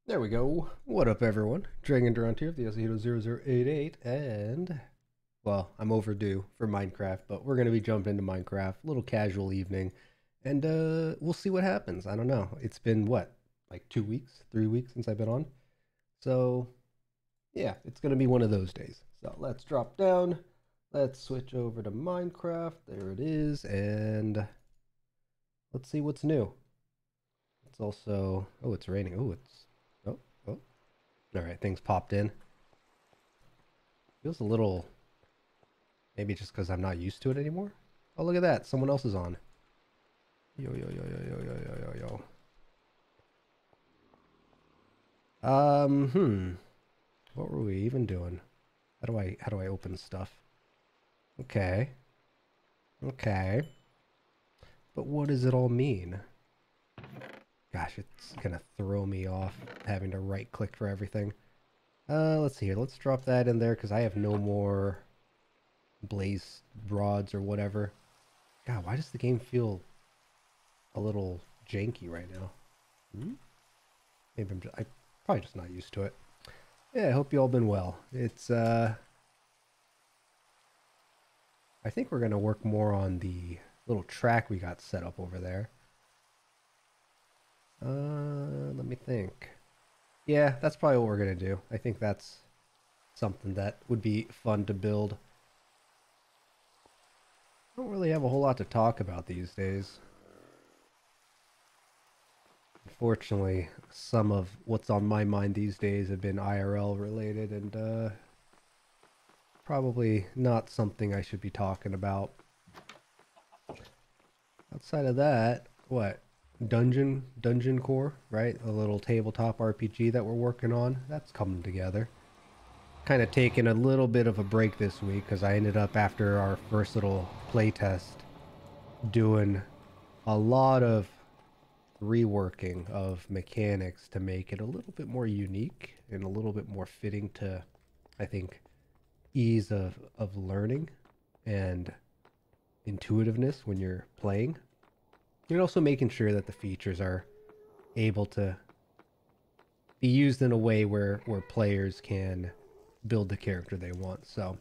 There we go. What up, everyone? Dregn Durant here of the Yasuhiro88ch, and, well, I'm overdue for Minecraft, but we're going to be jumping into Minecraft, a little casual evening, and we'll see what happens. I don't know. It's been, what, like 2 weeks, 3 weeks since I've been on? So, yeah, it's going to be one of those days. So let's drop down. Let's switch over to Minecraft. There it is, and let's see what's new. It's also, oh, it's raining. Oh, oh, oh. All right, things popped in. Feels a little, maybe just because I'm not used to it anymore. Oh, look at that. Someone else is on. Yo, yo, yo, yo, yo, yo, yo, yo, yo. What were we even doing? How do I open stuff? Okay. Okay. But what does it all mean? Gosh, it's gonna throw me off having to right click for everything. Let's see here. Let's drop that in there because I have no more blaze rods or whatever. God, why does the game feel a little janky right now? Maybe I'm probably just not used to it. Yeah, I hope you all been well. It's I think we're gonna work more on the little track we got set up over there. Let me think. Yeah, that's probably what we're gonna do. I think that's something that would be fun to build. I don't really have a whole lot to talk about these days. Unfortunately, some of what's on my mind these days have been IRL related and probably not something I should be talking about. Outside of that, what? Dungeon Core, right? A little tabletop RPG that we're working on. That's coming together. Kind of taking a little bit of a break this week because I ended up after our first little playtest doing a lot of reworking of mechanics to make it a little bit more unique and a little bit more fitting to, I think, ease of learning and intuitiveness when you're playing. And also making sure that the features are able to be used in a way where players can build the character they want. So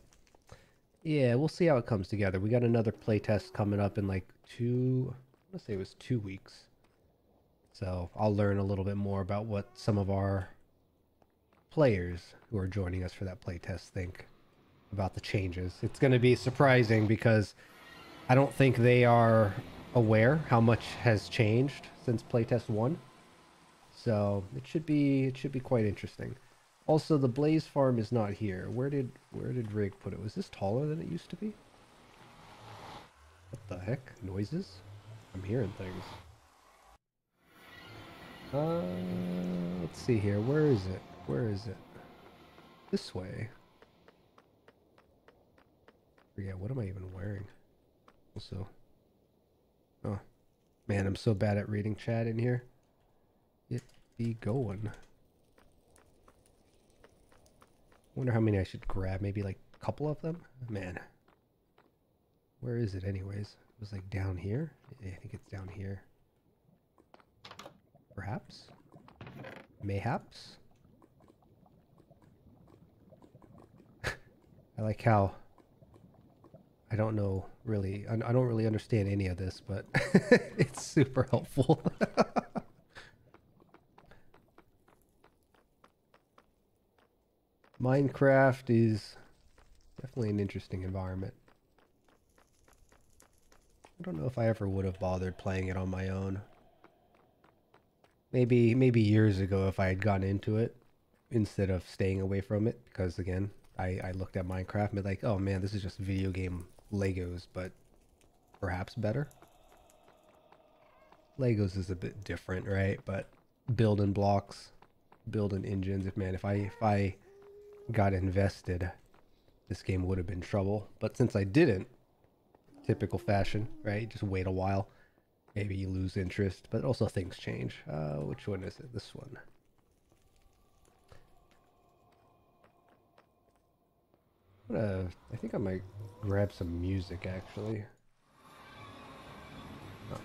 yeah, we'll see how it comes together. We got another playtest coming up in like let's say it was 2 weeks. So I'll learn a little bit more about what some of our players who are joining us for that playtest think about the changes. It's going to be surprising because I don't think they are aware how much has changed since playtest 1. So it should be quite interesting. Also, the Blaze farm is not here. Where did Rig put it? Was this taller than it used to be? What the heck? Noises? I'm hearing things. Let's see here. Where is it? Where is it? This way. Forget, what am I even wearing? Also, oh, man, I'm so bad at reading chat in here. It be going. Wonder how many I should grab. Maybe like a couple of them? Man. Where is it anyways? It was like down here? Yeah, I think it's down here. Perhaps? Mayhaps? I like how I don't know really, I don't really understand any of this, but it's super helpful. Minecraft is definitely an interesting environment. I don't know if I ever would have bothered playing it on my own. Maybe years ago if I had gotten into it instead of staying away from it, because again, I looked at Minecraft and be like, oh man, this is just video game Legos, but perhaps better. Legos is a bit different, right? But building blocks, building engines, if I got invested, this game would have been trouble. But since I didn't, typical fashion, right? Just wait a while. Maybe you lose interest, but also things change. Which one is it? This one. I think I might grab some music actually. Oh.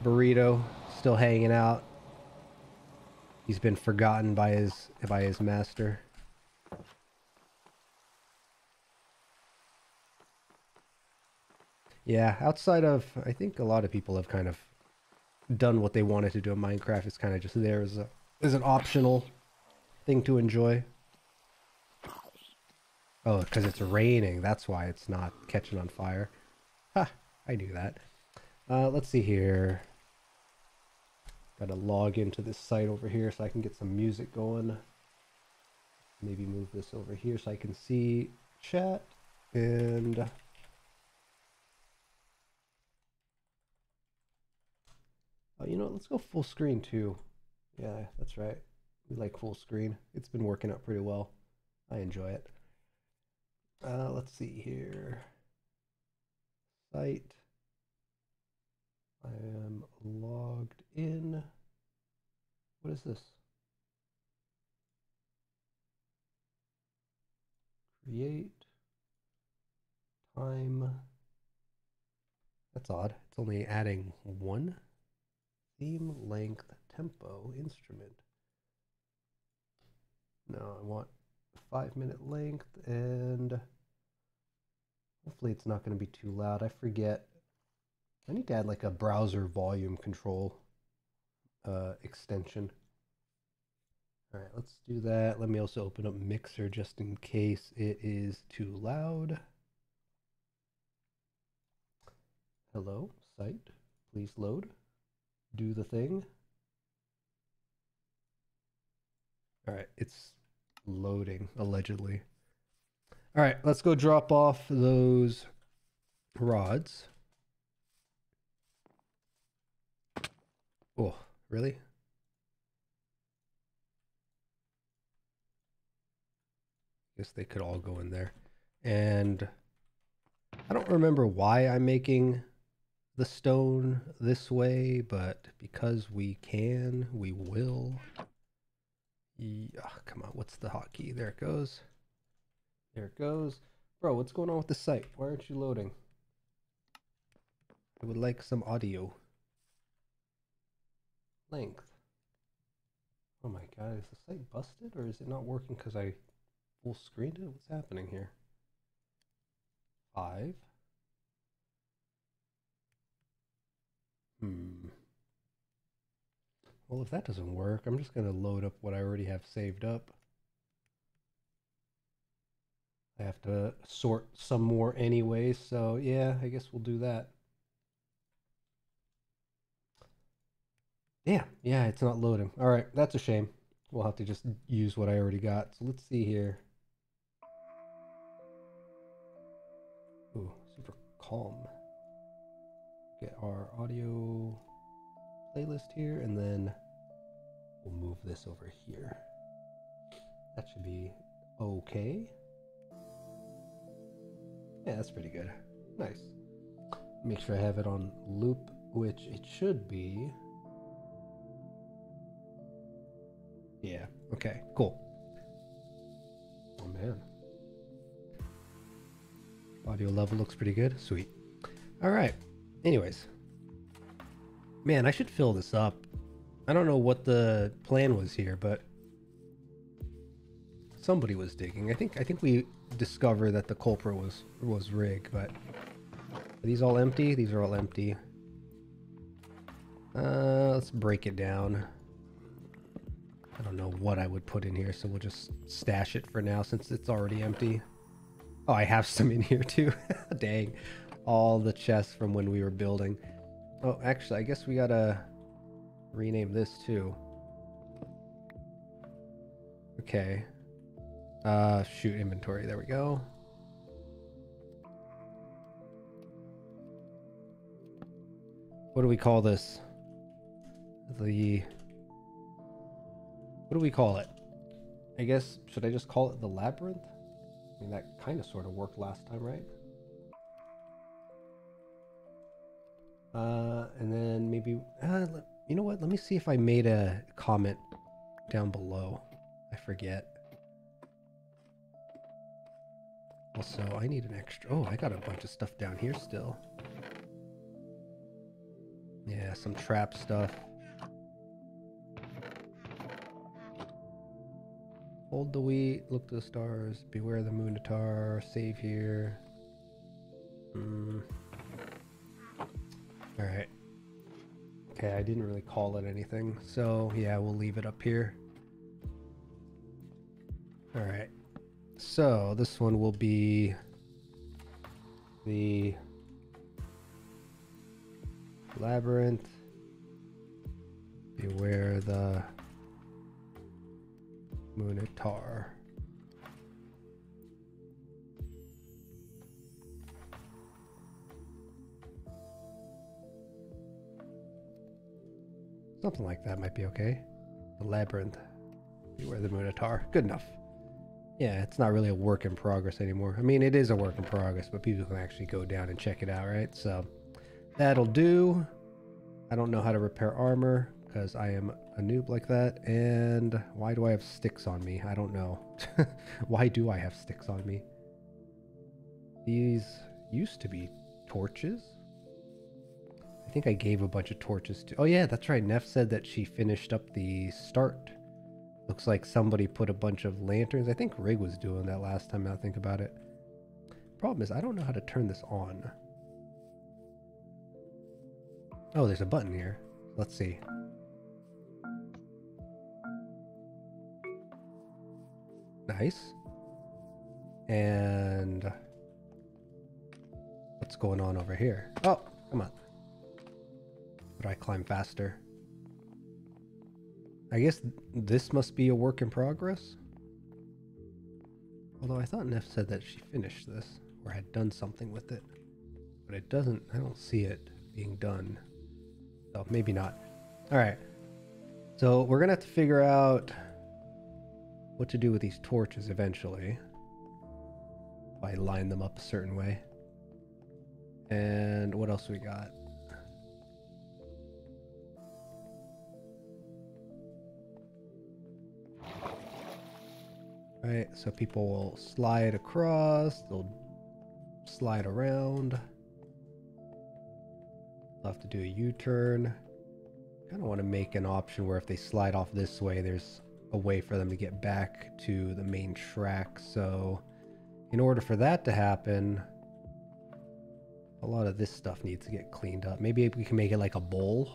Burrito still hanging out. He's been forgotten by his master. Yeah, outside of, I think a lot of people have kind of done what they wanted to do in Minecraft. It's kind of just there as an optional thing to enjoy. Oh, because it's raining. That's why it's not catching on fire. Ha! I knew that. Let's see here. Gotta log into this site over here so I can get some music going. Maybe move this over here so I can see chat. And... oh, you know what? Let's go full screen too. Yeah, that's right. We like full screen. It's been working out pretty well. I enjoy it. Let's see here. Site. I am logged in. What is this? Create. Time. That's odd. It's only adding one. Theme, length, tempo, instrument. No, I want 5-minute length, and hopefully it's not going to be too loud. I forget. I need to add like a browser volume control extension. All right, let's do that. Let me also open up Mixer just in case it is too loud. Hello, site. Please load. Do the thing. All right, it's loading, allegedly. All right, let's go drop off those rods. Oh, really? Guess they could all go in there. And I don't remember why I'm making the stone this way, but because we can, we will. Yeah, come on, what's the hotkey? There it goes. There it goes. Bro, what's going on with the site? Why aren't you loading? I would like some audio. Length. Oh my god, is the site busted or is it not working because I full screened it? What's happening here? 5. Well, if that doesn't work, I'm just going to load up what I already have saved up. I have to sort some more anyway, so yeah, I guess we'll do that. Yeah, it's not loading. All right, that's a shame. We'll have to just use what I already got. So let's see here. Ooh, super calm. Get our audio playlist here, and then we'll move this over here. That should be okay. Yeah, that's pretty good. Nice. Make sure I have it on loop, which it should be. Yeah, okay, cool. Oh man. Audio level looks pretty good. Sweet. All right. Anyways. Man, I should fill this up. I don't know what the plan was here, but somebody was digging. I think we discovered that the culprit was Rig, but are these all empty? These are all empty. Let's break it down. I don't know what I would put in here, so we'll just stash it for now since it's already empty. Oh, I have some in here too. Dang. All the chests from when we were building. Oh, actually, I guess we gotta rename this too. Okay. Shoot, inventory. There we go. What do we call this? What do we call it? I guess, should I just call it the labyrinth? I mean, that kind of sort of worked last time, right? And then maybe, you know what? Let me see if I made a comment down below. I forget. Also, I need an extra, oh, I got a bunch of stuff down here still. Yeah, some trap stuff. Hold the wheat, look to the stars, beware the Moonatar, save here. Alright. Okay, I didn't really call it anything, so yeah, we'll leave it up here. Alright. So, this one will be the labyrinth. Beware the Moonatar. Something like that might be okay. The labyrinth. Beware the Moonatar. Good enough. Yeah, it's not really a work in progress anymore. I mean, it is a work in progress, but people can actually go down and check it out, right? So that'll do. I don't know how to repair armor because I am a noob like that. And why do I have sticks on me? I don't know. Why do I have sticks on me? These used to be torches. I think I gave a bunch of torches to... Oh yeah, that's right. Neff said that she finished up the start. Looks like somebody put a bunch of lanterns. I think Rig was doing that last time I think about it. Problem is, I don't know how to turn this on. Oh, there's a button here. Let's see. Nice. And what's going on over here? Oh, come on. How do I climb faster? I guess this must be a work in progress. Although I thought Neff said that she finished this or had done something with it. But it doesn't, I don't see it being done. So maybe not. Alright. So we're gonna have to figure out what to do with these torches eventually. If I line them up a certain way. And what else we got? Right, so people will slide across, they'll slide around. They'll have to do a U-turn. Kind of want to make an option where if they slide off this way, there's a way for them to get back to the main track. So in order for that to happen, a lot of this stuff needs to get cleaned up. Maybe we can make it like a bowl.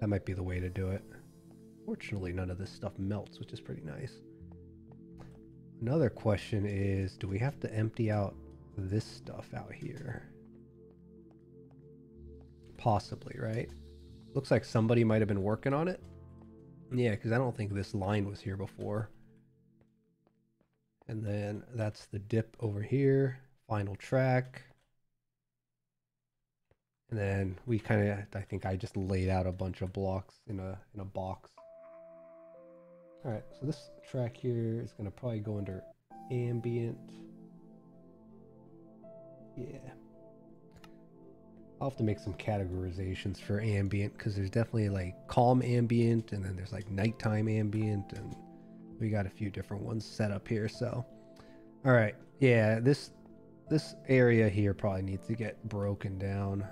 That might be the way to do it. Fortunately, none of this stuff melts, which is pretty nice. Another question is, do we have to empty out this stuff out here? Possibly, right? Looks like somebody might have been working on it. Yeah, because I don't think this line was here before. And then that's the dip over here. Final track. And then we kind of, I think I just laid out a bunch of blocks in a box. Alright, so this track here is going to probably go under ambient. Yeah. I'll have to make some categorizations for ambient because there's definitely like calm ambient and then there's like nighttime ambient and we got a few different ones set up here. So, alright, yeah, this area here probably needs to get broken down.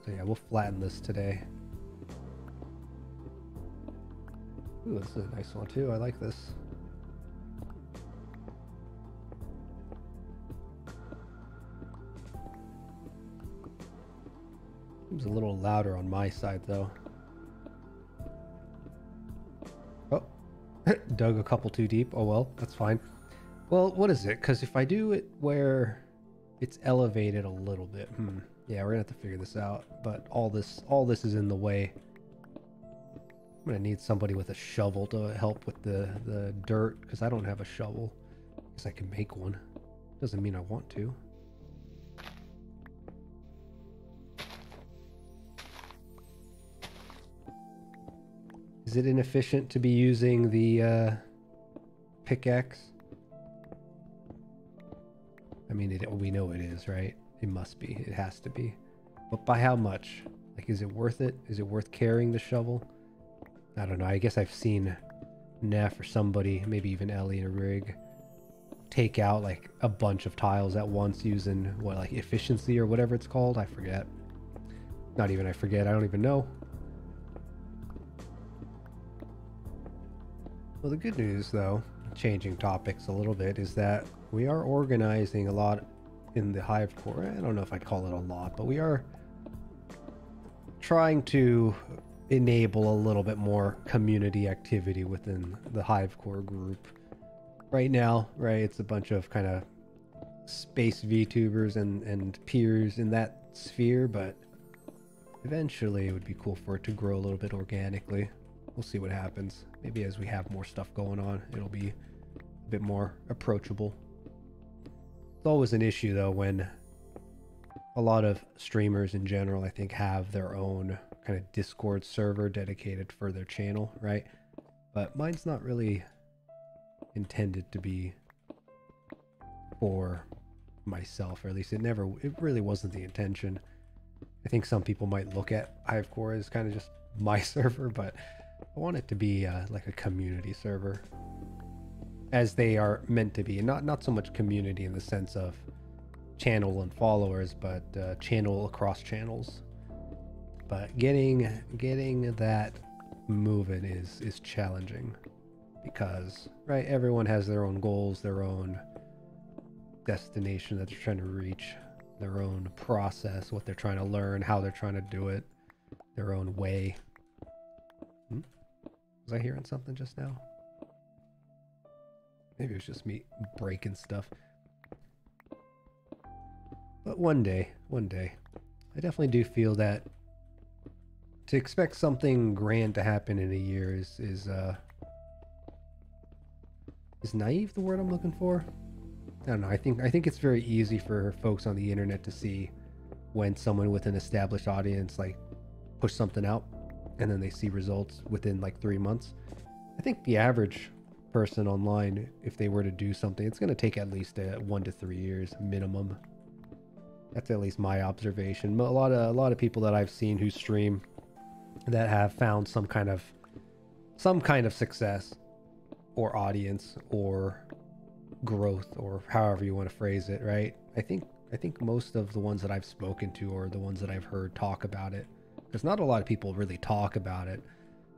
So yeah, we'll flatten this today. Ooh, this is a nice one too. I like this. Seems a little louder on my side though. Oh, dug a couple too deep. Oh well, that's fine. Well, what is it? Because if I do it where it's elevated a little bit, yeah, we're gonna have to figure this out. But all this is in the way. I'm gonna need somebody with a shovel to help with the dirt because I don't have a shovel. Guess I can make one. Doesn't mean I want to. Is it inefficient to be using the pickaxe? I mean, we know it is, right? It must be. It has to be. But by how much? Like, is it worth it? Is it worth carrying the shovel? I don't know. I guess I've seen Neff or somebody, maybe even Ellie in a rig, take out like a bunch of tiles at once using what, like efficiency or whatever it's called. I forget. Not even I forget. I don't even know. Well, the good news, though, changing topics a little bit, is that we are organizing a lot in the HiVECORE. I don't know if I'd call it a lot, but we are trying to enable a little bit more community activity within the HiVECORE group. Right now, right, it's a bunch of kind of space VTubers and peers in that sphere, but eventually it would be cool for it to grow a little bit organically. We'll see what happens. Maybe as we have more stuff going on, it'll be a bit more approachable. It's always an issue, though, when a lot of streamers in general, I think, have their own kind of Discord server dedicated for their channel, right? But mine's not really intended to be for myself, or at least it really wasn't the intention. I think some people might look at HiVECORE as kind of just my server, but I want it to be like a community server, as they are meant to be, and not so much community in the sense of channel and followers, but channel across channels. But getting that moving is challenging, because right, everyone has their own goals, their own destination that they're trying to reach, their own process, what they're trying to learn, how they're trying to do it, their own way. Was I hearing something just now? Maybe it was just me breaking stuff. But one day, I definitely do feel that to expect something grand to happen in a year is naive the word I'm looking for? I don't know. I think it's very easy for folks on the internet to see when someone with an established audience like push something out and then they see results within like 3 months. I think the average person online, if they were to do something, it's going to take at least 1 to 3 years minimum. That's at least my observation. But a lot of people that I've seen who stream that have found some kind of success or audience or growth, or however you want to phrase it, right? I think most of the ones that I've spoken to, or the ones that I've heard talk about it, because not a lot of people really talk about it.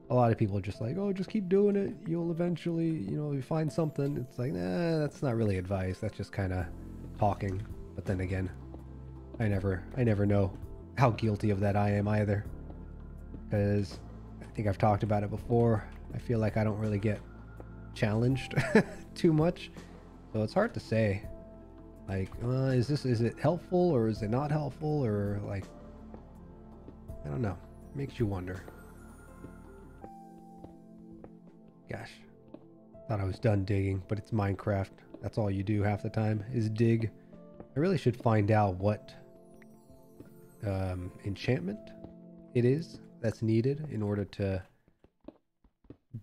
A lot of people are just like, oh, just keep doing it, you'll eventually, you find something. It's like, nah, that's not really advice, that's just kind of talking. But then again, I never know how guilty of that I am either, because I think I've talked about it before. I feel like I don't really get challenged too much, so it's hard to say, like, is it helpful or is it not helpful, or like, I don't know. Makes you wonder. Gosh, thought I was done digging, but it's Minecraft. That's all you do half the time is dig. I really should find out what enchantment it is that's needed in order to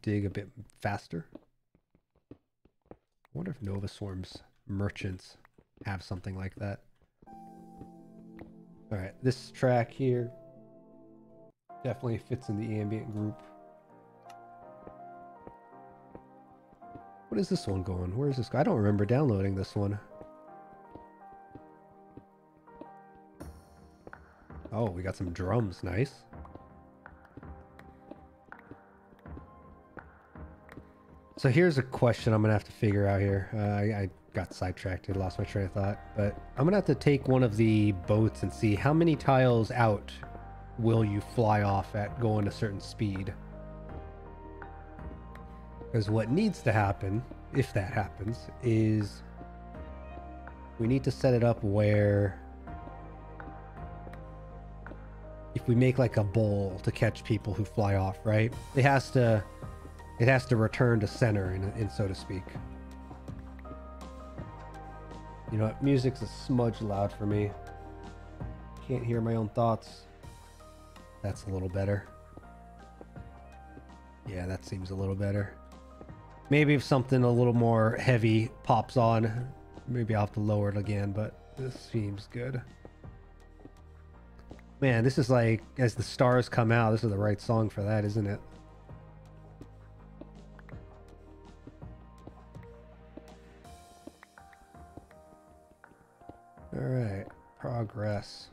dig a bit faster. I wonder if Nova Swarm's merchants have something like that. Alright, this track here definitely fits in the ambient group. What is this one going? Where is this? I don't remember downloading this one. Oh, we got some drums. Nice. So here's a question I'm gonna have to figure out here. I got sidetracked. I lost my train of thought. But I'm gonna have to take one of the boats and see how many tiles out will you fly off at going a certain speed. Because what needs to happen, if that happens, is we need to set it up where if we make like a bowl to catch people who fly off, right? It has to return to center, in so to speak. You know what? Music's a smudge loud for me. Can't hear my own thoughts. That's a little better. Yeah, that seems a little better. Maybe if something a little more heavy pops on, maybe I'll have to lower it again, but this seems good. Man, this is like, as the stars come out, this is the right song for that, isn't it? Alright, progress.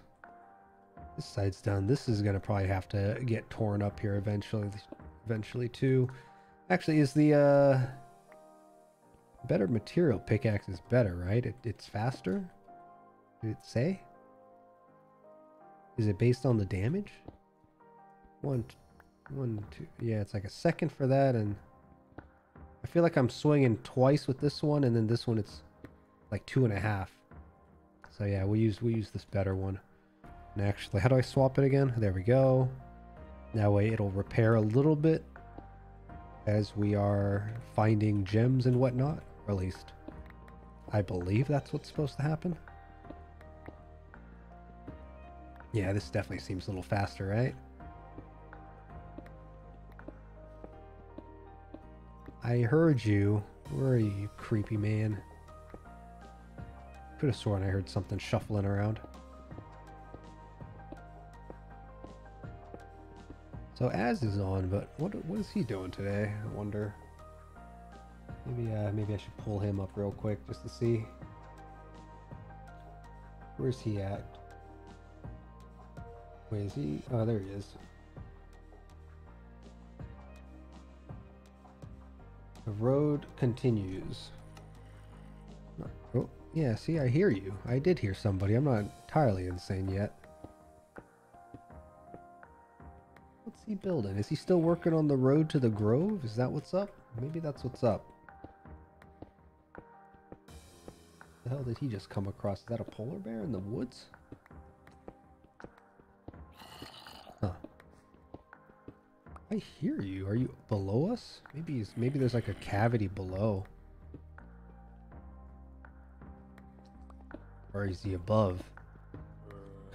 This side's done. This is going to probably have to get torn up here eventually too. Actually, is the better material pickaxe is better, right? It's faster? Did it say? Is it based on the damage? One, two. Yeah, it's like a second for that, and I feel like I'm swinging twice with this one, and then this one it's like 2.5. So yeah, we use this better one. And actually, how do I swap it again? There we go. That way it'll repair a little bit as we are finding gems and whatnot, or at least I believe that's what's supposed to happen. Yeah, this definitely seems a little faster, right? I heard you. Where are you, you creepy man? Could have sworn I heard something shuffling around. So Az is on, but what is he doing today? I wonder. Maybe I should pull him up real quick just to see. Where's he at? Wait, is he? Oh, there he is. The road continues. Oh, yeah, see, I hear you. I did hear somebody. I'm not entirely insane yet. What's he building? Is he still working on the road to the Grove? Is that what's up? Maybe that's what's up. The hell did he just come across? Is that a polar bear in the woods? Huh. I hear you. Are you below us? Maybe there's like a cavity below. Or is he above?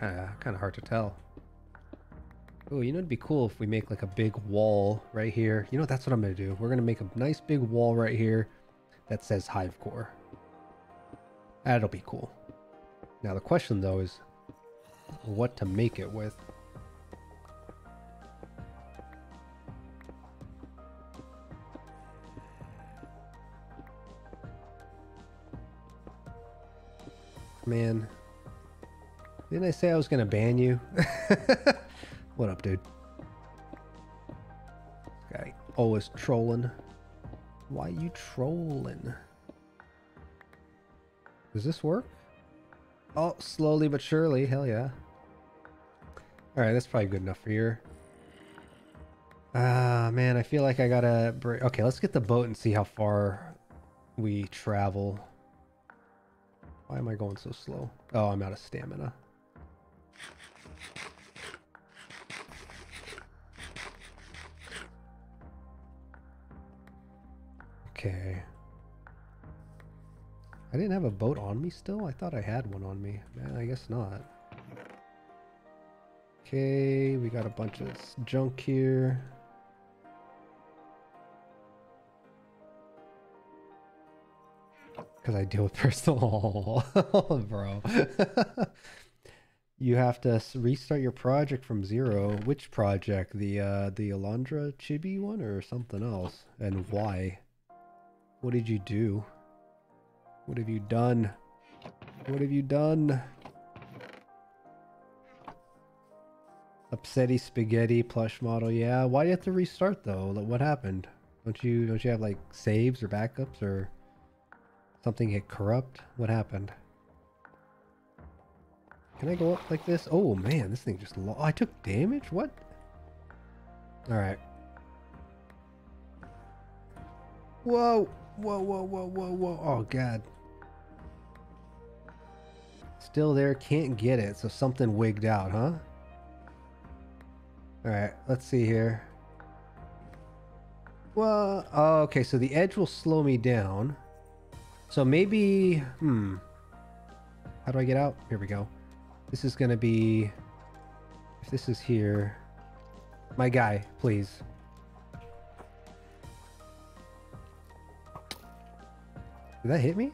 Kinda hard to tell. Oh, you know it'd be cool if we make like a big wall right here. You know, that's what I'm gonna do. We're gonna make a nice big wall right here that says HiVECORE. That'll be cool. Now the question though is what to make it with. Man, didn't I say I was gonna ban you? What up, dude? This guy always trolling. Why you trolling? Does this work? Oh, slowly but surely. Hell yeah. Alright, that's probably good enough for here. Ah, man, I feel like I gotta break. Okay, let's get the boat and see how far we travel. Why am I going so slow? Oh, I'm out of stamina. Okay. I didn't have a boat on me still? I thought I had one on me. Man, I guess not. Okay, we got a bunch of junk here. Because I deal with personal... Oh, bro. You have to restart your project from zero. Which project? The Alondra Chibi one or something else? And why? What did you do? What have you done? What have you done? Upsetty spaghetti plush model. Yeah, why do you have to restart though? Like, what happened? Don't you have like saves or backups or something get corrupt? What happened? Can I go up like this? Oh man, this thing just I took damage? What? Alright. Whoa! Whoa, whoa, whoa, whoa, whoa. Oh god. Still there, can't get it, so something wigged out, huh? Alright, let's see here. Well, oh, okay, so the edge will slow me down. So maybe, how do I get out? Here we go. This is gonna be, if this is here, my guy, please. Did that hit me?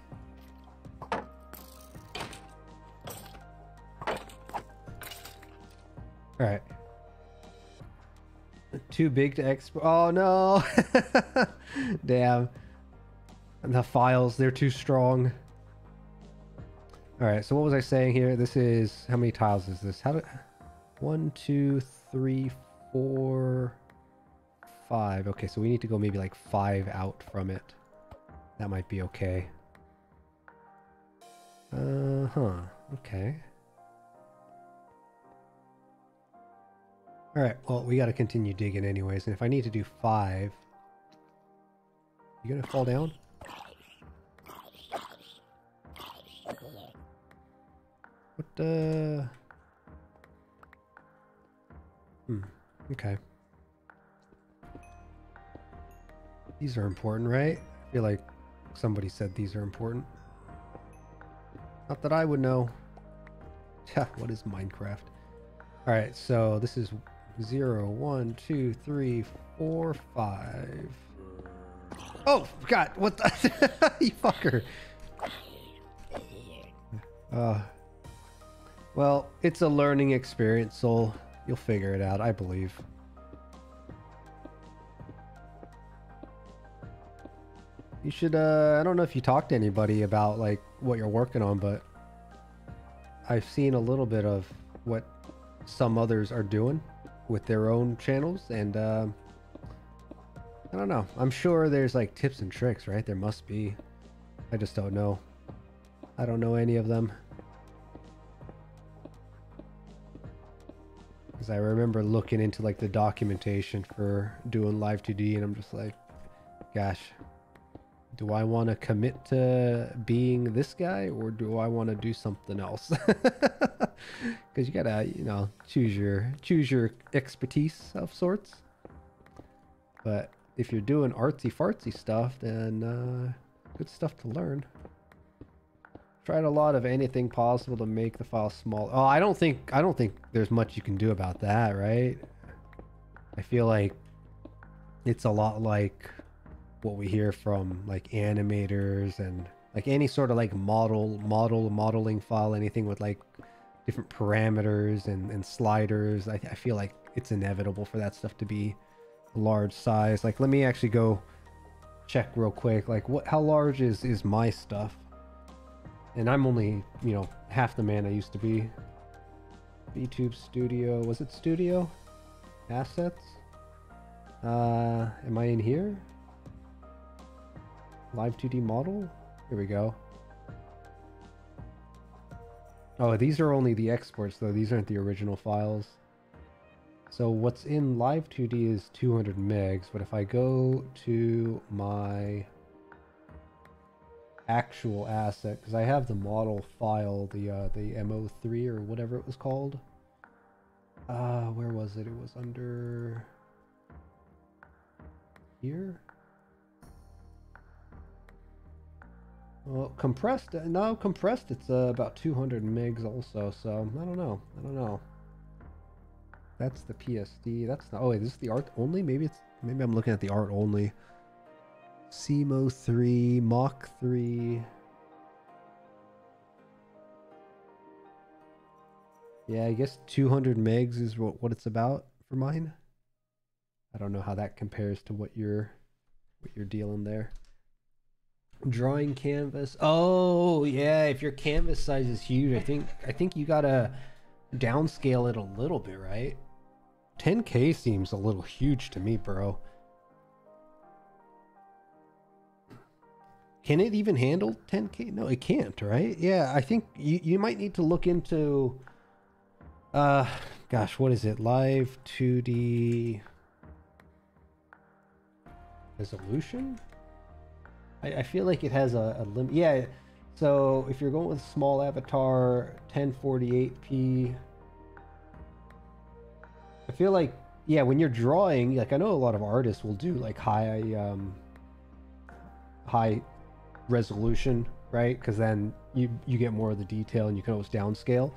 Alright. Too big to export. Oh no! Damn. And the files, they're too strong. Alright, so what was I saying here? This is, how many tiles is this? 1, 2, 3, 4, 5. Okay, so we need to go maybe like 5 out from it. That might be okay. Okay. Alright, well, we gotta continue digging anyways, and if I need to do 5... You gonna fall down? What the... Okay. These are important, right? I feel like somebody said these are important. Not that I would know. What is Minecraft? Alright, so this is 0, 1, 2, 3, 4, 5. Oh, God, what the... You fucker. Well, it's a learning experience, so you'll figure it out, I believe. You should, I don't know if you talked to anybody about, like, what you're working on, but I've seen a little bit of what some others are doing with their own channels, and, I don't know. I'm sure there's, like, tips and tricks, right? There must be. I just don't know. I don't know any of them. Because I remember looking into, like, the documentation for doing Live 2D, and I'm just like, gosh, do I want to commit to being this guy, or do I want to do something else? Because you gotta, you know, choose your expertise of sorts. But if you're doing artsy fartsy stuff, then good stuff to learn. Tried a lot of anything possible to make the file small. Oh, I don't think there's much you can do about that, right? I feel like it's a lot like what we hear from like animators and like any sort of like modeling file, anything with like different parameters and sliders. I feel like it's inevitable for that stuff to be a large size. Like, let me actually go check real quick, like how large is my stuff. And I'm only, you know, half the man I used to be. VTube Studio, was it Studio? Assets? Am I in here? Live 2D model? Here we go. Oh, these are only the exports though. These aren't the original files. So what's in Live 2D is 200 megs, but if I go to my actual asset, because I have the model file, the MO3 or whatever it was called. Where was it? It was under here. Well, compressed. No, compressed. It's about 200 megs also. So I don't know. That's the PSD. That's not. Oh wait, this is the art only. Maybe I'm looking at the art only. CMO 3, Mach 3. Yeah, I guess 200 megs is what it's about for mine. I don't know how that compares to what you're dealing there. Drawing canvas. Oh yeah, if your canvas size is huge, I think you gotta downscale it a little bit, right? 10K seems a little huge to me, bro. Can it even handle 10K? No, it can't, right? Yeah, I think you might need to look into, gosh, what is it? Live 2D resolution? I feel like it has a limit. Yeah, so if you're going with small avatar, 1048p, I feel like, yeah, when you're drawing, like I know a lot of artists will do like high resolution, right? Because then you get more of the detail and you can always downscale.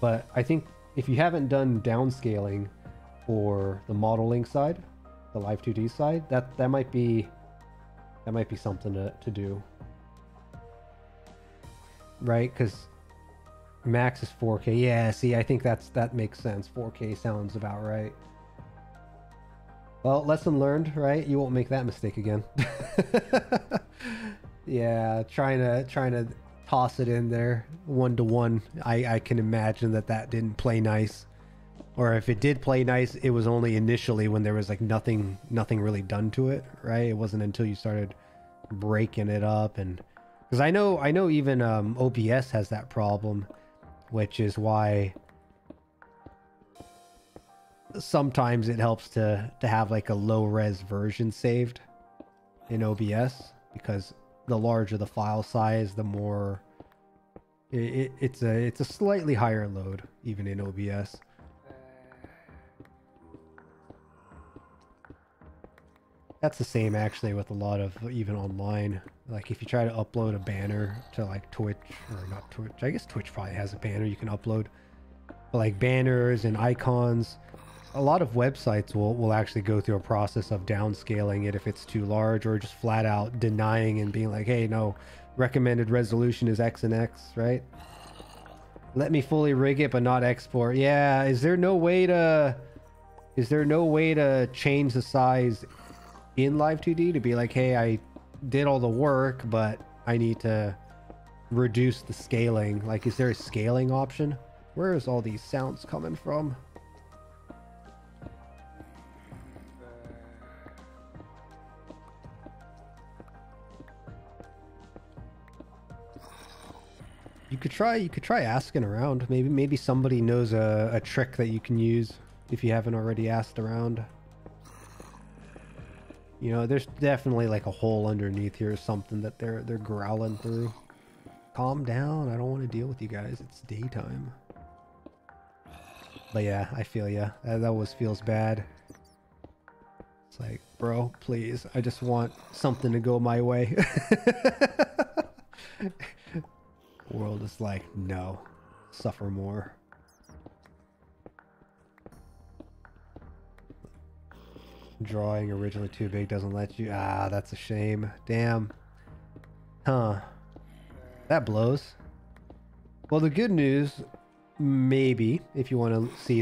But I think if you haven't done downscaling for the modeling side, the Live 2D side, that might be something to do, right? Because max is 4K. Yeah, see, I think that makes sense. 4K sounds about right. Well, lesson learned, right? You won't make that mistake again. Yeah, trying to toss it in there 1-to-1. I can imagine that didn't play nice. Or if it did play nice, it was only initially when there was like nothing really done to it, right? It wasn't until you started breaking it up. And because I know even OBS has that problem, which is why sometimes it helps to have like a low res version saved in OBS, because the larger the file size, the more it's a slightly higher load even in OBS. That's the same actually with a lot of even online. Like if you try to upload a banner to like Twitch, or not Twitch, I guess Twitch probably has a banner you can upload. But like banners and icons, a lot of websites will actually go through a process of downscaling it if it's too large, or just flat out denying and being like, hey, no, recommended resolution is X and X, right? Let me fully rig it but not export. Yeah, is there no way to change the size in Live 2D to be like, hey, I did all the work, but I need to reduce the scaling? Like, is there a scaling option? Where is all these sounds coming from? You could try asking around. Maybe somebody knows a trick that you can use if you haven't already asked around. You know, there's definitely like a hole underneath here or something that they're growling through. Calm down. I don't want to deal with you guys. It's daytime. But yeah, I feel ya. That always feels bad. It's like, bro, please. I just want something to go my way. World is like, no. Suffer more. Drawing originally too big doesn't let you. Ah, that's a shame. Damn. Huh. That blows. Well, the good news, maybe, if you want to see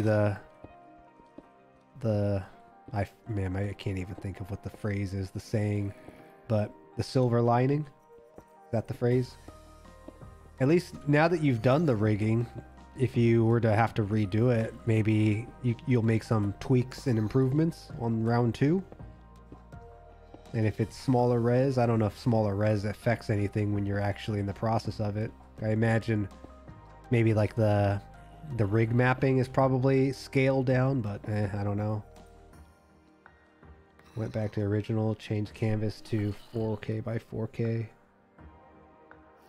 I can't even think of what the phrase is, the saying, but the silver lining. Is that the phrase? At least now that you've done the rigging, if you were to have to redo it, maybe you'll make some tweaks and improvements on round 2. And if it's smaller res, I don't know if smaller res affects anything when you're actually in the process of it. I imagine maybe like the rig mapping is probably scaled down, but I don't know. Went back to original, changed canvas to 4K by 4K.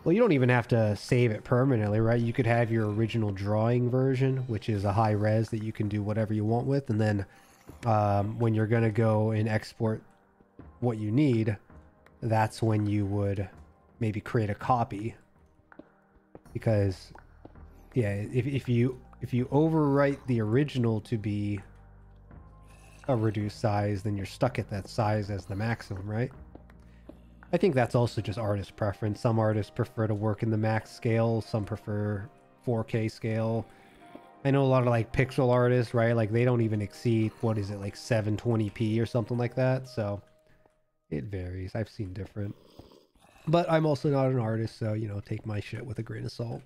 Well, you don't even have to save it permanently, right? You could have your original drawing version, which is a high res that you can do whatever you want with. And then when you're going to go and export what you need, that's when you would maybe create a copy. Because, yeah, if you overwrite the original to be a reduced size, then you're stuck at that size as the maximum, right? I think that's also just artist preference. Some artists prefer to work in the max scale. Some prefer 4K scale. I know a lot of like pixel artists, right? Like they don't even exceed, what is it, like 720p or something like that. So it varies. I've seen different. But I'm also not an artist, so, you know, take my shit with a grain of salt.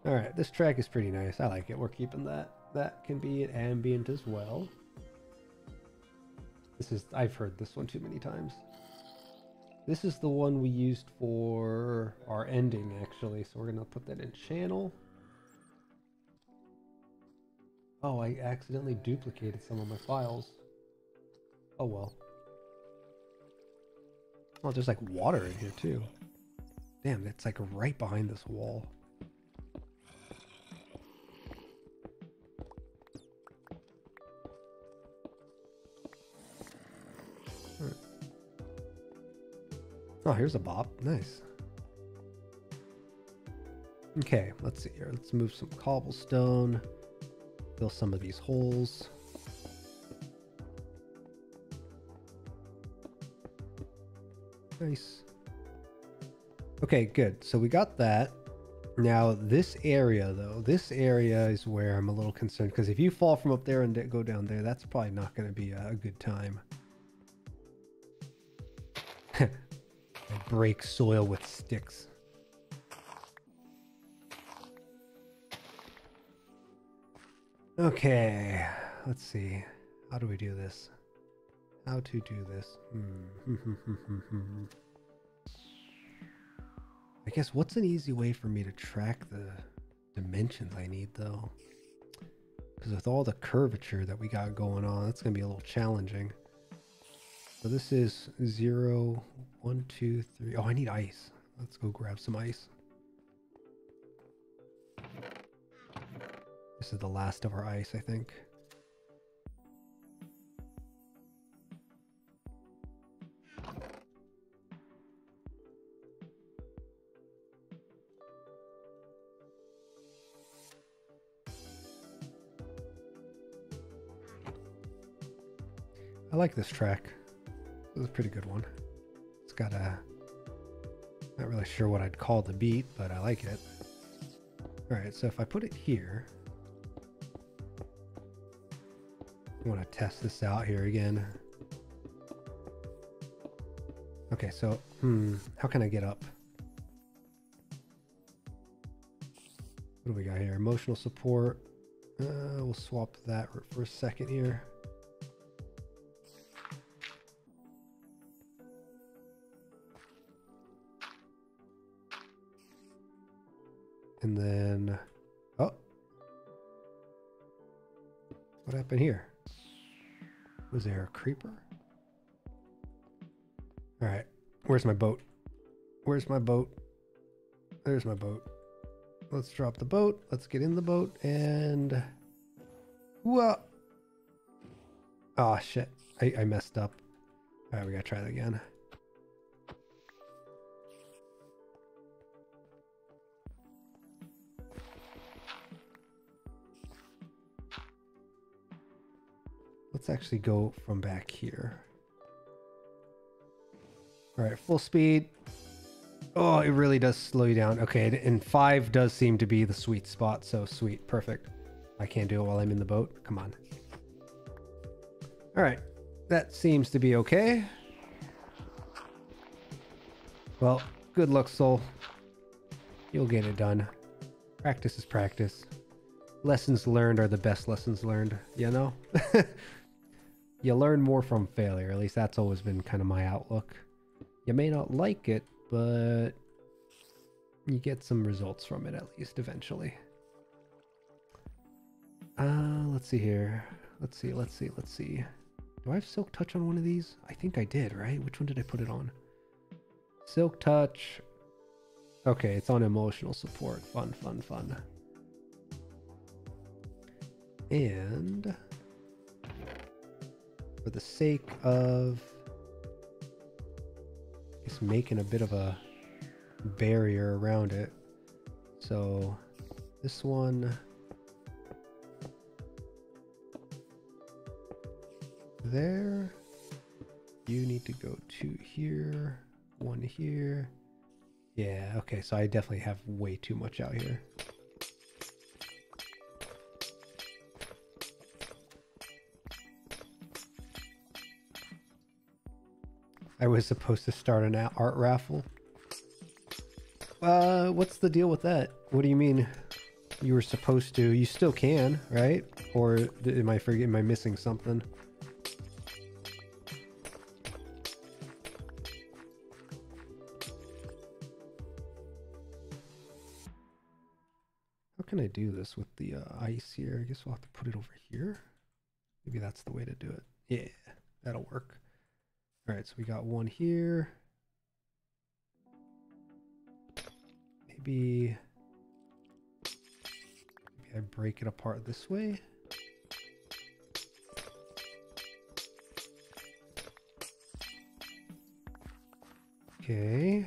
Alright, this track is pretty nice. I like it. We're keeping that. That can be an ambient as well. I've heard this one too many times. This is the one we used for our ending, actually. So we're going to put that in channel. Oh, I accidentally duplicated some of my files. Oh, well. Oh, there's like water in here too. Damn, it's like right behind this wall. Oh, here's a bop. Nice. Okay, let's see here. Let's move some cobblestone. Fill some of these holes. Nice. Okay, good. So we got that. Now, this area, though, this area is where I'm a little concerned. Because if you fall from up there and go down there, that's probably not going to be a good time. Break soil with sticks. Okay, let's see. How do we do this? How to do this? I guess what's an easy way for me to track the dimensions I need though? Because with all the curvature that we got going on, that's going to be a little challenging. So this is 0, 1, 2, 3. Oh, I need ice. Let's go grab some ice. This is the last of our ice, I think. I like this track. This is a pretty good one. It's got a... Not really sure what I'd call the beat, but I like it. Alright, so if I put it here... I want to test this out here again. Okay, so, how can I get up? What do we got here? Emotional support. We'll swap that for a second here. And then, oh, what happened here? Was there a creeper? All right, where's my boat? Where's my boat? There's my boat. Let's drop the boat. Let's get in the boat and, whoa. Oh shit, I messed up. All right, we gotta try that again. Let's actually go from back here. All right, full speed. Oh, it really does slow you down. Okay, and 5 does seem to be the sweet spot. So sweet, perfect. I can't do it while I'm in the boat. Come on. All right, that seems to be okay. Well, good luck, Soul. You'll get it done. Practice is practice. Lessons learned are the best lessons learned, you know? You learn more from failure. At least that's always been kind of my outlook. You may not like it, but you get some results from it at least eventually. Let's see here. Let's see. Do I have Silk Touch on one of these? I think I did, right? Which one did I put it on? Silk Touch. Okay, it's on emotional support. Fun. And for the sake of just making a bit of a barrier around it. So this one there, you need to go 2 here, 1 here. Yeah, okay, so I definitely have way too much out here. I was supposed to start an art raffle. What's the deal with that? What do you mean you were supposed to? You still can, right? Or am I missing something? How can I do this with the ice here? I guess we'll have to put it over here. Maybe that's the way to do it. Yeah, that'll work. All right, so we got 1 here. Maybe I break it apart this way. Okay.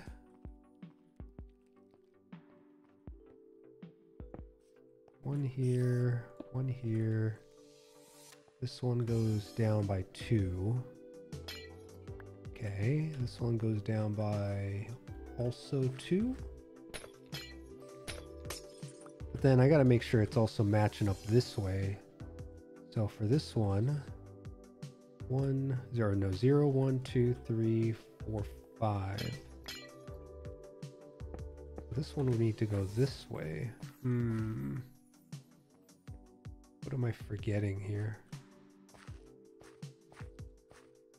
One here, 1 here. This one goes down by 2. Okay, this one goes down by also 2. But then I gotta make sure it's also matching up this way. So for this one, 0, 1, 2, 3, 4, 5. This one will need to go this way. What What am I forgetting here?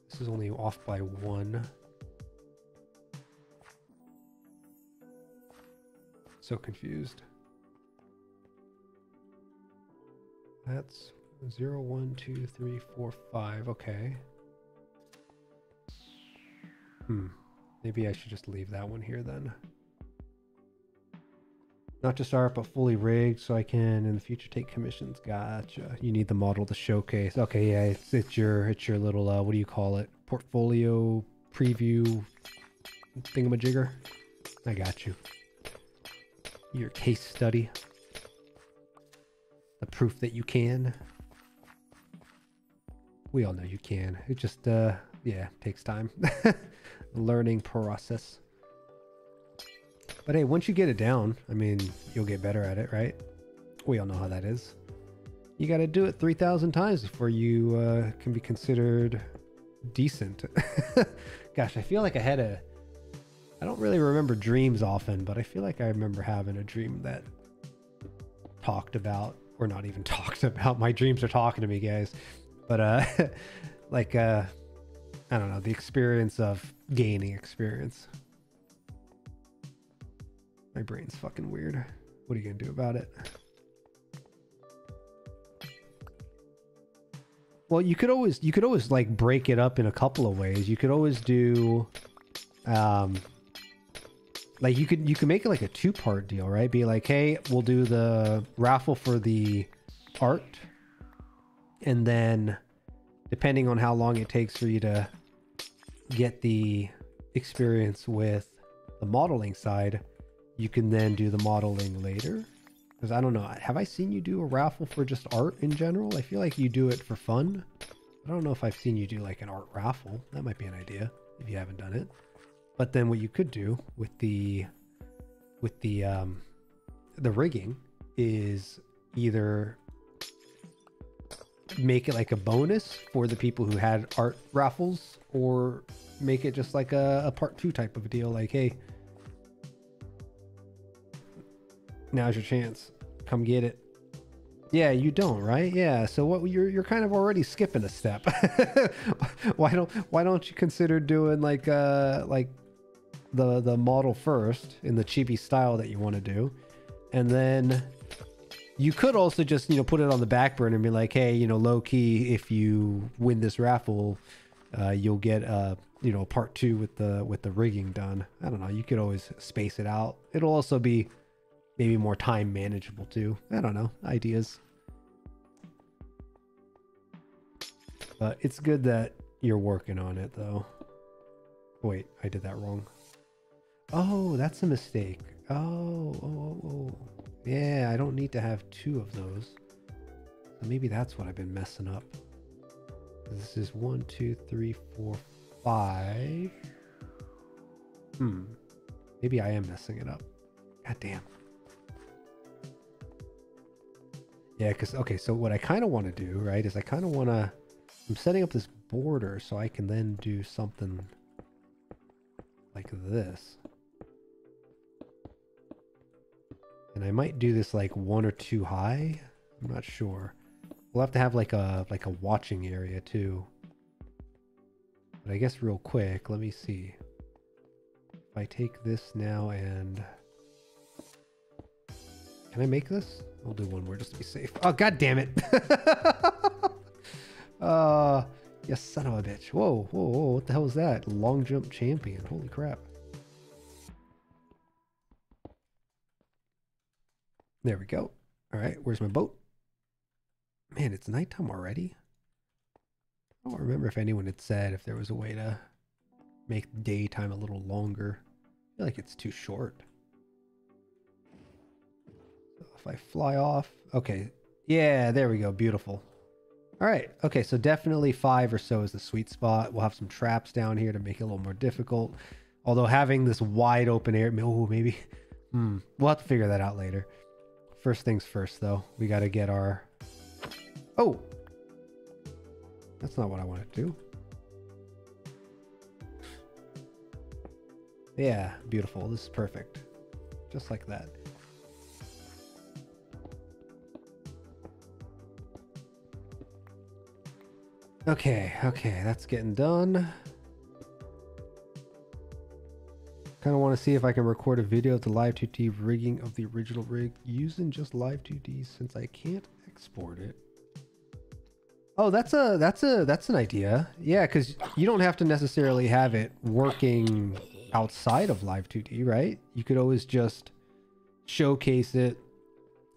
This is only off by 1. So confused. That's 0, 1, 2, 3, 4, 5. Okay. Maybe I should just leave that one here then. Not to start, but fully rigged, so I can in the future take commissions. Gotcha. You need the model to showcase. Okay, yeah, it's your little what do you call it? Portfolio preview thingamajigger. I got you. Your case study. The proof that you can. We all know you can. It just yeah, takes time. Learning process. But hey, once you get it down, I mean, you'll get better at it, right? We all know how that is. You got to do it 3,000 times before you can be considered decent. Gosh, I feel like I don't really remember dreams often, but I feel like I remember having a dream that talked about, or not even talked about, my dreams are talking to me, guys. But like, I don't know, the experience of gaining experience. My brain's fucking weird. What are you gonna do about it? Well, you could always like break it up in a couple of ways. You could always do, like you can make it like a 2-part deal, right? Be like, hey, we'll do the raffle for the art, and then depending on how long it takes for you to get the experience with the modeling side, you can then do the modeling later. Because I don't know, have I seen you do a raffle for just art in general? I feel like you do it for fun. I don't know if I've seen you do like an art raffle. That might be an idea if you haven't done it. But then what you could do with the rigging is either make it like a bonus for the people who had art raffles, or make it just like a part 2 type of a deal. Like, hey, now's your chance. Come get it. Yeah, you don't, right? Yeah. So what you're kind of already skipping a step. Why don't you consider doing like the model first in the chibi style that you want to do, and then you could also just, you know, put it on the back burner and be like, hey, you know, low key, if you win this raffle, you'll get you know, part 2 with the rigging done. I don't know. You could always space it out. It'll also be maybe more time manageable too. I don't know. Ideas. But it's good that you're working on it though. Wait, I did that wrong. Oh, that's a mistake. Oh. Yeah, I don't need to have 2 of those. So maybe that's what I've been messing up. This is 1, 2, 3, 4, 5. Maybe I am messing it up. God damn. Yeah, because, okay, so what I kind of want to do, right, is I kind of want to, I'm setting up this border so I can then do something like this. And I might do this like 1 or 2 high. I'm not sure. We'll have to have like a watching area too. But I guess real quick, let me see. If I take this now and... Can I make this? I'll do one more just to be safe. Oh, god damn it. You son of a bitch. Whoa, what the hell is that? Long jump champion. Holy crap. There we go. All right, where's my boat? Man, it's nighttime already. I don't remember if anyone had said if there was a way to make daytime a little longer. I feel like it's too short. So if I fly off, okay. Yeah, there we go. Beautiful. All right. Okay, so definitely 5 or so is the sweet spot. We'll have some traps down here to make it a little more difficult. Although having this wide open area, oh, maybe. We'll have to figure that out later. First things first, though. We got to get our... Oh! That's not what I wanted to do. Yeah, beautiful. This is perfect. Just like that. Okay, that's getting done. Kind of want to see if I can record a video of the Live 2D rigging of the original rig using just Live 2D since I can't export it. Oh, that's an idea. Yeah, because you don't have to necessarily have it working outside of Live 2D, right? You could always just showcase it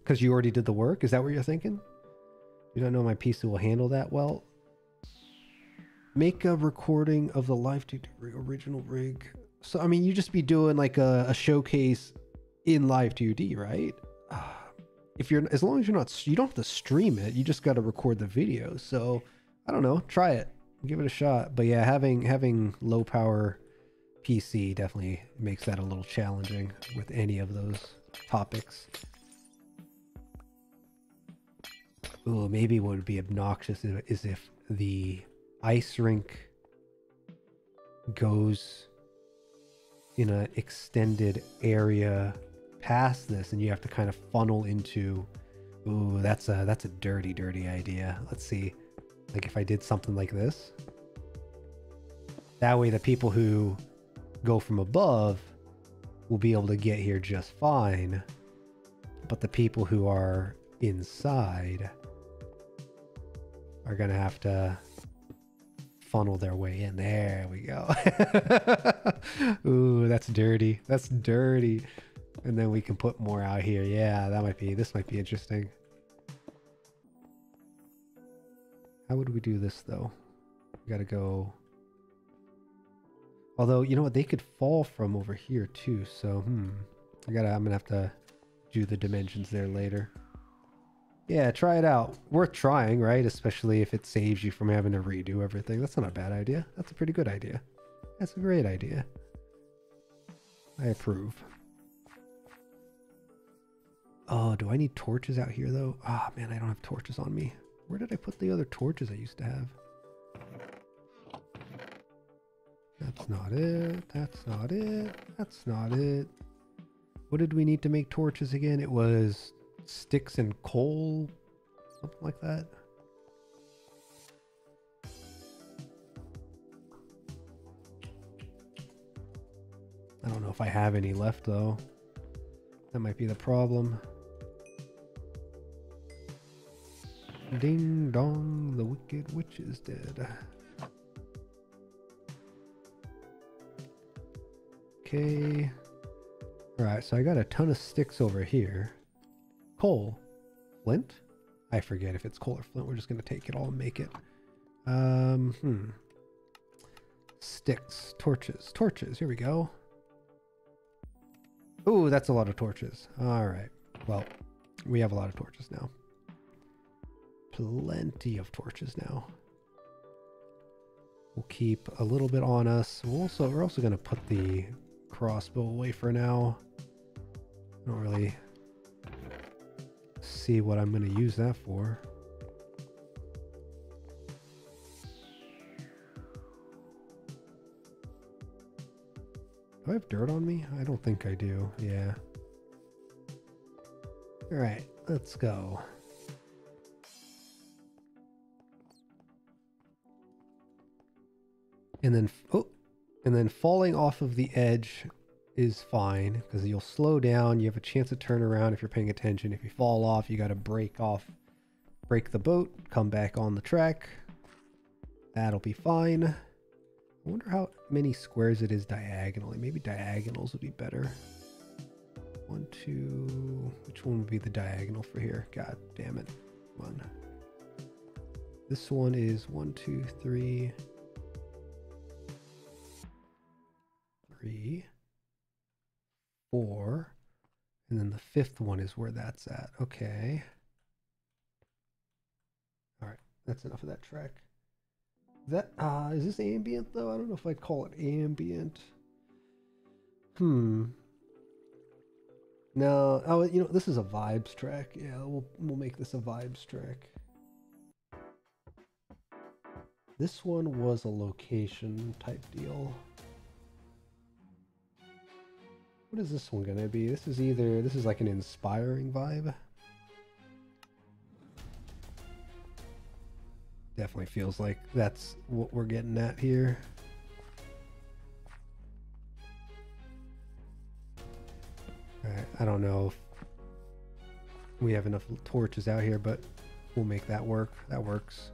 because you already did the work. Is that what you're thinking? You don't know my PC will handle that well. Make a recording of the Live 2D original rig. So, I mean, you just be doing like a showcase in Live 2D, right? If you're, as long as you're not, you don't have to stream it. You just got to record the video. So, I don't know. Try it. Give it a shot. But yeah, having low power PC definitely makes that a little challenging with any of those topics. Ooh, maybe what would be obnoxious is if the ice rink goes in an extended area past this and you have to kind of funnel into. Ooh, that's a dirty idea. Let's see, like if I did something like this, that way the people who go from above will be able to get here just fine, but the people who are inside are gonna have to funnel their way in. There we go. Ooh, that's dirty. That's dirty. And then we can put more out here. Yeah, this might be interesting. How would we do this though? We gotta go. Although, you know what? They could fall from over here too. So, I'm gonna have to do the dimensions there later. Yeah, try it out. Worth trying, right? Especially if it saves you from having to redo everything. That's not a bad idea. That's a pretty good idea. That's a great idea. I approve. Oh, do I need torches out here though? Ah, man, I don't have torches on me. Where did I put the other torches I used to have? That's not it. That's not it. That's not it. What did we need to make torches again? It was sticks and coal, something like that. I don't know if I have any left though. That might be the problem. Ding dong, the wicked witch is dead. Okay. Alright, so I got a ton of sticks over here. Coal. Flint? I forget if it's coal or flint. We're just going to take it all and make it. Sticks. Torches. Torches. Here we go. Ooh, that's a lot of torches. Alright. Well, we have a lot of torches now. Plenty of torches now. We'll keep a little bit on us. We're also going to put the crossbow away for now. I don't really see what I'm going to use that for. Do I have dirt on me? I don't think I do. Yeah. All right, let's go. And then falling off of the edge is fine because you'll slow down. You have a chance to turn around if you're paying attention. If you fall off, you got to break the boat, come back on the track. That'll be fine. I wonder how many squares it is diagonally. Maybe diagonals would be better. 1, 2. Which one would be the diagonal for here? God damn it. Come on. This one is 1, 2, 3. 3, 4, and then the fifth one is where that's at. Okay. All right, that's enough of that track. That is this ambient though? I don't know if I'd call it ambient. No. Oh, you know, this is a vibes track. Yeah, we'll make this a vibes track. This one was a location type deal. What is this one gonna be? This is like an inspiring vibe. Definitely feels like that's what we're getting at here. Alright, I don't know if we have enough torches out here, but we'll make that work. That works.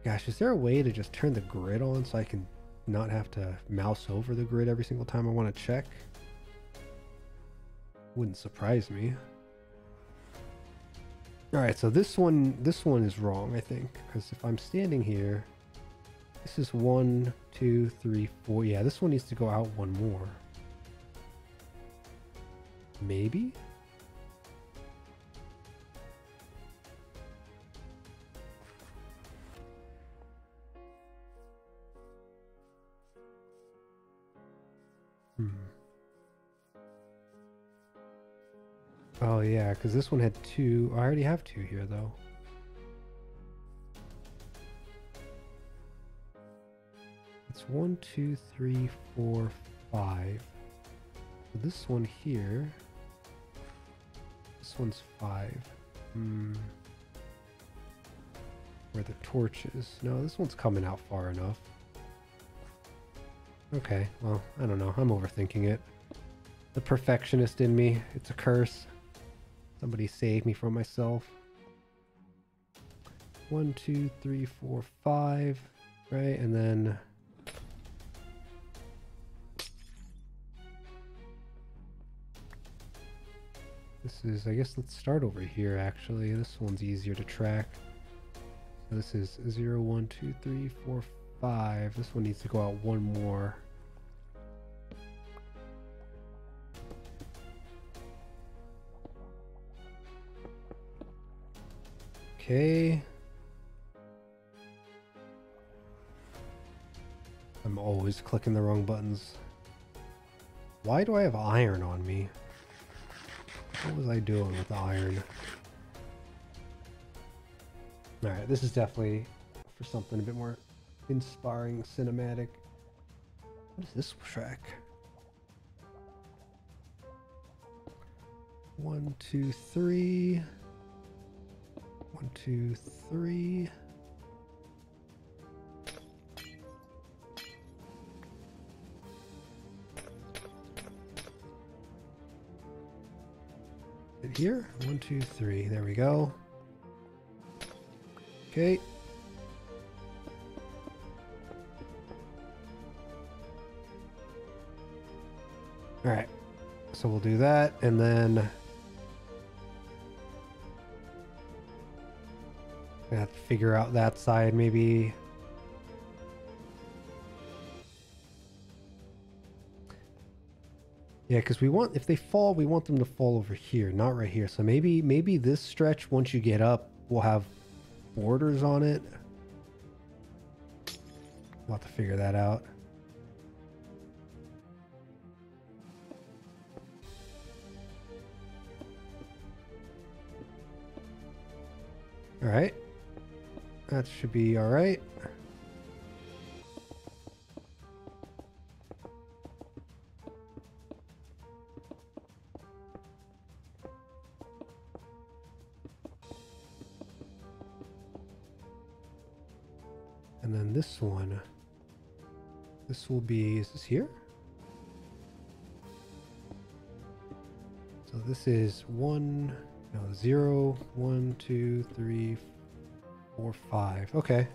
Gosh, is there a way to just turn the grid on so I can not have to mouse over the grid every single time I want to check? Wouldn't surprise me. Alright, so this one is wrong, I think, because if I'm standing here, this is 1, 2, 3, 4. Yeah, this one needs to go out one more. Maybe? Oh yeah, because this one had 2. I already have 2 here though. It's 1, 2, 3, 4, 5. So this one here. This one's 5. Where the torch is. No, this one's coming out far enough. Okay, well, I don't know. I'm overthinking it. The perfectionist in me. It's a curse. Somebody save me from myself. 1, 2, 3, 4, 5. Right, and then... This is, I guess let's start over here actually. This one's easier to track. So this is 0, 1, 2, 3, 4, 5. This one needs to go out one more. Okay. I'm always clicking the wrong buttons. Why do I have iron on me? What was I doing with the iron? Alright, this is definitely for something a bit more inspiring, cinematic. What is this track? 1, 2, 3. 1, 2, 3. Here, 1, 2, 3. There we go. Okay. All right. So we'll do that, and then I have to figure out that side maybe. Yeah, because we want, if they fall, we want them to fall over here, not right here. So maybe this stretch, once you get up, will have borders on it. We'll have to figure that out. All right. That should be all right. And then this one, this will be, is this here? So this is 0, 1, 2, 3, 4, 5. Okay.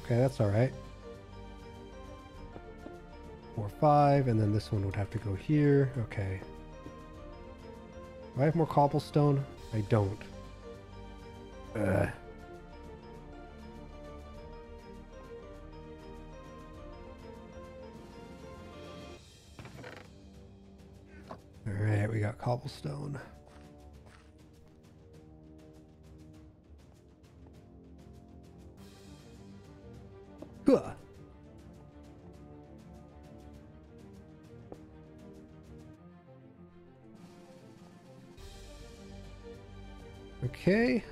Okay, that's all right. 4, 5, and then this one would have to go here. Okay. Do I have more cobblestone? I don't. Ugh. Alright, we got cobblestone. Huh. Okay.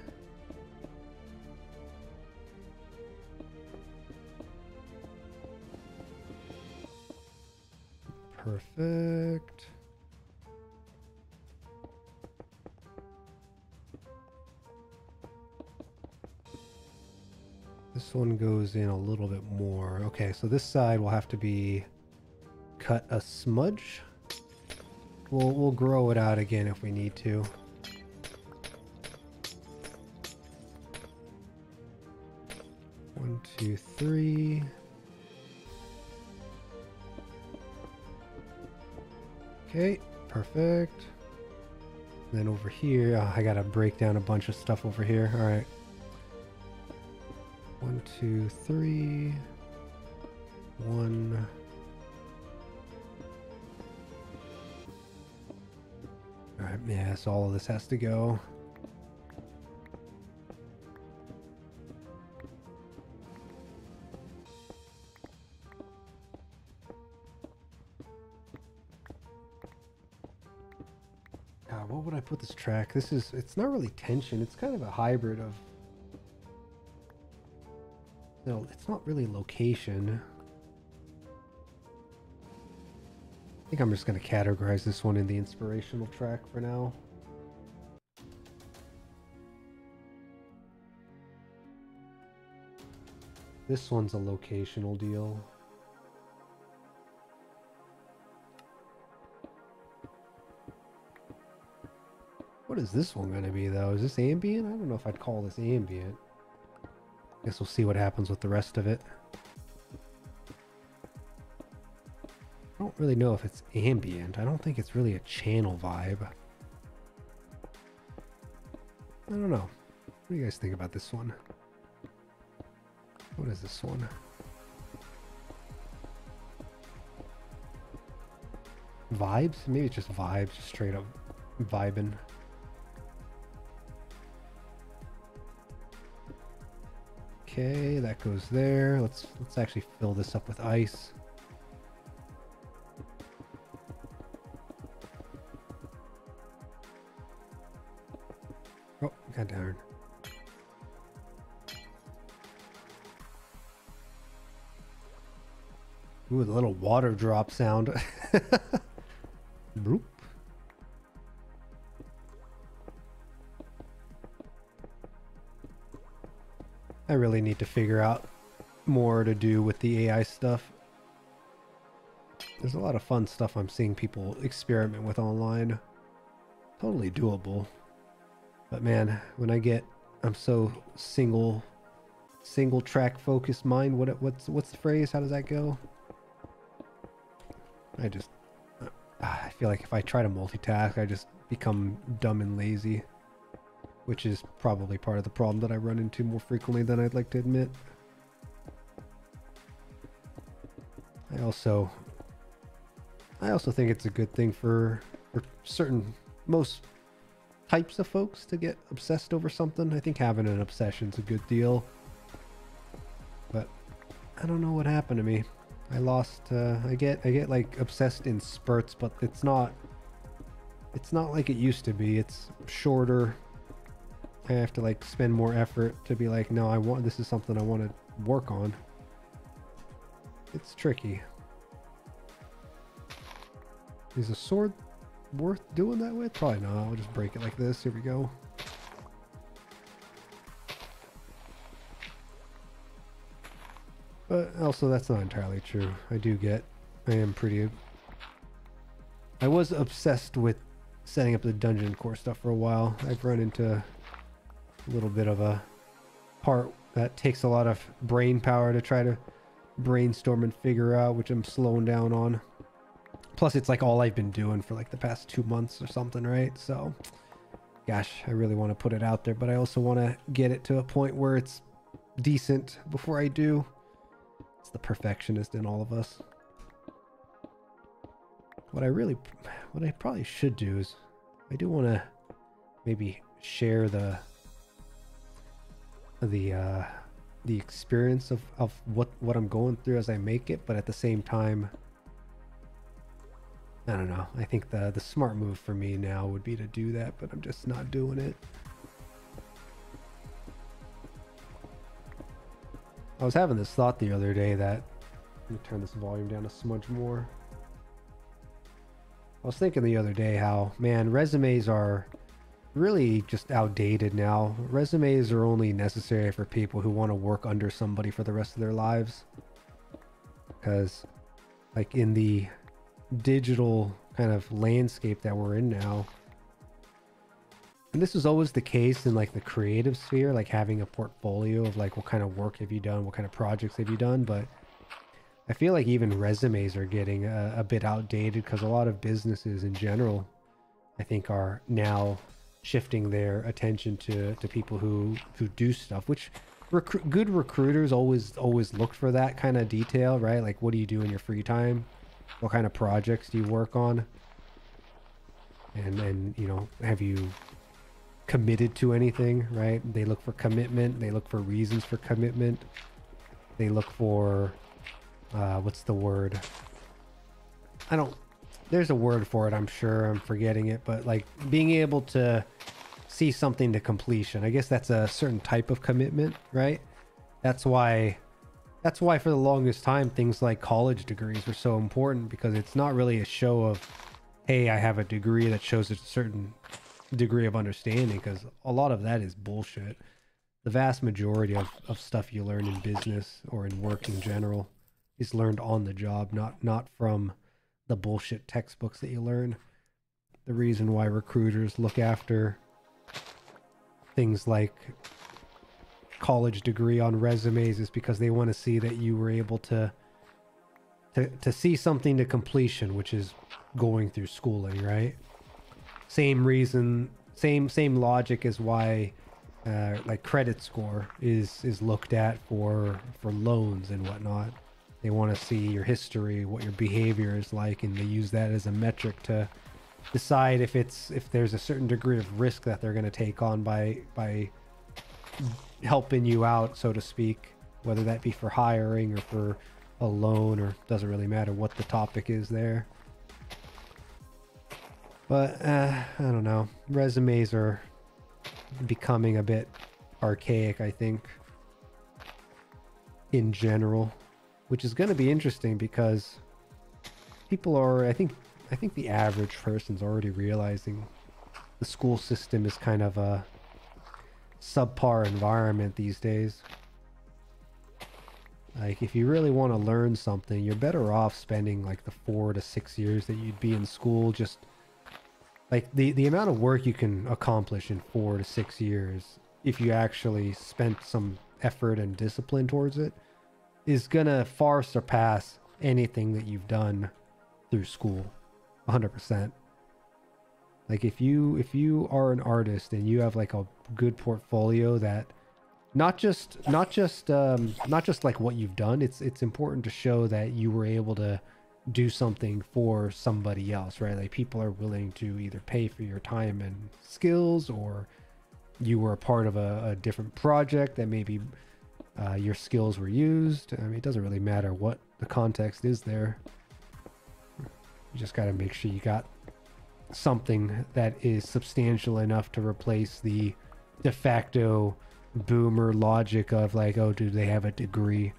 Perfect. This one goes in a little bit more. Okay, so this side will have to be cut a smudge. We'll grow it out again if we need to. One, two, three. Okay, perfect. And then over here, I gotta break down a bunch of stuff over here. All right. 1, 2, 3. 1. All right, yeah, so all of this has to go. God, what would I put this track? It's not really tension. It's kind of a hybrid of... No, it's not really location. I think I'm just going to categorize this one in the inspirational track for now. This one's a locational deal. What is this one going to be, though? Is this ambient? I don't know if I'd call this ambient. Guess we'll see what happens with the rest of it. I don't really know if it's ambient. I don't think it's really a channel vibe. I don't know. What do you guys think about this one? What is this one? Vibes? Maybe it's just vibes, just straight up vibing. Okay, that goes there. Let's actually fill this up with ice. Oh, god darn. Ooh, the little water drop sound. Bloop. I really need to figure out more to do with the AI stuff. There's a lot of fun stuff I'm seeing people experiment with online. Totally doable. But man, when I'm so single track focused mind. What's the phrase? How does that go? I feel like if I try to multitask, I just become dumb and lazy, which is probably part of the problem that I run into more frequently than I'd like to admit. I also think it's a good thing for most types of folks to get obsessed over something. I think having an obsession's a good deal. But I don't know what happened to me. I lost I get like obsessed in spurts, but it's not like it used to be. It's shorter. I have to like spend more effort to be like, no, this is something I want to work on. It's tricky. Is a sword worth doing that with? Probably not. I'll just break it like this. Here we go. But also that's not entirely true. I was obsessed with setting up the dungeon core stuff for a while. I've run into a little bit of a part that takes a lot of brain power to try to brainstorm and figure out, which I'm slowing down on. Plus it's like all I've been doing for like the past 2 months or something, right? So gosh, I really want to put it out there, but I also want to get it to a point where it's decent before I do. It's the perfectionist in all of us. What I probably should do is I do want to maybe share the experience of what I'm going through as I make it, but at the same time, I don't know. I think the smart move for me now would be to do that, but I'm just not doing it. I was having this thought the other day that, let me turn this volume down a smudge more. I was thinking the other day how, man, resumes are really just outdated now. Resumes are only necessary for people who want to work under somebody for the rest of their lives. Because, like, in the digital kind of landscape that we're in now, and this was always the case in like the creative sphere, like having a portfolio of like what kind of work have you done, what kind of projects have you done. But I feel like even resumes are getting a bit outdated because a lot of businesses in general, I think, are now shifting their attention to people who do stuff, which good recruiters always look for that kind of detail, right? Like, what do you do in your free time? What kind of projects do you work on? And you know, have you committed to anything, right? They look for commitment. They look for reasons for commitment. They look for what's the word? There's a word for it, I'm sure. I'm forgetting it, but like being able to see something to completion. I guess that's a certain type of commitment, right? That's why for the longest time things like college degrees were so important, because it's not really a show of, hey, I have a degree that shows a certain degree of understanding, because a lot of that is bullshit. The vast majority of stuff you learn in business or in work in general is learned on the job, not from the bullshit textbooks that you learn. The reason why recruiters look after things like college degree on resumes is because they want to see that you were able to see something to completion, which is going through schooling, right? Same reason, same logic as why like credit score is looked at for loans and whatnot. They want to see your history, what your behavior is like, and they use that as a metric to decide if there's a certain degree of risk that they're going to take on by helping you out, so to speak, whether that be for hiring or for a loan, or doesn't really matter what the topic is there. But I don't know, resumes are becoming a bit archaic, I think, in general, which is going to be interesting because people are, I think the average person's already realizing the school system is kind of a subpar environment these days. Like, if you really want to learn something, you're better off spending like the 4 to 6 years that you'd be in school. Just like the amount of work you can accomplish in 4 to 6 years, if you actually spent some effort and discipline towards it, is gonna far surpass anything that you've done through school. 100%. Like, if you are an artist and you have like a good portfolio that not just like what you've done, it's important to show that you were able to do something for somebody else, right? Like, people are willing to either pay for your time and skills, or you were a part of a different project that maybe your skills were used. I mean, it doesn't really matter what the context is there. You just got to make sure you got something that is substantial enough to replace the de facto boomer logic of like, oh, do they have a degree?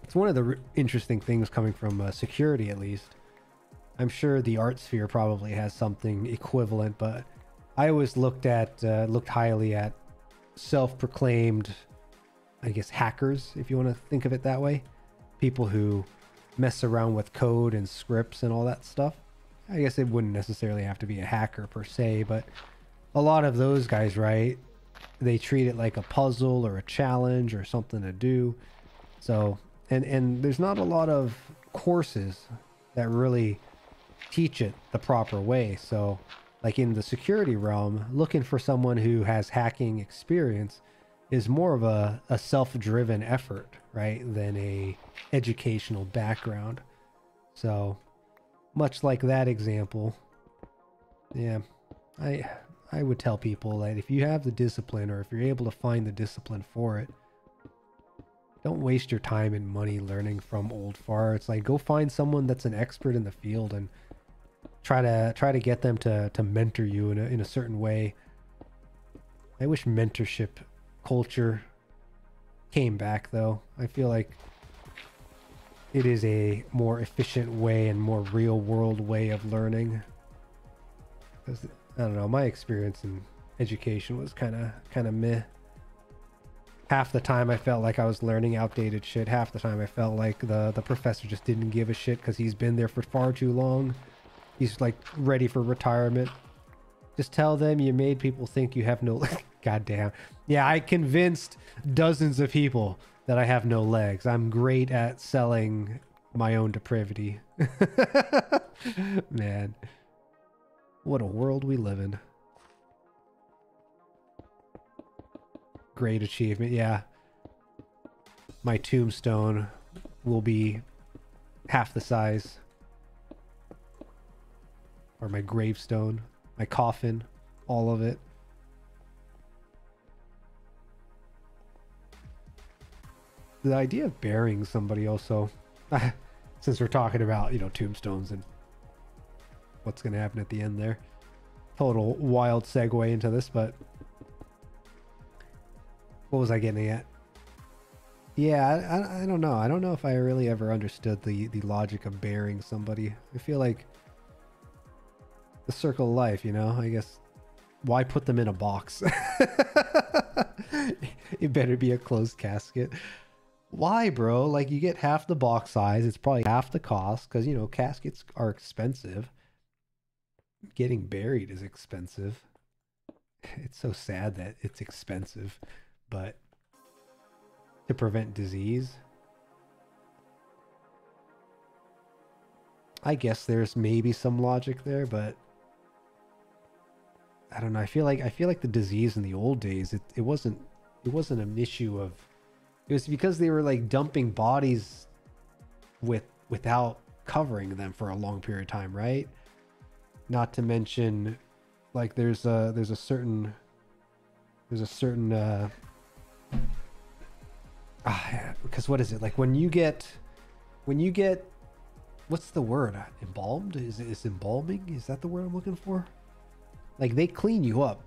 It's one of the interesting things coming from security, at least. I'm sure the art sphere probably has something equivalent, but I always looked highly at self-proclaimed, I guess, hackers, if you want to think of it that way. People who mess around with code and scripts and all that stuff. I guess it wouldn't necessarily have to be a hacker per se, but a lot of those guys, right, they treat it like a puzzle or a challenge or something to do. So, and there's not a lot of courses that really teach it the proper way. So, like in the security realm, looking for someone who has hacking experience is more of a self-driven effort, right, than a educational background. So, much like that example, yeah, I would tell people that if you have the discipline, or if you're able to find the discipline for it, don't waste your time and money learning from old farts. Like, go find someone that's an expert in the field and try to get them to mentor you in a certain way. I wish mentorship culture came back, though. I feel like it is a more efficient way and more real world way of learning. Because, I don't know, my experience in education was kind of meh. Half the time I felt like I was learning outdated shit. Half the time I felt like the professor just didn't give a shit because he's been there for far too long. He's like ready for retirement. Just tell them you made people think you have no... Goddamn. Yeah, I convinced dozens of people that I have no legs. I'm great at selling my own depravity. Man. What a world we live in. Great achievement, yeah. My tombstone will be half the size. Or my gravestone. My coffin. All of it. The idea of burying somebody also, since we're talking about, you know, tombstones and what's going to happen at the end there. Total wild segue into this, but what was I getting at? Yeah, I don't know. I don't know if I really ever understood the logic of burying somebody. I feel like the circle of life, you know, I guess, why put them in a box? It better be a closed casket. Why, bro? Like, you get half the box size. It's probably half the cost because, you know, caskets are expensive. Getting buried is expensive. It's so sad that it's expensive, but to prevent disease, I guess there's maybe some logic there, but I don't know. I feel like the disease in the old days, it wasn't an issue of... It was because they were like dumping bodies without covering them for a long period of time, right? Not to mention, like, there's a certain because what is it, like, when you get what's the word, embalmed? Is embalming, is that the word I'm looking for? Like, they clean you up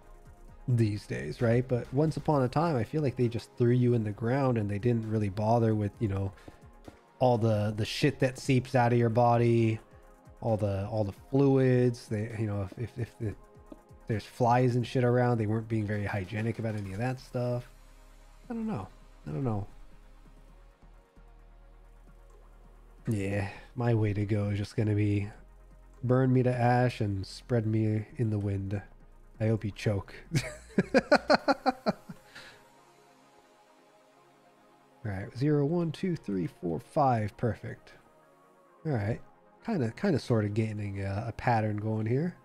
these days, right? But once upon a time, I feel like they just threw you in the ground and they didn't really bother with, you know, all the shit that seeps out of your body, all the fluids. They, you know, if there's flies and shit around, they weren't being very hygienic about any of that stuff. I don't know. Yeah, my way to go is just gonna be burn me to ash and spread me in the wind. I hope you choke. All right, 0, 1, 2, 3, 4, 5. Perfect. All right, kind of, sort of getting a pattern going here.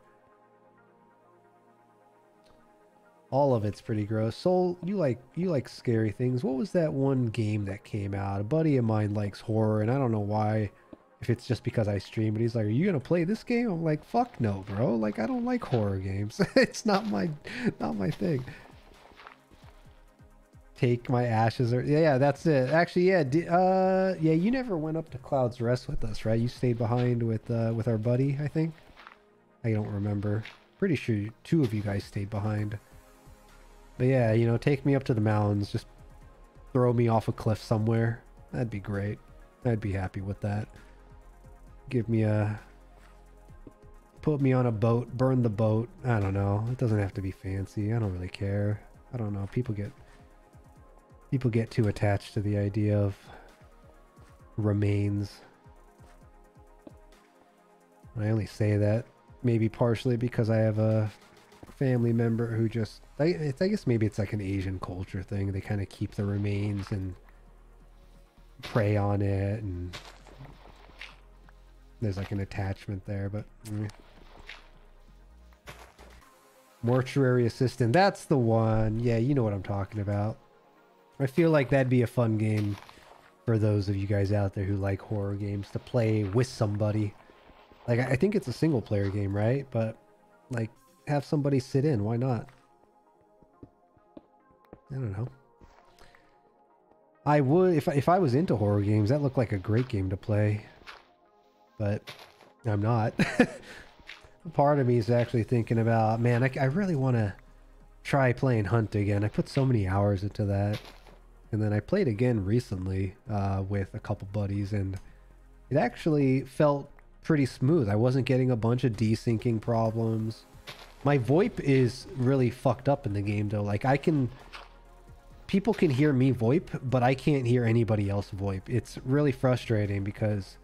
All of it's pretty gross. Soul, you like scary things. What was that one game that came out? A buddy of mine likes horror, and I don't know why. If it's just because I stream, but he's like, "Are you gonna play this game?" I'm like, "Fuck no, bro. Like, I don't like horror games. It's not my thing." Take my ashes, or yeah, that's it. Actually, yeah, yeah. You never went up to Cloud's Rest with us, right? You stayed behind with our buddy, I think. I don't remember. Pretty sure two of you guys stayed behind. But yeah, you know, take me up to the mountains. Just throw me off a cliff somewhere. That'd be great. I'd be happy with that. Put me on a boat, burn the boat. I don't know. It doesn't have to be fancy. I don't really care. I don't know. People get too attached to the idea of remains. I only say that maybe partially because I have a family member who just, I guess maybe it's like an Asian culture thing. They kind of keep the remains and prey on it, and there's like an attachment there, but mortuary assistant, that's the one. Yeah, you know what I'm talking about. I feel like that'd be a fun game for those of you guys out there who like horror games to play with somebody. Like, I think it's a single player game, right? But like, have somebody sit in, why not? I don't know. I would, if I was into horror games, that looked like a great game to play. But I'm not. Part of me is actually thinking about, man, I really want to try playing Hunt again. I put so many hours into that. And then I played again recently with a couple buddies, and it actually felt pretty smooth. I wasn't getting a bunch of desyncing problems. My VoIP is really fucked up in the game though. Like people can hear me VoIP, but I can't hear anybody else VoIP. It's really frustrating because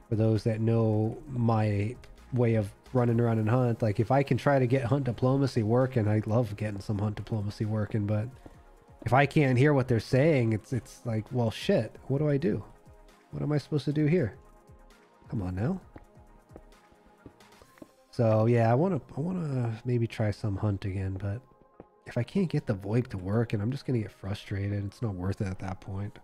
for those that know my way of running around and hunt, like if I can try to get hunt diplomacy working, I love getting some hunt diplomacy working, but if I can't hear what they're saying, it's like, well, shit, what do I do? What am I supposed to do here? Come on now. So yeah, I want to maybe try some hunt again, but if I can't get the VoIP to work, and I'm just going to get frustrated, it's not worth it at that point.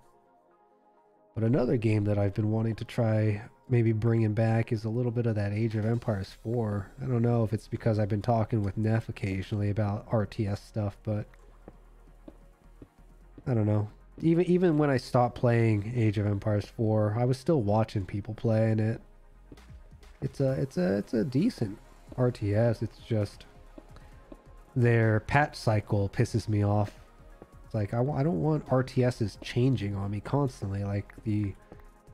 But another game that I've been wanting to try maybe bringing back is a little bit of that Age of Empires 4. I don't know if it's because I've been talking with Neff occasionally about RTS stuff, but I don't know. Even when I stopped playing Age of Empires 4, I was still watching people play, and it's a decent RTS. It's just their patch cycle pisses me off. It's like I don't want RTSs changing on me constantly. Like the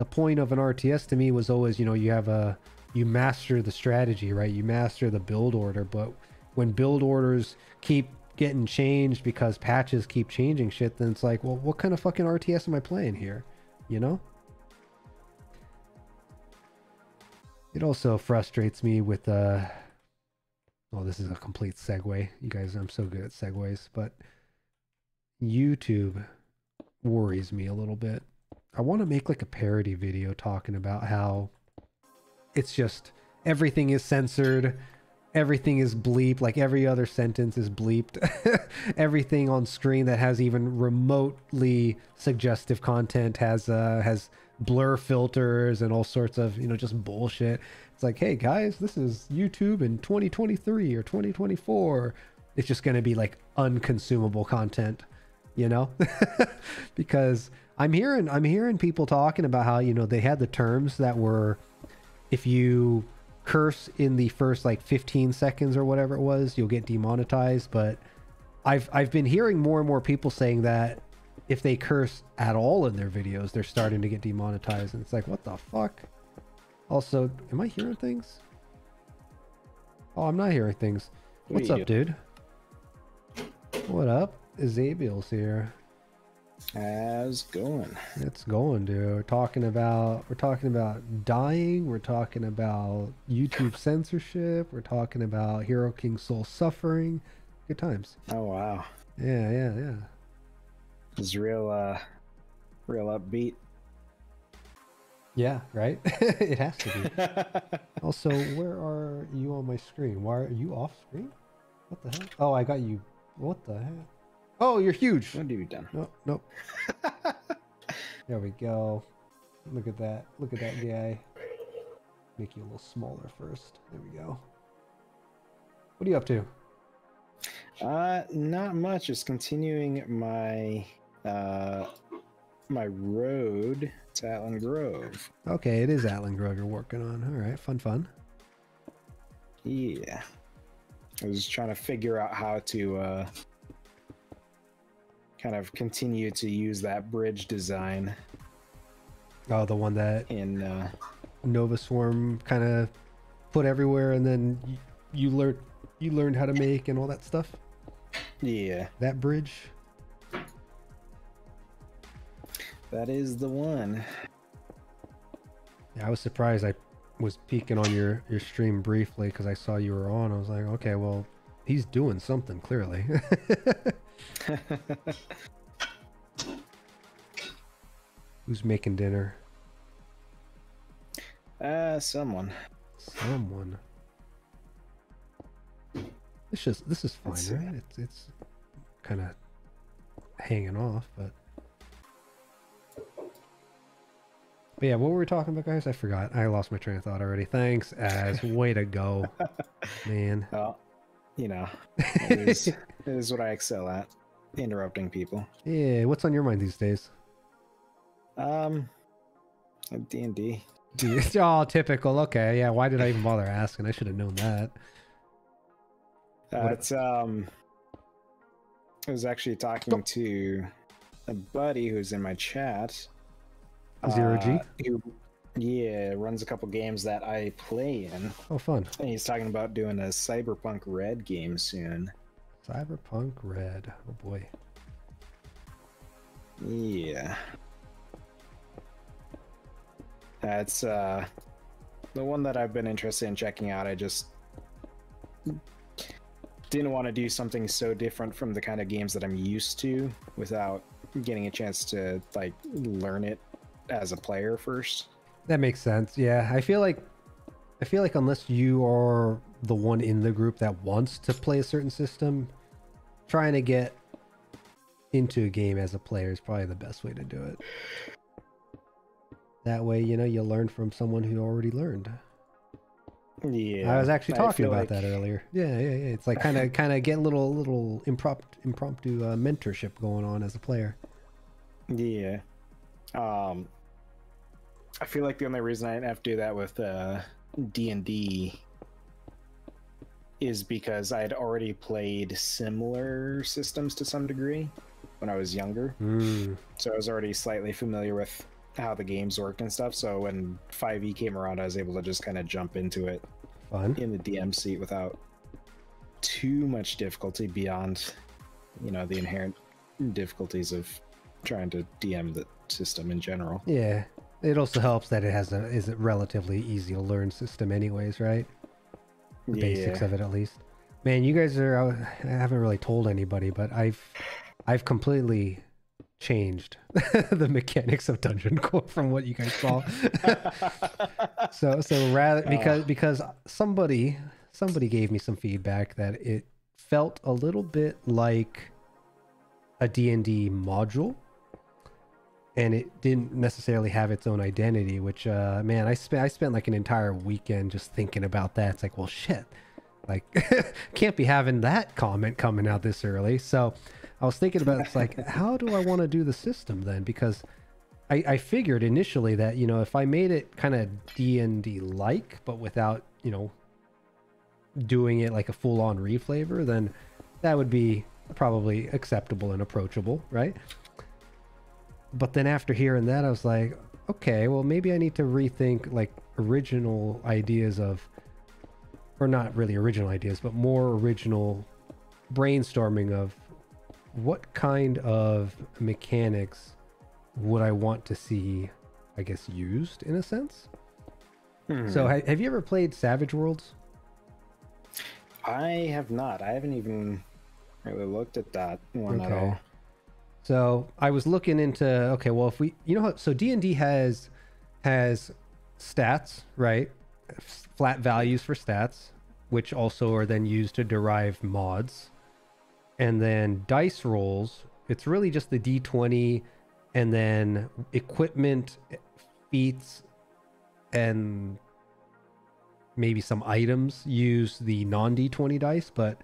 point of an RTS to me was always, you know, you master the strategy, right? You master the build order, but when build orders keep getting changed because patches keep changing shit, then it's like, well, what kind of fucking RTS am I playing here? You know? It also frustrates me with well, this is a complete segue. You guys, I'm so good at segues, but YouTube worries me a little bit. I want to make like a parody video talking about how it's just everything is censored, everything is bleeped, like every other sentence is bleeped. Everything on screen that has even remotely suggestive content has blur filters and all sorts of, you know, just bullshit. It's like, hey guys, this is YouTube in 2023 or 2024. It's just going to be like unconsumable content, you know? Because I'm hearing people talking about how, you know, they had the terms that were, if you curse in the first like 15 seconds or whatever it was, you'll get demonetized. But I've been hearing more and more people saying that if they curse at all in their videos, they're starting to get demonetized. And it's like, what the fuck? Also, am I hearing things? Oh, I'm not hearing things. What's up, dude? What up? Zabiel's here. How's it going? It's going, dude. We're talking about dying. We're talking about YouTube censorship. We're talking about Hero King Soul suffering. Good times. Oh wow. Yeah. It's real upbeat. Yeah, right? It has to be. Also, where are you on my screen? Why are you off screen? What the hell? Oh, I got you. What the heck? Oh, you're huge. What have you done? Nope. There we go. Look at that. Look at that guy. Make you a little smaller first. There we go. What are you up to? Not much. Just continuing my my road to Atlan Grove. Okay, it is Atlan Grove you're working on. All right, fun. Yeah. I was just trying to figure out how to kind of continue to use that bridge design. Oh, the one that in Nova Swarm kind of put everywhere, and then you learned how to make and all that stuff. Yeah. That bridge. That is the one. Yeah, I was surprised. I was peeking on your stream briefly because I saw you were on. I was like, okay, well, he's doing something clearly. Who's making dinner? Someone. This is fine, right? It's kind of hanging off, but yeah, what were we talking about, guys? I forgot. I lost my train of thought already. Thanks, Az. Way to go, man. Well, you know, it is what I excel at, interrupting people. Yeah, what's on your mind these days? D&D. Oh, typical. Okay, yeah. Why did I even bother asking? I should have known that. It's I was actually talking to a buddy who's in my chat. Zero G? Yeah, runs a couple games that I play in. Oh, fun. And he's talking about doing a Cyberpunk Red game soon. Cyberpunk Red. Oh boy. Yeah. That's the one that I've been interested in checking out. I just didn't want to do something so different from the kind of games that I'm used to without getting a chance to like learn it as a player first. That makes sense. Yeah, I feel like unless you are the one in the group that wants to play a certain system, trying to get into a game as a player is probably the best way to do it. That way, you know, you learn from someone who already learned. Yeah, I was actually talking about like that earlier. Yeah. It's like kind of get a little impromptu mentorship going on as a player. Yeah. I feel like the only reason I didn't have to do that with D&D is because I had already played similar systems to some degree when I was younger. So I was already slightly familiar with how the games worked and stuff. So when 5e came around, I was able to just kind of jump into it in the DM seat without too much difficulty beyond, you know, the inherent difficulties of trying to DM the system in general. Yeah. It also helps that it has is a relatively easy to learn system anyways, right? The basics of it, at least. Man, you guys are, I haven't really told anybody, but I've completely changed the mechanics of Dungeon Core from what you guys saw. so rather, because somebody gave me some feedback that it felt a little bit like a D&D module, and it didn't necessarily have its own identity, which man, I spent like an entire weekend just thinking about that. It's like, well, shit, like can't be having that comment coming out this early. So I was thinking about, it's like, how do I want to do the system then? Because I figured initially that, you know, if I made it kind of D&D like, but without, you know, doing it like a full-on reflavor, then that would be probably acceptable and approachable, right? But then after hearing that, I was like, okay, well, maybe I need to rethink like original ideas of, or not really original ideas, but more original brainstorming of what kind of mechanics would I want to see, I guess, used in a sense. So have you ever played Savage Worlds? I have not. I haven't even really looked at that one at all. So I was looking into, okay, well, if we, you know how, so D&D has stats, right? Flat values for stats, which also are then used to derive mods. And then dice rolls, it's really just the D20, and then equipment, feats, and maybe some items use the non-D20 dice, but,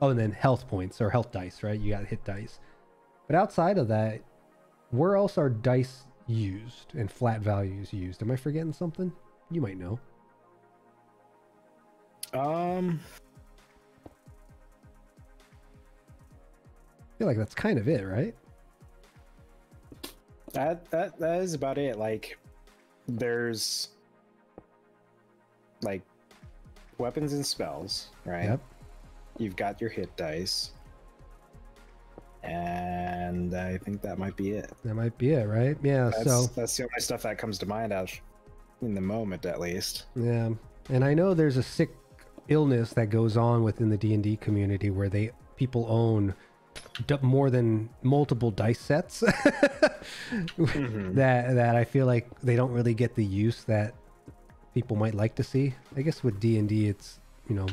oh, and then health points or health dice, right? You got hit dice. But outside of that, where else are dice used and flat values used? Am I forgetting something? You might know. I feel like that's kind of it, right? That is about it. Like, there's like weapons and spells, right? Yep. You've got your hit dice. And I think that might be it. That might be it, right? Yeah, that's the only stuff that comes to mind out in the moment, at least. Yeah, and I know there's a sick illness that goes on within the D&D community where people own more than multiple dice sets. that I feel like they don't really get the use that people might like to see. I guess with D&D, it's, you know,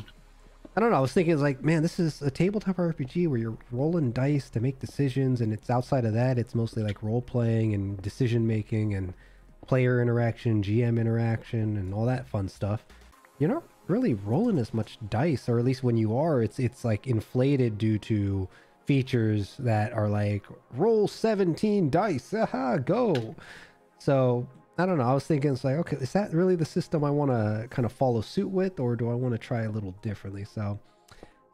I don't know. I was thinking, it's like, man, this is a tabletop RPG where you're rolling dice to make decisions, and it's outside of that. It's mostly like role playing and decision making and player interaction, GM interaction, and all that fun stuff. You're not really rolling as much dice, or at least when you are, it's like inflated due to features that are like roll 17 dice, aha, go. So I don't know. I was thinking, it's like, okay, is that really the system I want to kind of follow suit with, or do I want to try a little differently? So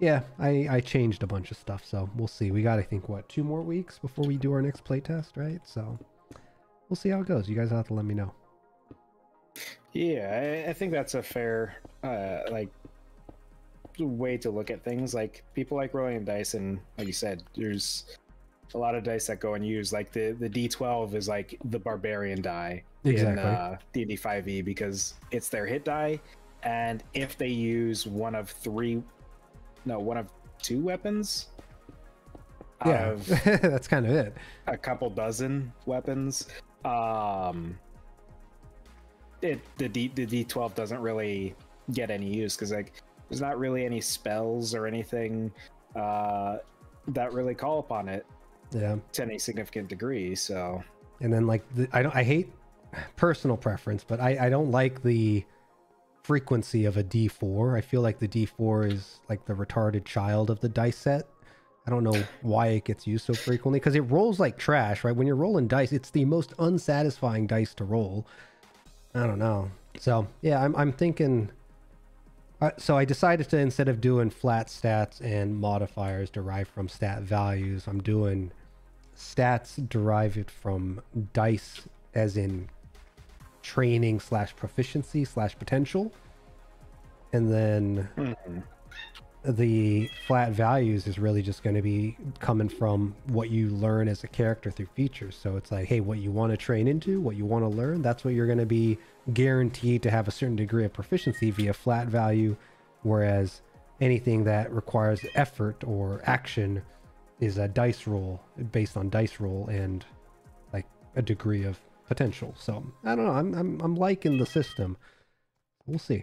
yeah, I changed a bunch of stuff. So we'll see. We got, I think, what, 2 more weeks before we do our next playtest, right? So we'll see how it goes. You guys will have to let me know. Yeah, I think that's a fair like way to look at things. Like people like rolling dice, and like you said, there's a lot of dice that go unused. Like the D12 is like the barbarian die Exactly. in D&D 5e because it's their hit die, and if they use one of two weapons out Yeah, of that's kind of it. a couple dozen weapons, the D12 doesn't really get any use because like there's not really any spells or anything that really call upon it. Yeah. To any significant degree. So, and then like I hate personal preference, but I don't like the frequency of a D4. I feel like the D4 is like the retarded child of the dice set. I don't know why it gets used so frequently because it rolls like trash, right? When you're rolling dice, it's the most unsatisfying dice to roll. I don't know. So yeah, I'm thinking. So I decided to, instead of doing flat stats and modifiers derived from stat values, I'm doing stats derived from dice, as in training / proficiency / potential, and then the flat values is really just going to be coming from what you learn as a character through features. So it's like, hey, what you want to train into, what you want to learn, that's what you're going to be guaranteed to have a certain degree of proficiency via flat value, whereas anything that requires effort or action is a dice roll based on dice roll and like a degree of potential. So I don't know. I'm liking the system. We'll see.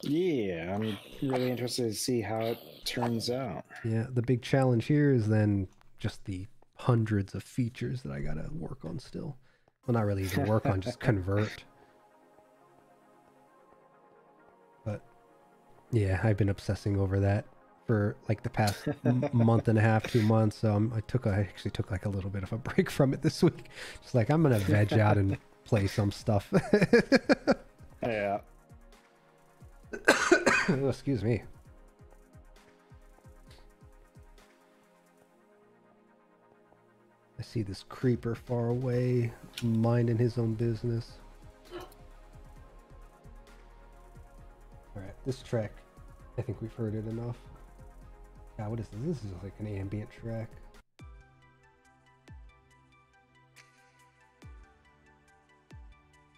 yeah, I'm really interested to see how it turns out. Yeah, the big challenge here is then just the hundreds of features that I gotta work on still. Well, not really even work on, just convert. But yeah, I've been obsessing over that for like the past month and a half, 2 months. So I actually took like a little bit of a break from it this week. Just like, I'm gonna veg out and play some stuff. Yeah. Oh, excuse me. I see this creeper far away, minding his own business. Alright, this track, I think we've heard it enough. God, what is this? This is like an ambient track.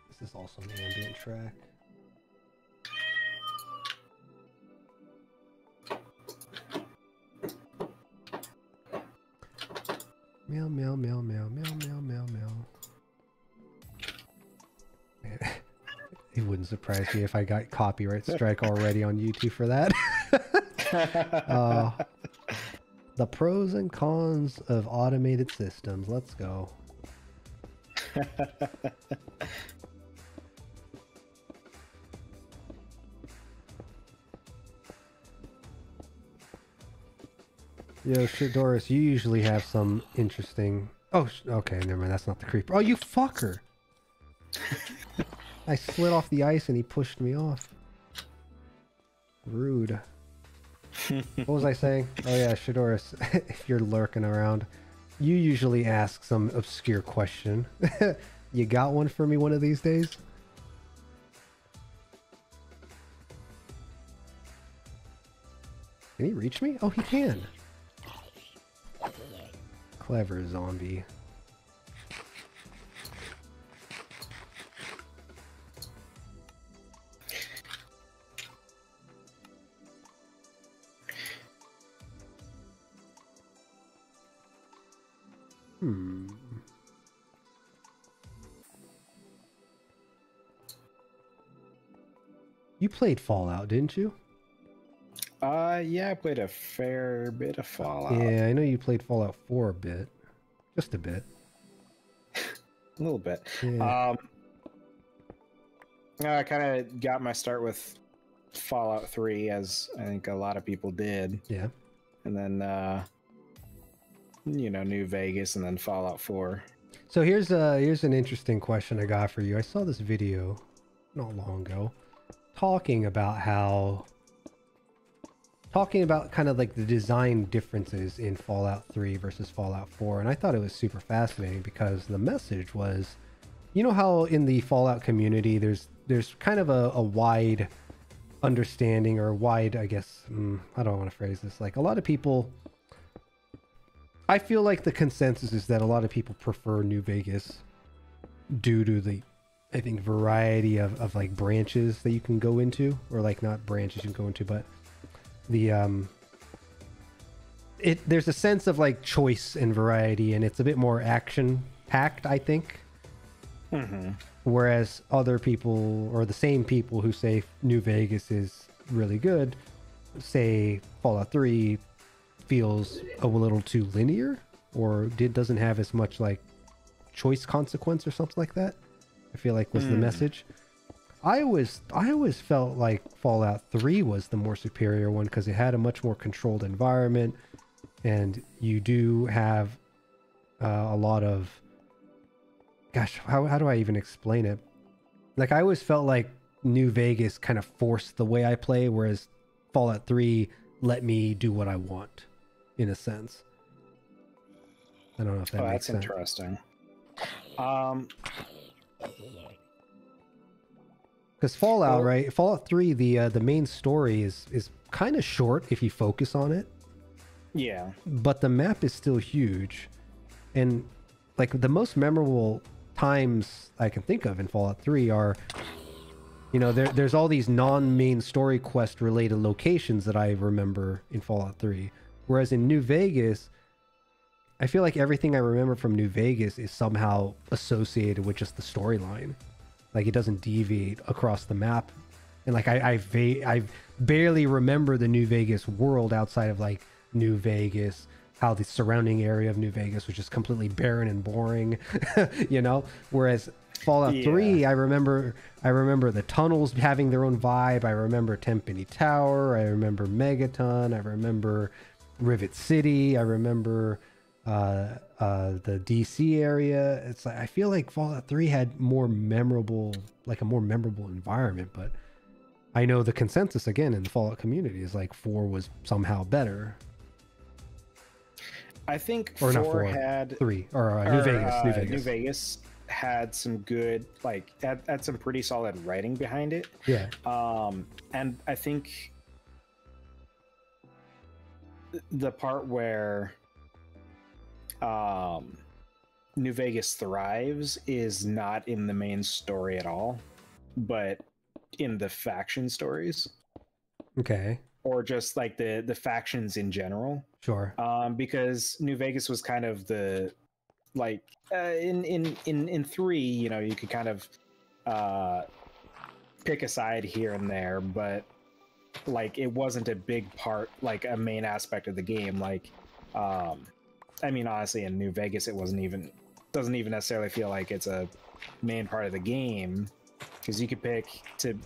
This is also an ambient track. Meow, meow, meow, meow, meow, meow, meow, meow. It wouldn't surprise me if I got copyright strike already on YouTube for that. The pros and cons of automated systems. Let's go. Yo, shit, Doris, you usually have some interesting... Oh, okay, never mind. That's not the creeper. Oh, you fucker! I slid off the ice and he pushed me off. Rude. What was I saying? Oh yeah, Shadoris, if you're lurking around, you usually ask some obscure question. You got one for me one of these days? Can he reach me? Oh, he can. Clever zombie. You played Fallout, didn't you? Yeah, I played a fair bit of Fallout. Yeah, I know you played Fallout 4 a bit. Just a bit. A little bit. Yeah. I kind of got my start with Fallout 3, as I think a lot of people did. Yeah. And then, New Vegas, and then Fallout 4. So here's an interesting question I got for you. I saw this video not long ago talking about kind of like the design differences in Fallout 3 versus Fallout 4, and I thought it was super fascinating because the message was, you know how in the Fallout community there's there's kind of a wide understanding, or wide, I guess, I don't want to phrase this, like a lot of people, I feel like the consensus is that a lot of people prefer New Vegas due to the, I think, variety of like branches that you can go into, or like not branches you can go into, but the there's a sense of like choice and variety, and it's a bit more action packed, I think. Whereas other people, or the same people who say New Vegas is really good, say Fallout 3 feels a little too linear, or doesn't have as much like choice consequence or something like that, I feel like was the message. I always felt like Fallout 3 was the more superior one, because it had a much more controlled environment, and you do have a lot of, gosh, how do I even explain it? Like, I always felt like New Vegas kind of forced the way I play, whereas Fallout 3 let me do what I want, in a sense. I don't know if that makes sense. That's interesting. Because Fallout, right? Fallout 3, the main story is kind of short if you focus on it. Yeah. But the map is still huge. And like the most memorable times I can think of in Fallout 3 are, you know, there's all these non-main story quest related locations that I remember in Fallout 3. Whereas in New Vegas, I feel like everything I remember from New Vegas is somehow associated with just the storyline. Like, it doesn't deviate across the map. And like I barely remember the New Vegas world outside of like New Vegas, how the surrounding area of New Vegas was just completely barren and boring, you know? Whereas Fallout 3, I remember the tunnels having their own vibe. I remember Tempany Tower. I remember Megaton. I remember Rivet City. I remember the DC area. It's like, I feel like Fallout 3 had more memorable, like a more memorable environment, but I know the consensus again in the Fallout community is like 4 was somehow better. I think or 4 had 3 or New Vegas. New Vegas had some good, like, had some pretty solid writing behind it. Yeah. And I think the part where New Vegas thrives is not in the main story at all, but in the faction stories. Okay. Or just like the factions in general. Sure. Because New Vegas was kind of the, like, in 3, you know, you could kind of pick a side here and there, but like it wasn't a big part, like a main aspect of the game. Like, I mean, honestly, in New Vegas, it doesn't even necessarily feel like it's a main part of the game, because you could pick to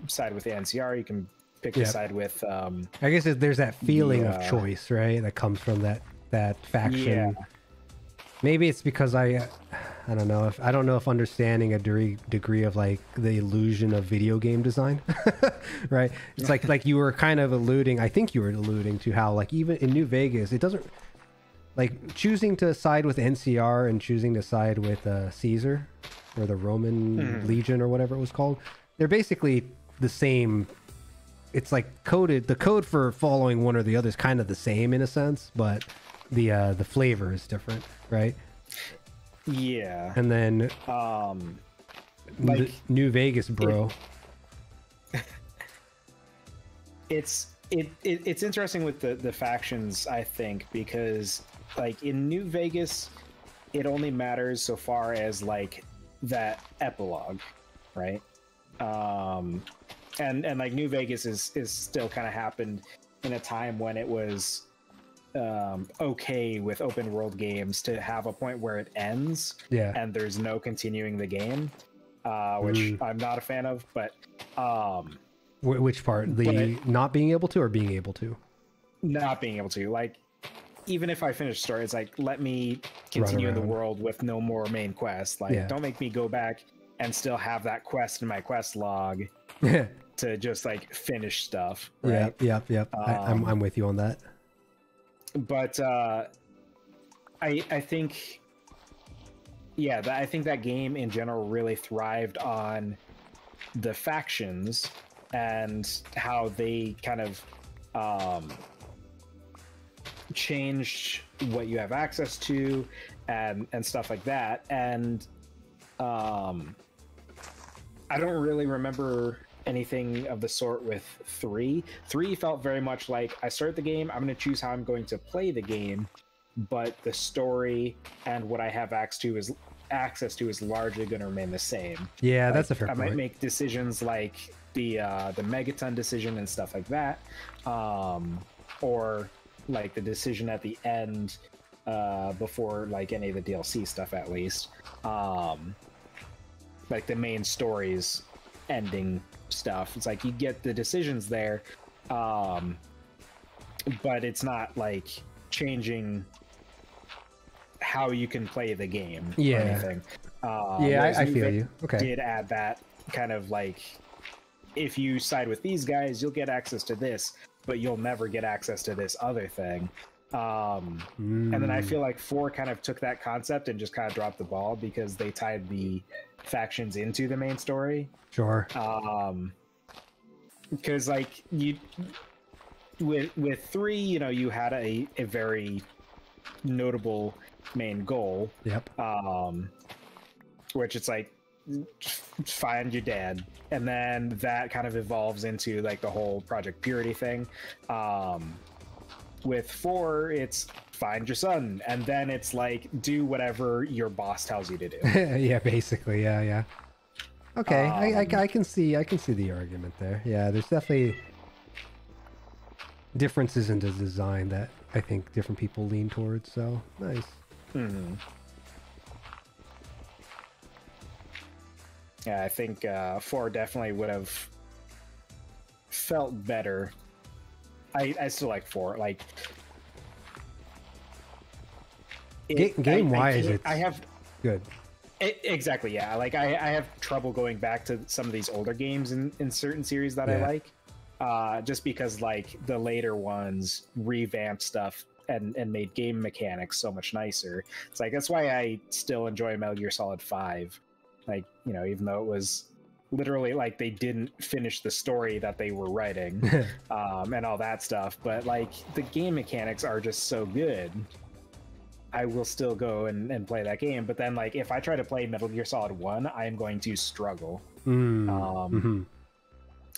side with the NCR, you can pick to side with. I guess there's that feeling of choice, right? That comes from that faction. Yeah. Maybe it's because I don't know if understanding a degree of like the illusion of video game design, right? It's like you were kind of alluding. I think you were alluding to how, like, even in New Vegas, it doesn't, like, choosing to side with NCR and choosing to side with Caesar or the Roman Legion or whatever it was called. They're basically the same. It's like the code for following one or the other is kind of the same in a sense, but the flavor is different, right? Yeah. And then like New Vegas, bro. It's interesting with the factions, I think, because like in New Vegas, it only matters so far as like that epilogue, right? And like New Vegas is still kind of happened in a time when it was okay with open world games to have a point where it ends, and there's no continuing the game, which I'm not a fan of. But which part? Not being able to, or being able to? Not being able to. Like, even if I finish the story, it's like, let me continue in the world with no more main quests. Like, don't make me go back and still have that quest in my quest log to just like finish stuff. Right? Yep. I'm with you on that. But I think, I think that game in general really thrived on the factions and how they kind of changed what you have access to and stuff like that. And I don't really remember anything of the sort with 3. 3 felt very much like I start the game, I'm going to choose how I'm going to play the game, but the story and what I have access to is largely going to remain the same. Yeah, like, that's a fair point. I might make decisions like the megaton decision and stuff like that, or like the decision at the end before like any of the DLC stuff, at least, like the main story's ending stuff. It's like you get the decisions there, but it's not like changing how you can play the game or anything. Yeah, I feel you. Okay. Did add that kind of like, if you side with these guys, you'll get access to this, but you'll never get access to this other thing. And then I feel like 4 kind of took that concept and just kind of dropped the ball because they tied the factions into the main story. Sure. Because like you with 3, you know, you had a very notable main goal. Yep. Which it's like, find your dad, and then that kind of evolves into like the whole Project Purity thing. With 4, it's find your son, and then it's like do whatever your boss tells you to do. Yeah, basically. Yeah. Okay, I can see the argument there. Yeah, there's definitely differences in the design that I think different people lean towards. So nice. Mm-hmm. Yeah, I think 4 definitely would have felt better. I still like 4. Like game wise, it's I have good. Exactly, yeah. Like I have trouble going back to some of these older games in certain series that I like, just because like the later ones revamped stuff and made game mechanics so much nicer. It's like that's why I still enjoy Metal Gear Solid 5. Like, you know, even though it was literally like they didn't finish the story that they were writing, and all that stuff, but like the game mechanics are just so good. I will still go and play that game, but then like if I try to play Metal Gear Solid 1, I am going to struggle.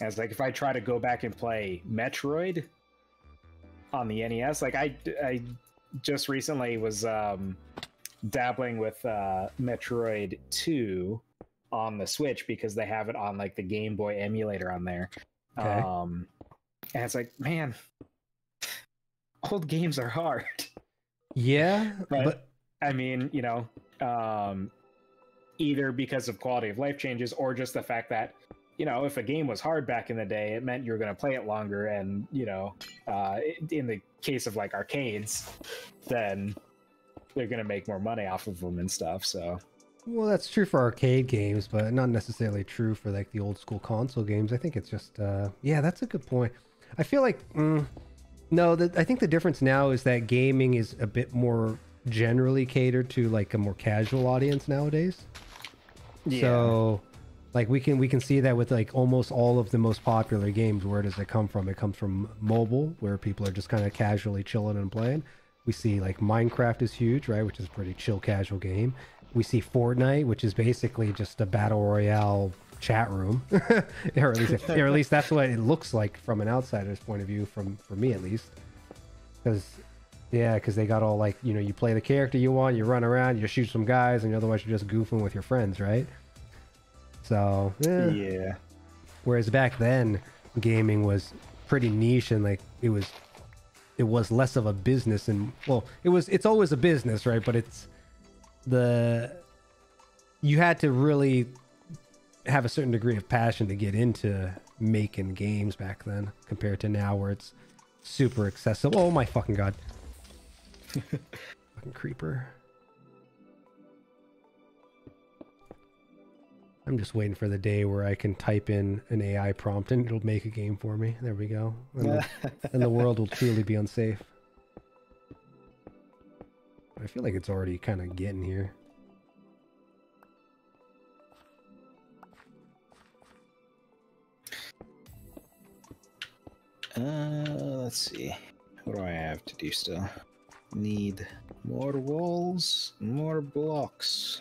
As like if I try to go back and play Metroid on the NES, like I just recently was dabbling with Metroid 2 on the Switch because they have it on like the Game Boy emulator on there. Okay. And it's like, man, old games are hard. Yeah, but I mean, you know, either because of quality of life changes or just the fact that, you know, if a game was hard back in the day, it meant you were going to play it longer. And, you know, in the case of like arcades, then they're going to make more money off of them and stuff. So, well, that's true for arcade games, but not necessarily true for like the old school console games. I think it's just, yeah, that's a good point. I feel like, no, I think the difference now is that gaming is a bit more generally catered to like a more casual audience nowadays. Yeah. So, like we can see that with like almost all of the most popular games. Where does it come from? It comes from mobile, where people are just kind of casually chilling and playing. We see like Minecraft is huge, right? Which is a pretty chill, casual game. We see Fortnite, which is basically just a battle royale chat room, or at least that's what it looks like from an outsider's point of view, for me at least. Because they got all like, you know, you play the character you want, you run around, you shoot some guys, and otherwise you're just goofing with your friends, right? So yeah. Whereas back then, gaming was pretty niche and like it was less of a business, and well, it's always a business, right? But you had to really have a certain degree of passion to get into making games back then, compared to now where it's super accessible. Oh my fucking god. Fucking creeper. I'm just waiting for the day where I can type in an AI prompt and it'll make a game for me. There we go. And the world will truly be unsafe. I feel like it's already kind of getting here. let's see. What do I have to do still? Need more walls, more blocks.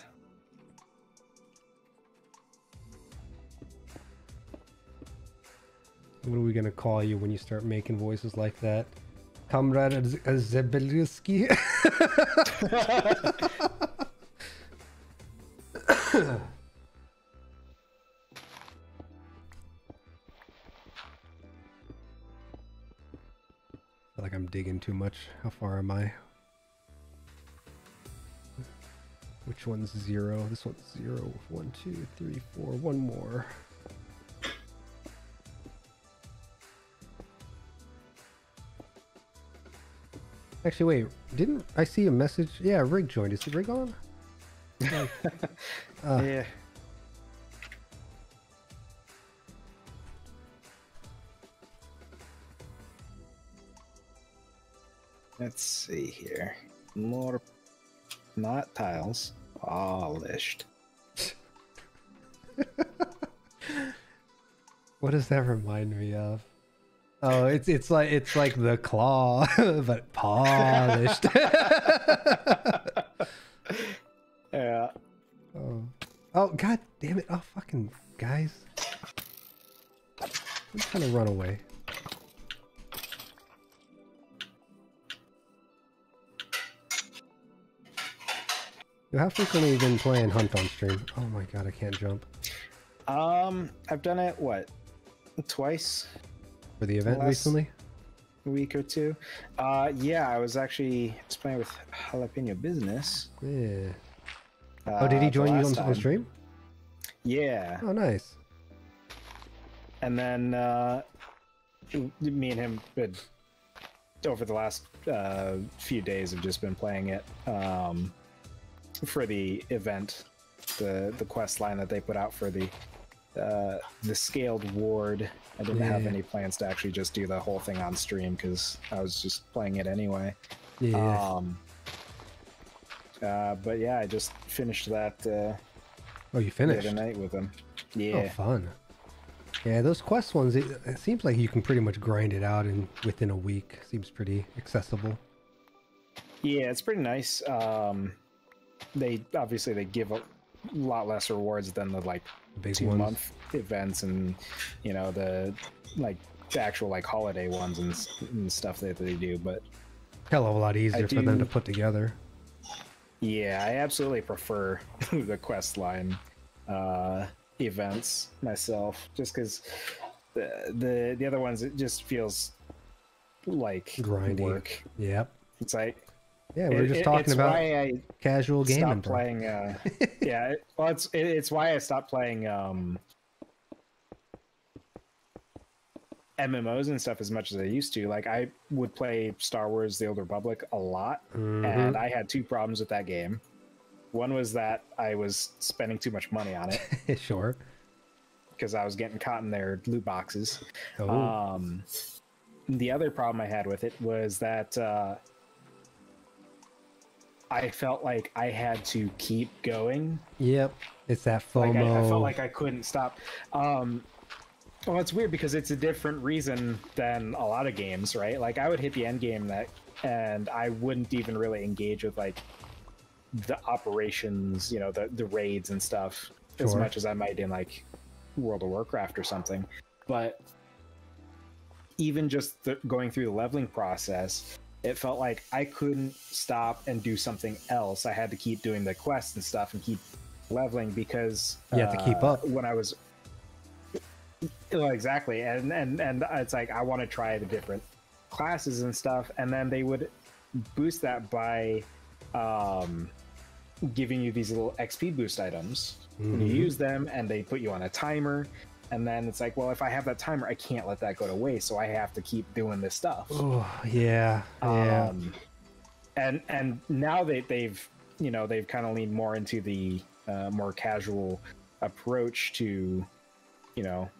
What are we gonna call you when you start making voices like that? Comrade Zabelski? I feel like I'm digging too much. How far am I? Which one's 0? This one's 0. 1, 2, 3, 4. One more. Actually, wait. Didn't I see a message? Yeah, Rig joined. Is Rig on? Yeah. Let's see here. More, not tiles, polished. What does that remind me of? Oh, it's like the claw, but polished. Yeah. Oh, god damn it! Oh, fucking guys! I'm trying to run away. How frequently have you been playing Hunt on stream? Oh my god, I can't jump. I've done it, what, twice? For the event recently? A week or two. Yeah, I was playing with Jalapeno Business. Yeah. Oh, did he join you on stream? Yeah. Oh, nice. And then me and him had, over the last few days, have just been playing it for the event, the quest line that they put out for the scaled ward. I didn't have any plans to actually just do the whole thing on stream because I was just playing it anyway. Yeah. But yeah, I just finished that. Oh, you finished? The other night with him. Yeah. Oh, fun. Yeah, those quest ones, it seems like you can pretty much grind it out within a week. Seems pretty accessible. Yeah, it's pretty nice. They give a lot less rewards than the big 2-month events and the actual holiday ones and stuff that they do, but hell of a lot easier for them to put together. Yeah, I absolutely prefer the quest line events myself, just because the other ones, it just feels like grindy work. Yep. It's like, yeah, we were just talking about casual gaming. Stopped playing. Yeah, it's why I stopped playing MMOs and stuff as much as I used to. Like, I would play Star Wars: The Old Republic a lot, and I had 2 problems with that game. One was that I was spending too much money on it. Sure. Because I was getting caught in their loot boxes. Oh. The other problem I had with it was that I felt like I had to keep going. Yep, it's that FOMO. I felt like I couldn't stop. Well, it's weird because it's a different reason than a lot of games, right? Like, I would hit the end game and I wouldn't even really engage with the operations, the raids and stuff, as much as I might in World of Warcraft or something. But even just going through the leveling process, it felt like I couldn't stop and do something else. I had to keep doing the quests and stuff and keep leveling because you have to keep up. When I was exactly, and it's like I want to try the different classes and stuff, and then they would boost that by giving you these little XP boost items. And you use them, and they put you on a timer. And then it's like, well, if I have that timer, I can't let that go to waste, so I have to keep doing this stuff. Oh, yeah. Yeah. And now they've kind of leaned more into the more casual approach to,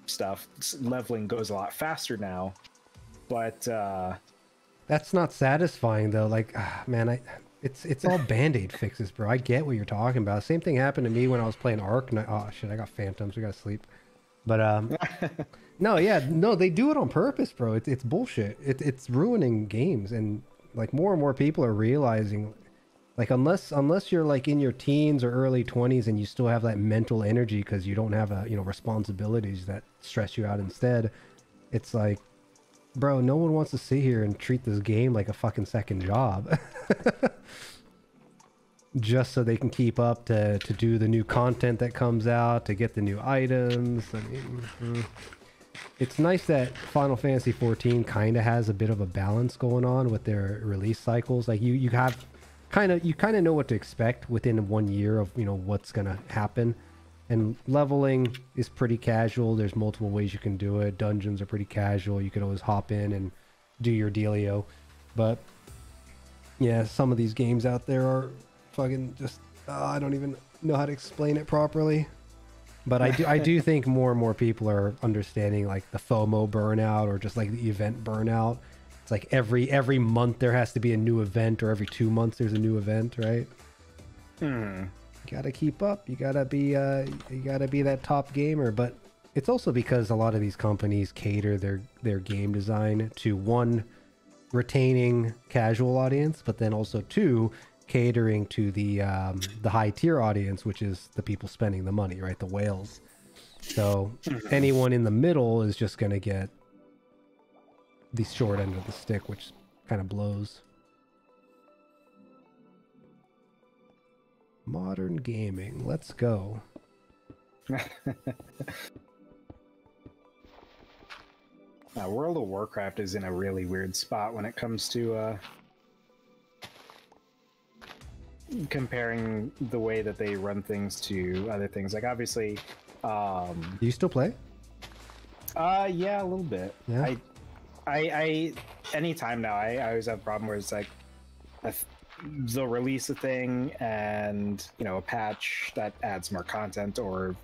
stuff. Leveling goes a lot faster now, but that's not satisfying though. Like, man, it's all band-aid fixes, bro. I get what you're talking about. Same thing happened to me when I was playing Ark. Oh shit, I got phantoms. We gotta sleep. But no, yeah, no, they do it on purpose, bro. It's bullshit. It's ruining games, and like more and more people are realizing, like unless you're like in your teens or early 20s and you still have that mental energy because you don't have responsibilities that stress you out instead, it's like, bro, no one wants to sit here and treat this game like a fucking second job. Just so they can keep up to do the new content that comes out, to get the new items. I mean, it's nice that Final Fantasy 14 kind of has a bit of a balance going on with their release cycles. Like you kind of know what to expect within 1 year of what's gonna happen. And leveling is pretty casual. There's multiple ways you can do it. Dungeons are pretty casual. You can always hop in and do your dealio. But yeah, some of these games out there are fucking just I don't even know how to explain it properly. But I do think more and more people are understanding like the FOMO burnout, or just like the event burnout. It's like every month there has to be a new event, or every 2 months there's a new event, right? You gotta keep up. You gotta be that top gamer. But it's also because a lot of these companies cater their game design to, one, retaining casual audience, but then also two, catering to the high tier audience, which is the people spending the money, right? The whales. So anyone in the middle is just gonna get the short end of the stick, which kind of blows. Modern gaming, let's go. World of Warcraft is in a really weird spot when it comes to comparing the way that they run things to other things. Like obviously, do you still play? Yeah, a little bit. Yeah. I anytime now, I always have a problem where it's like they'll release a thing and a patch that adds more content or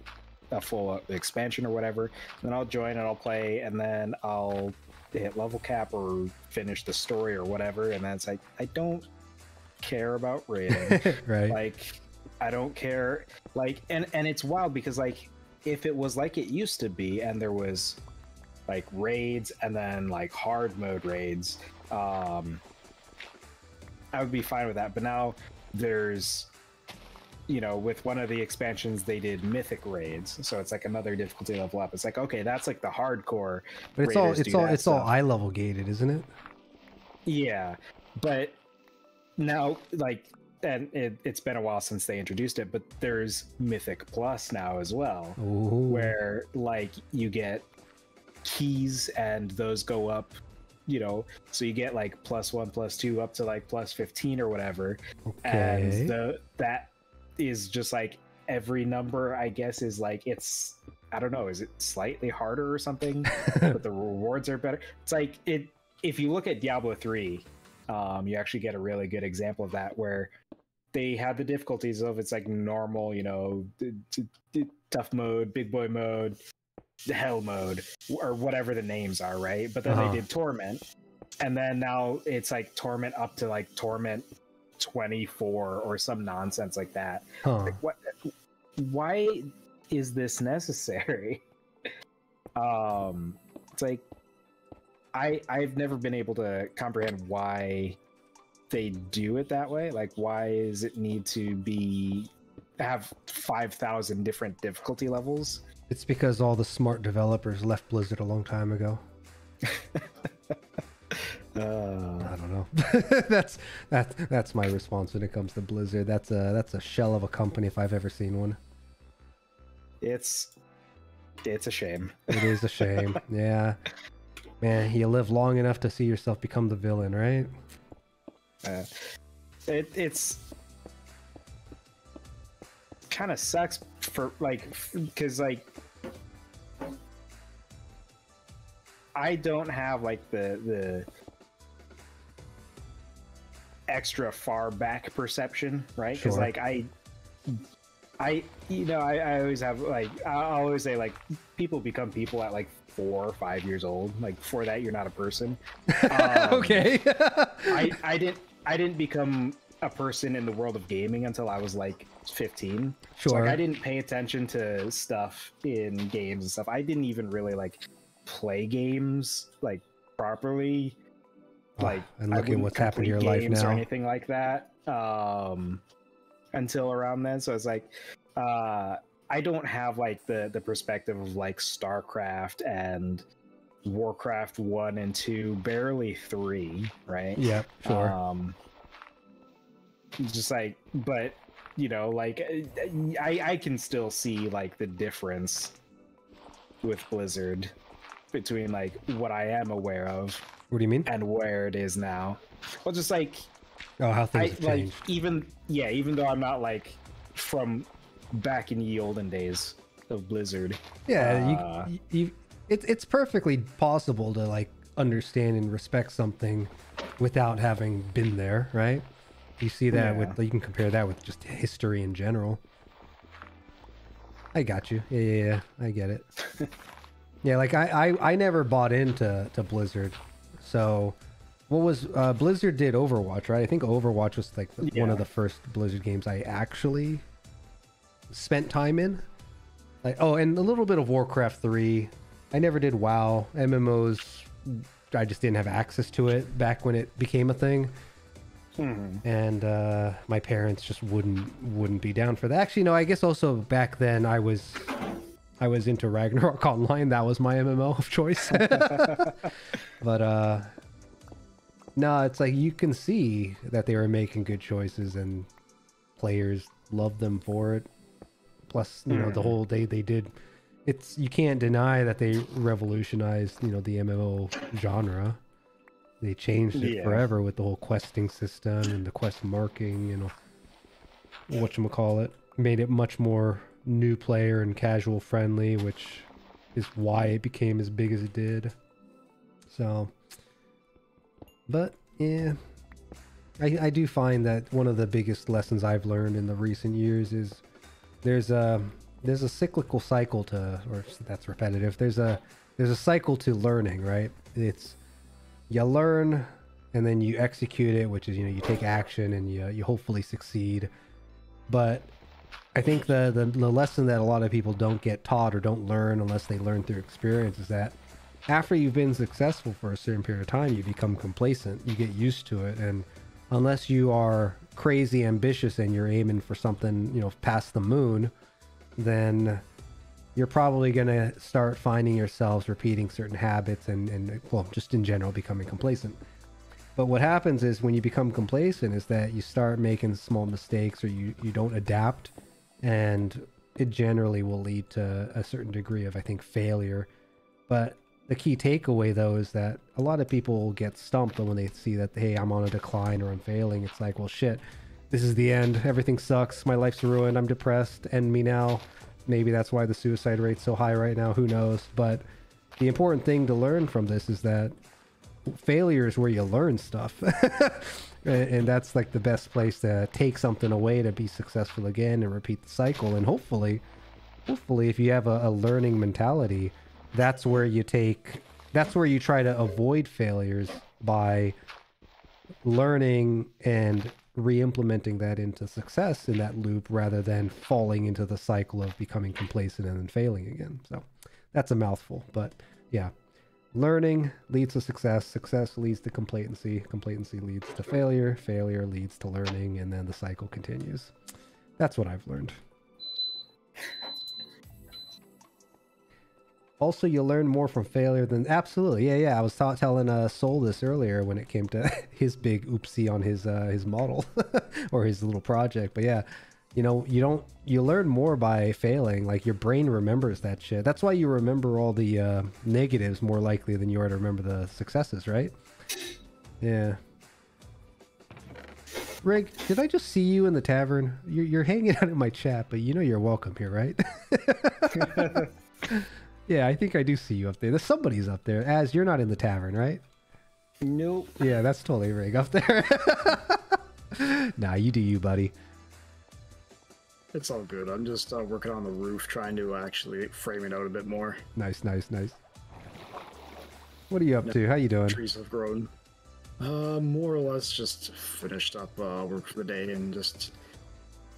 a full expansion or whatever, and then I'll join and I'll play, and then I'll hit level cap or finish the story or whatever, and then it's like I don't care about raiding. Right. Like I don't care, like, and it's wild because like if it was like it used to be and there was like raids and then like hard mode raids, I would be fine with that. But now there's with one of the expansions they did mythic raids, so it's like another difficulty level up. It's like, okay, that's like the hardcore, but it's all eye level gated, isn't it? Yeah, but now, like, and it's been a while since they introduced it, but there's Mythic Plus now as well. Ooh. Where like you get keys and those go up, so you get like +1, +2, up to like +15 or whatever. Okay. And that is just like every number, I guess, is like, it's, I don't know, is it slightly harder or something? But the rewards are better. It's like if you look at Diablo 3, you actually get a really good example of that, where they had the difficulties of, it's like normal, tough mode, big boy mode, hell mode, or whatever the names are, right? But then they did torment, and then now it's like torment up to like torment 24 or some nonsense like that. Like, what? Why is this necessary? It's like, I've never been able to comprehend why they do it that way. Like, why does it need to have 5,000 different difficulty levels? It's because all the smart developers left Blizzard a long time ago. I don't know. That's my response when it comes to Blizzard. That's a shell of a company if I've ever seen one. It's a shame. It is a shame. Yeah. Man, you live long enough to see yourself become the villain, right? It's kind of sucks for like, because like I don't have like the extra far back perception, right? Because like I always have like, I always say like people become people at like 4 or 5 years old. Like before that, you're not a person. Okay. I didn't become a person in the world of gaming until I was like 15. Sure. So, like, I didn't pay attention to stuff in games and stuff. I didn't even really like play games like properly. Like, and look at what's happened to your life now or anything like that. Until around then, so it's like, I don't have like the perspective of like StarCraft and Warcraft 1 and 2, barely 3, right? Yeah, sure. Just like, but you know, like, I can still see like the difference with Blizzard between like what I am aware of. What do you mean? And where it is now. Well, just like, oh, how things have changed. Like, even though I'm not like from back in the olden days of Blizzard. Yeah, it's perfectly possible to like understand and respect something without having been there, right? You see that with, you can compare that with just history in general. I got you. Yeah, I get it. Yeah, like I never bought into Blizzard. So what was Blizzard did Overwatch, right? I think Overwatch was like one of the first Blizzard games I actually spent time in. Like, oh, and a little bit of Warcraft 3. I never did WoW. MMOs, I just didn't have access to it back when it became a thing. And my parents just wouldn't be down for that. Actually, no, I guess also back then I was into Ragnarok Online. That was my MMO of choice. But no, it's like you can see that they were making good choices and players loved them for it. Plus, you know, the whole day they did, you can't deny that they revolutionized, you know, the MMO genre. They changed it forever with the whole questing system and the quest marking, you know, whatchamacallit. Made it much more new player and casual friendly, which is why it became as big as it did. So, but yeah, I do find that one of the biggest lessons I've learned in the recent years is there's a cyclical cycle to, or that's repetitive. There's a cycle to learning, right? It's you learn and then you execute it, which is, you know, you take action and you hopefully succeed. But I think the lesson that a lot of people don't get taught or don't learn unless they learn through experience is that after you've been successful for a certain period of time, you become complacent. You get used to it. And unless you are crazy ambitious and you're aiming for something, you know, past the moon, then you're probably going to start finding yourselves repeating certain habits and, well, just in general, becoming complacent. But what happens is when you become complacent is that you start making small mistakes or you don't adapt, and it generally will lead to a certain degree of, I think, failure. But the key takeaway, though, is that a lot of people get stumped when they see that, hey, I'm on a decline or I'm failing. It's like, well, shit, this is the end. Everything sucks. My life's ruined. I'm depressed. End me now. Maybe that's why the suicide rate's so high right now. Who knows? But the important thing to learn from this is that failure is where you learn stuff. And that's like the best place to take something away to be successful again and repeat the cycle. And hopefully if you have a learning mentality, that's where you try to avoid failures by learning and re-implementing that into success in that loop rather than falling into the cycle of becoming complacent and then failing again. So that's a mouthful, but yeah, learning leads to success, success leads to complacency, complacency leads to failure, failure leads to learning, and then the cycle continues. That's what I've learned. Also, you learn more from failure than... Absolutely, yeah. I was telling Sol this earlier when it came to his big oopsie on his model or his little project. But yeah, you know, you learn more by failing. Like, your brain remembers that shit. That's why you remember all the negatives more likely than you are to remember the successes, right? Yeah. Rig, did I just see you in the tavern? You're hanging out in my chat, but you know you're welcome here, right? Yeah, I think I do see you up there. Somebody's up there. Az, you're not in the tavern, right? Nope. Yeah, that's totally Rig up there. Nah, you do you, buddy. It's all good. I'm just working on the roof, trying to actually frame it out a bit more. Nice. What are you up to? How you doing? Trees have grown. More or less just finished up work for the day and just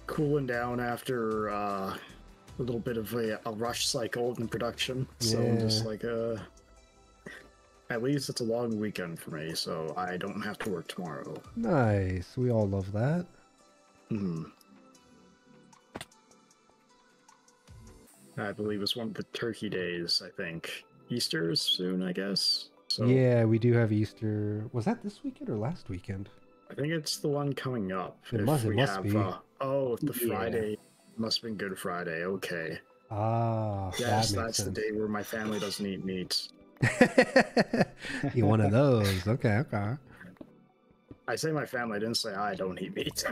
cooling down after a little bit of a rush cycle in production. So I'm just like, at least it's a long weekend for me, so I don't have to work tomorrow. Nice. We all love that. Hmm. I believe it's one of the turkey days, I think. Easter is soon, I guess. So Yeah, we do have Easter. Was that this weekend or last weekend? I think it's the one coming up. It must be. Oh, the Yeah. Friday must have been Good Friday. Okay. Ah, Yes, that that's makes the sense. day where my family doesn't eat meat. You one of those. Okay, okay. I say my family, I didn't say I don't eat meat.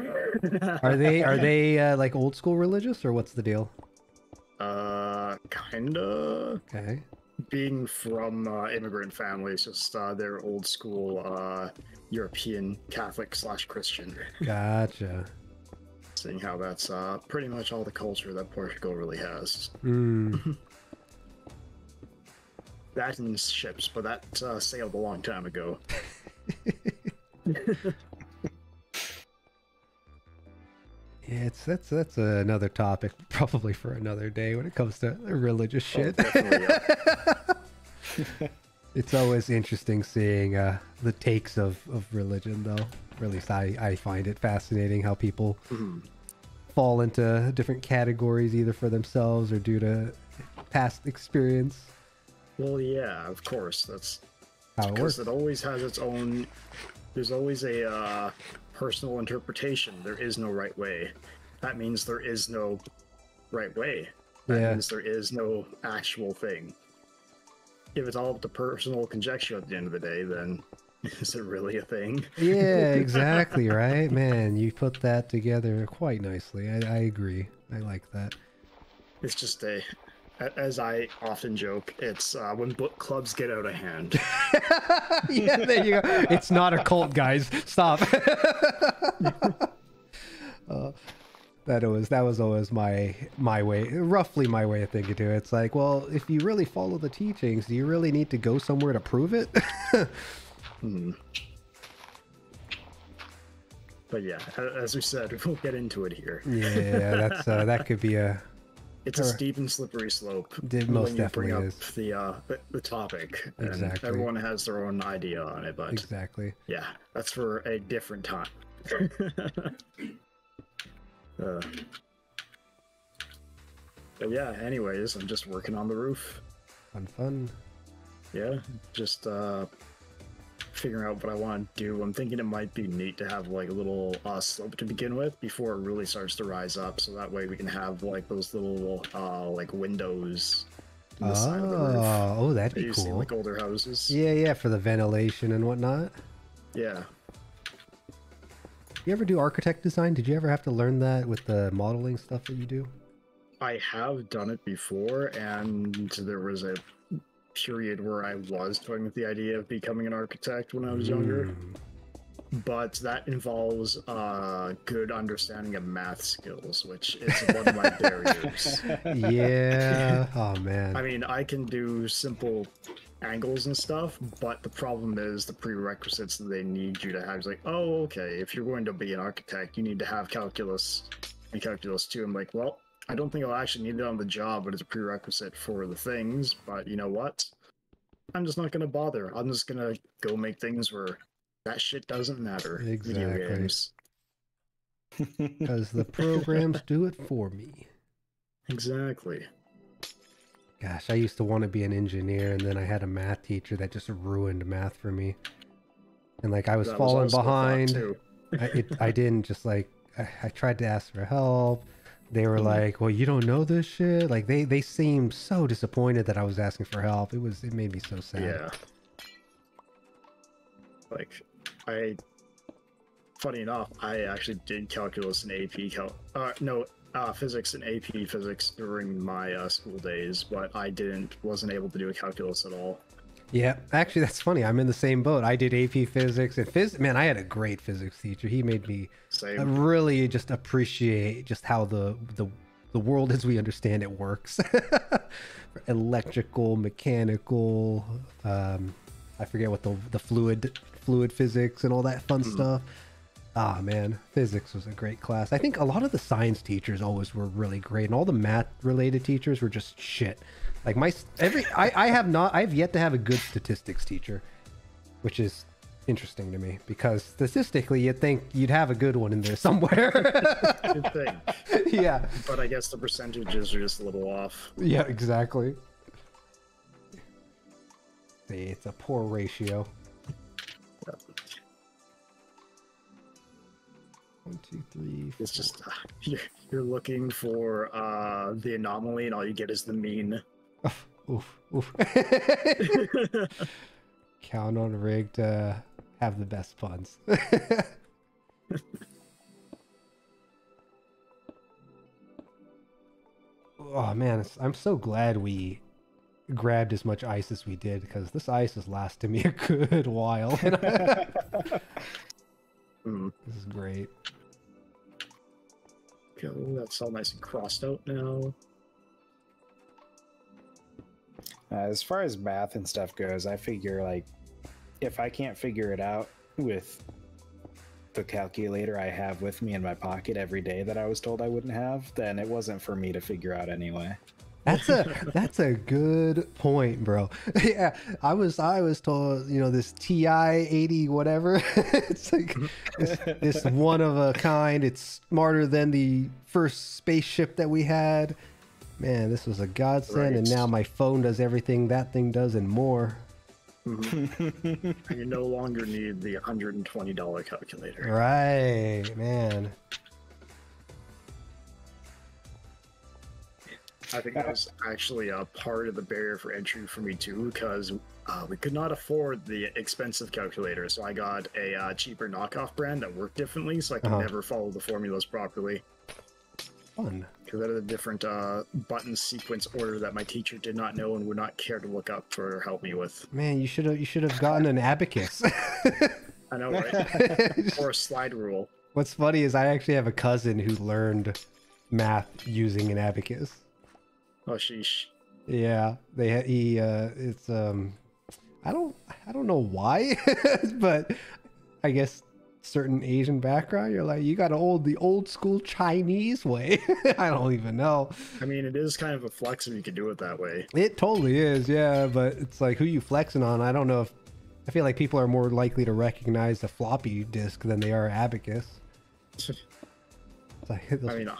Are they like old school religious, or what's the deal? Kinda. Okay. Being from immigrant families, just they're old school European Catholic / Christian. Gotcha. Seeing how that's pretty much all the culture that Portugal really has. Mm. That and ships, but that sailed a long time ago. Yeah, that's another topic probably for another day when it comes to religious shit. Definitely, It's always interesting seeing the takes of religion, though. Or at least I find it fascinating how people fall into different categories either for themselves or due to past experience. Well, yeah, of course. That's How it works. because it always has its own. There's always a personal interpretation. There is no right way. That means there is no right way. That Yeah. means there is no actual thing. If it's all up to personal conjecture at the end of the day, then is it really a thing? Yeah, exactly, right? Man, you put that together quite nicely. I agree. I like that. It's just as I often joke, it's when book clubs get out of hand. Yeah, there you go. It's not a cult, guys. Stop. That was always my way, roughly my way of thinking too. It's like, well, if you really follow the teachings, do you really need to go somewhere to prove it? But yeah, as we said, we'll get into it here. Yeah, that's that could be a. It's a steep and slippery slope. It most when you bring definitely up is. the topic. And Exactly. everyone has their own idea on it, but Exactly. yeah, that's for a different time. But yeah, anyways, I'm just working on the roof. Fun. Yeah, just figuring out what I want to do. I'm thinking it might be neat to have like a little slope to begin with before it really starts to rise up, so that way we can have like those little like windows on the side of the roof. Oh, that'd that be you see in, cool. like older houses. Yeah, for the ventilation and whatnot. Yeah. You ever do architect design? Did you ever have to learn that with the modeling stuff that you do? I have done it before, and there was a period where I was toying with the idea of becoming an architect when I was younger. But that involves good understanding of math skills, which is one of my barriers. Yeah. Oh man. I mean, I can do simple angles and stuff, but the problem is the prerequisites that they need you to have is like, oh, okay, if you're going to be an architect, you need to have calculus and calculus too. I'm like, well, I don't think I'll actually need it on the job, but it's a prerequisite for the things. But you know what? I'm just not going to bother. I'm just going to go make things where that shit doesn't matter. Video Exactly. games. Because the programs do it for me. Exactly. Gosh, I used to want to be an engineer, and then I had a math teacher that just ruined math for me. And like I was That falling also a thought, behind. too. I didn't just like I tried to ask for help. They were like, "Well, you don't know this shit." Like they seemed so disappointed that I was asking for help. It made me so sad. Yeah. Like, funny enough, I actually did calculus and physics and AP physics during my school days, but I wasn't able to do a calculus at all. Yeah, actually, that's funny. I'm in the same boat. I did AP physics and man, I had a great physics teacher. He made me really just appreciate just how the world as we understand it works. Electrical, mechanical, I forget what the fluid fluid physics and all that fun stuff. Ah, man, physics was a great class. I think a lot of the science teachers always were really great, and all the math-related teachers were just shit. Like I have yet to have a good statistics teacher, which is interesting to me because statistically you'd think you'd have a good one in there somewhere. Good thing. Yeah. But I guess the percentages are just a little off. Yeah, exactly. See, it's a poor ratio. 1, 2, 3. It's just you're looking for the anomaly, and all you get is the mean. Oof, oof. Count on Rig to have the best puns. Oh man, I'm so glad we grabbed as much ice as we did, because this ice has lasted me a good while. This is great. Okay, that's all nice and crossed out now. As far as math and stuff goes, I figure, like, if I can't figure it out with the calculator I have with me in my pocket every day that I was told I wouldn't have, then it wasn't for me to figure out anyway. That's a good point, bro. Yeah, I was told, you know, this TI 80 whatever. It's like this one of a kind. It's smarter than the first spaceship that we had. Man, this was a godsend, Right. and now my phone does everything that thing does and more. You no longer need the $120 calculator. Right, man. I think that was actually a part of the barrier for entry for me too, because we could not afford the expensive calculator, so I got a cheaper knockoff brand that worked differently, so I could never follow the formulas properly. Fun. Because that is a different button sequence order that my teacher did not know and would not care to look up or help me with. Man, you should have gotten an abacus. I know, right? Or a slide rule. What's funny is I actually have a cousin who learned math using an abacus. Oh, sheesh. Yeah, it's I don't know why, but I guess certain Asian background, you're like, you got the old school Chinese way. I don't even know. I mean, it is kind of a flex if you could do it that way. It totally is, yeah, but it's like, who you flexing on? I don't know if I feel like people are more likely to recognize the floppy disk than they are abacus. It's like, I mean,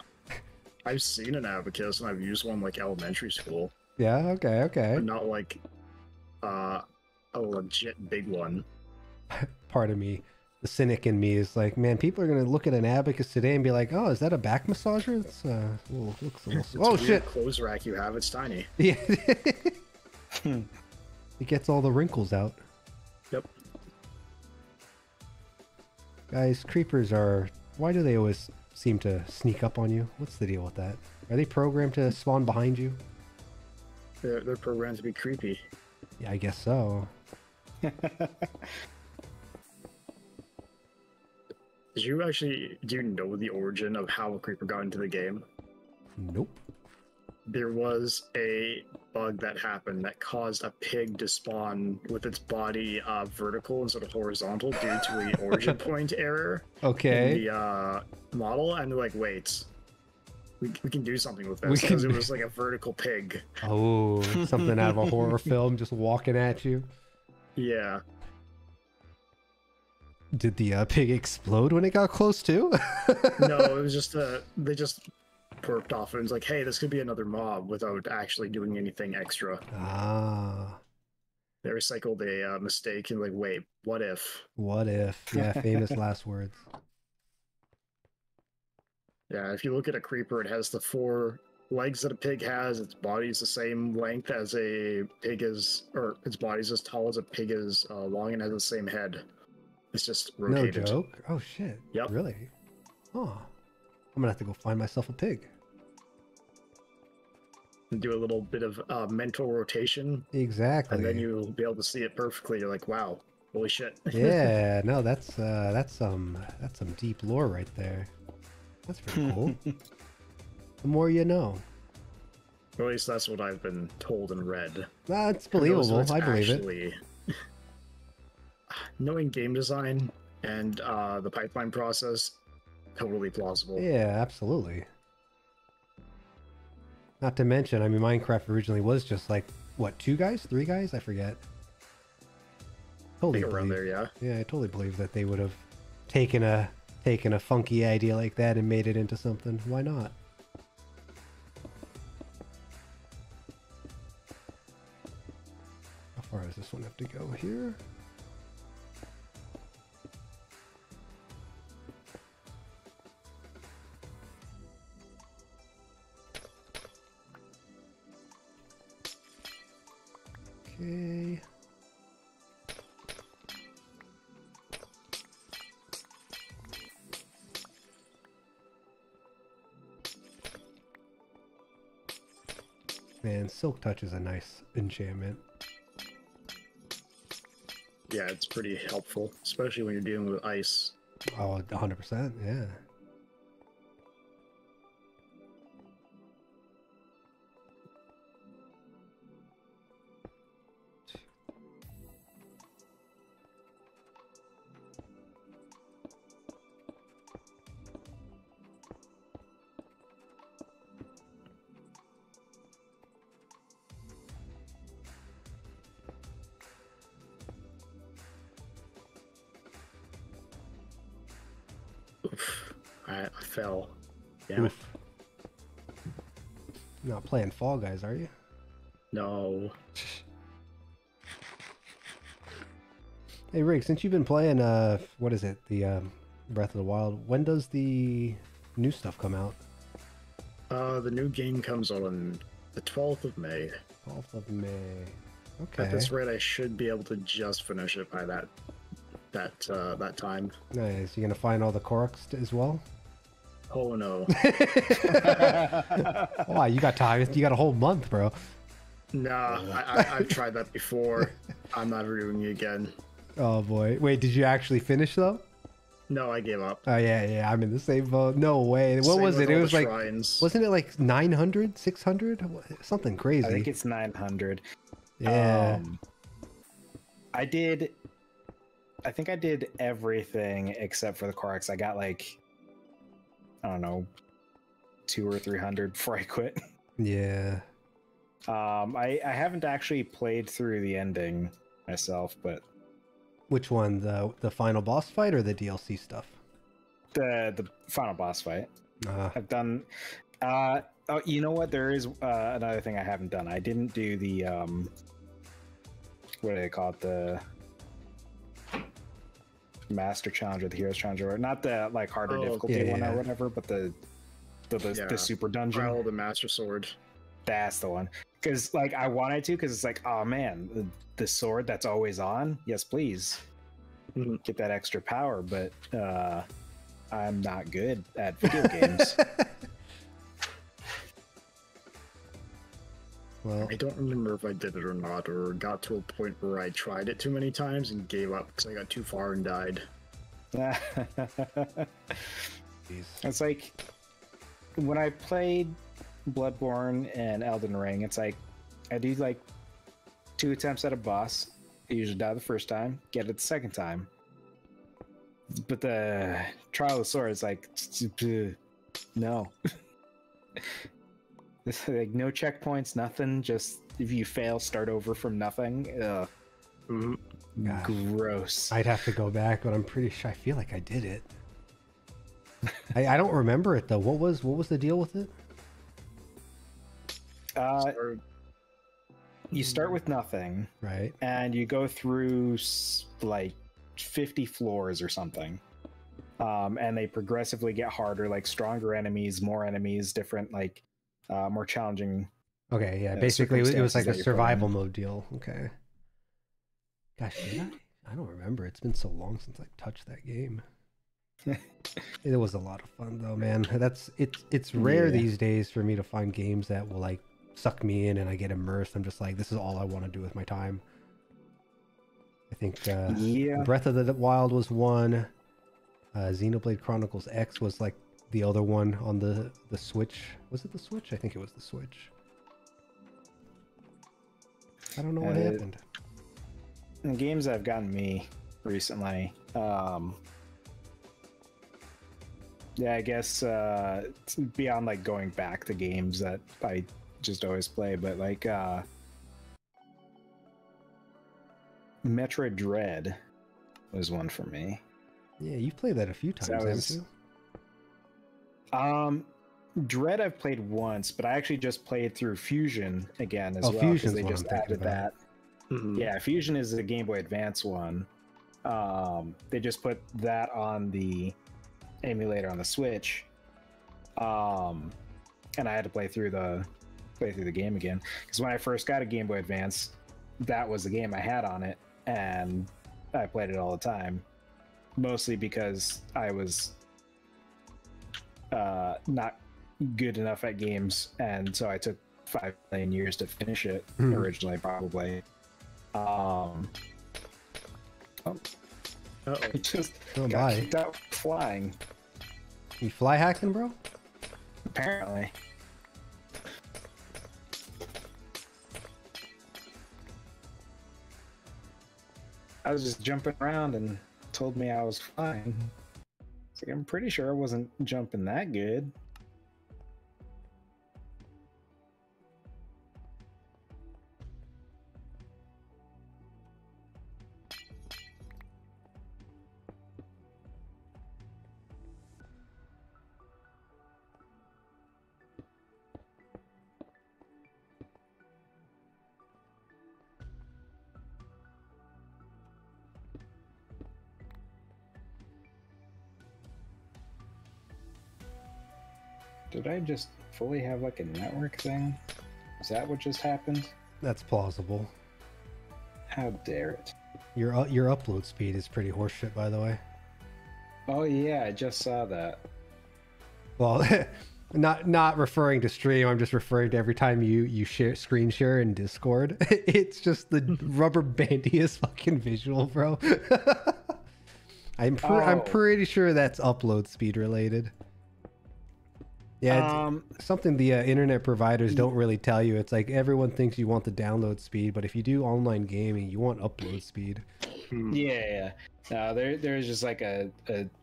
I've seen an abacus and I've used one like elementary school. yeah, okay. But not like a legit big one. Part of me, the cynic in me, is like, man, people are gonna look at an abacus today and be like, oh, is that a back massager? It's looks a little... It's Oh a weird shit! clothes rack you have. It's tiny. Yeah. It gets all the wrinkles out. Yep. Guys, creepers are... Why do they always seem to sneak up on you? What's the deal with that? Are they programmed to spawn behind you? They're programmed to be creepy. Yeah, I guess so. Do you know the origin of how a creeper got into the game? Nope. There was a bug that happened that caused a pig to spawn with its body vertical instead of horizontal due to an origin point error Okay. in the model, and they're like, wait, we can do something with this, because it was like a vertical pig. Oh, something out of a horror film just walking at you. Yeah. Did the pig explode when it got close to? No, it was just they just perked off and it was like, hey, this could be another mob, without actually doing anything extra. Ah. They recycled a mistake and like, wait, what if? What if? Yeah, famous last words. Yeah, if you look at a creeper, it has the 4 legs that a pig has. Its body's the same length as a pig is, or its body's as tall as a pig is long, and has the same head. It's just rotated. No joke? Oh shit. Yep. Really? Oh. I'm gonna have to go find myself a pig. And do a little bit of mental rotation, Exactly. and then you'll be able to see it perfectly. You're like, wow, holy shit. Yeah, no, that's some deep lore right there. That's pretty cool. The more you know. Or at least that's what I've been told and read. That's Who knows believable. if it's I believe it. actually... knowing game design and the pipeline process, totally plausible. Yeah, absolutely. Not to mention, I mean, Minecraft originally was just like, what, 2 guys? 3 guys? I forget. Totally Around believe. there, yeah. Yeah, I totally believe that they would have taken a funky idea like that and made it into something. Why not? How far does this one have to go here? Okay. Man, Silk Touch is a nice enchantment. Yeah, it's pretty helpful, especially when you're dealing with ice. Oh, 100%, yeah. Oof. I fell. Damn it. Oof. You're not playing Fall Guys, are you? No. Hey Rick, since you've been playing what is it, the Breath of the Wild, when does the new stuff come out? The new game comes out on the 12th of May. 12th of May. Okay. At this rate, I should be able to just finish it by that time. Nice. You gonna find all the Koroks as well? Oh no. Wow, you got time. You got a whole month, bro. Nah, I've tried that before. I'm not doing it again. Oh boy. Wait, did you actually finish though? No, I gave up. Oh yeah, I'm in the same boat. No way. What Same was with it? It all was the like, shrines. wasn't it like 900, 600? Something crazy. I think it's 900. Yeah. I think I did everything except for the Koroks. I got like, I don't know, 200 or 300 before I quit. Yeah. I haven't actually played through the ending myself, but Which one? The final boss fight or the DLC stuff? the final boss fight. I've done. Oh, you know what? There is another thing I haven't done. I didn't do the what do they call it? The Master Challenge or the Heroes Challenge, or not the like harder difficulty one or whatever, but the super dungeon. Trial of the Master Sword. That's the one. Because like I wanted to, because it's like, oh man, the sword that's always on. Yes, please. Get that extra power, but I'm not good at video games. Well, I don't remember if I did it or not, or got to a point where I tried it too many times and gave up because I got too far and died. It's like when I played Bloodborne and Elden Ring, it's like I do like 2 attempts at a boss. I usually die the first time, get it the second time. But the Trial of the Sword is like, no. It's like no checkpoints, nothing. Just if you fail, start over from nothing. Ugh. Gosh. Gross. I'd have to go back, but I'm pretty sure. I feel like I did it. I don't remember it though. What was the deal with it? You start with nothing, Right. and you go through like 50 floors or something, and they progressively get harder, like stronger enemies, more enemies, different like more challenging. Okay, yeah. Basically, it was like a circumstances that you're survival mode deal. Okay. Gosh, did I don't remember. It's been so long since I touched that game. It was a lot of fun though, man. It's rare these days for me to find games that will like suck me in and I get immersed. I'm just like, this is all I want to do with my time. I think Breath of the Wild was one. Xenoblade Chronicles X was like the other one on the Switch. Was it the Switch? I think it was the Switch. I don't know what happened. The games that have gotten me recently. Yeah, I guess beyond like going back to games that I just always play, but like Metroid Dread was one for me. Yeah, you've played that a few times, haven't you? Dread I've played once, but I actually just played through Fusion again as well. Fusion's they what just I'm thinking added that. Mhm. Yeah, Fusion is the Game Boy Advance one. They just put that on the emulator on the Switch. And I had to play through the game again, because when I first got a Game Boy Advance, that was the game I had on it, and I played it all the time, mostly because I was not good enough at games, and so I took 5 million years to finish it originally, probably. It just got kicked out flying. You fly hacking, bro? Apparently. I was just jumping around and told me I was flying. It's like, I'm pretty sure I wasn't jumping that good. Did I just fully have like a network thing? Is that what just happened? That's plausible. How dare it? Your upload speed is pretty horseshit, by the way. Oh yeah, I just saw that. Well, not referring to stream. I'm just referring to every time you share screen share in Discord. It's just the rubber bandiest fucking visual, bro. I'm pretty sure that's upload speed related. Yeah, it's something the internet providers don't really tell you. It's like everyone thinks you want the download speed, but if you do online gaming, you want upload speed. Yeah. No, there's just like a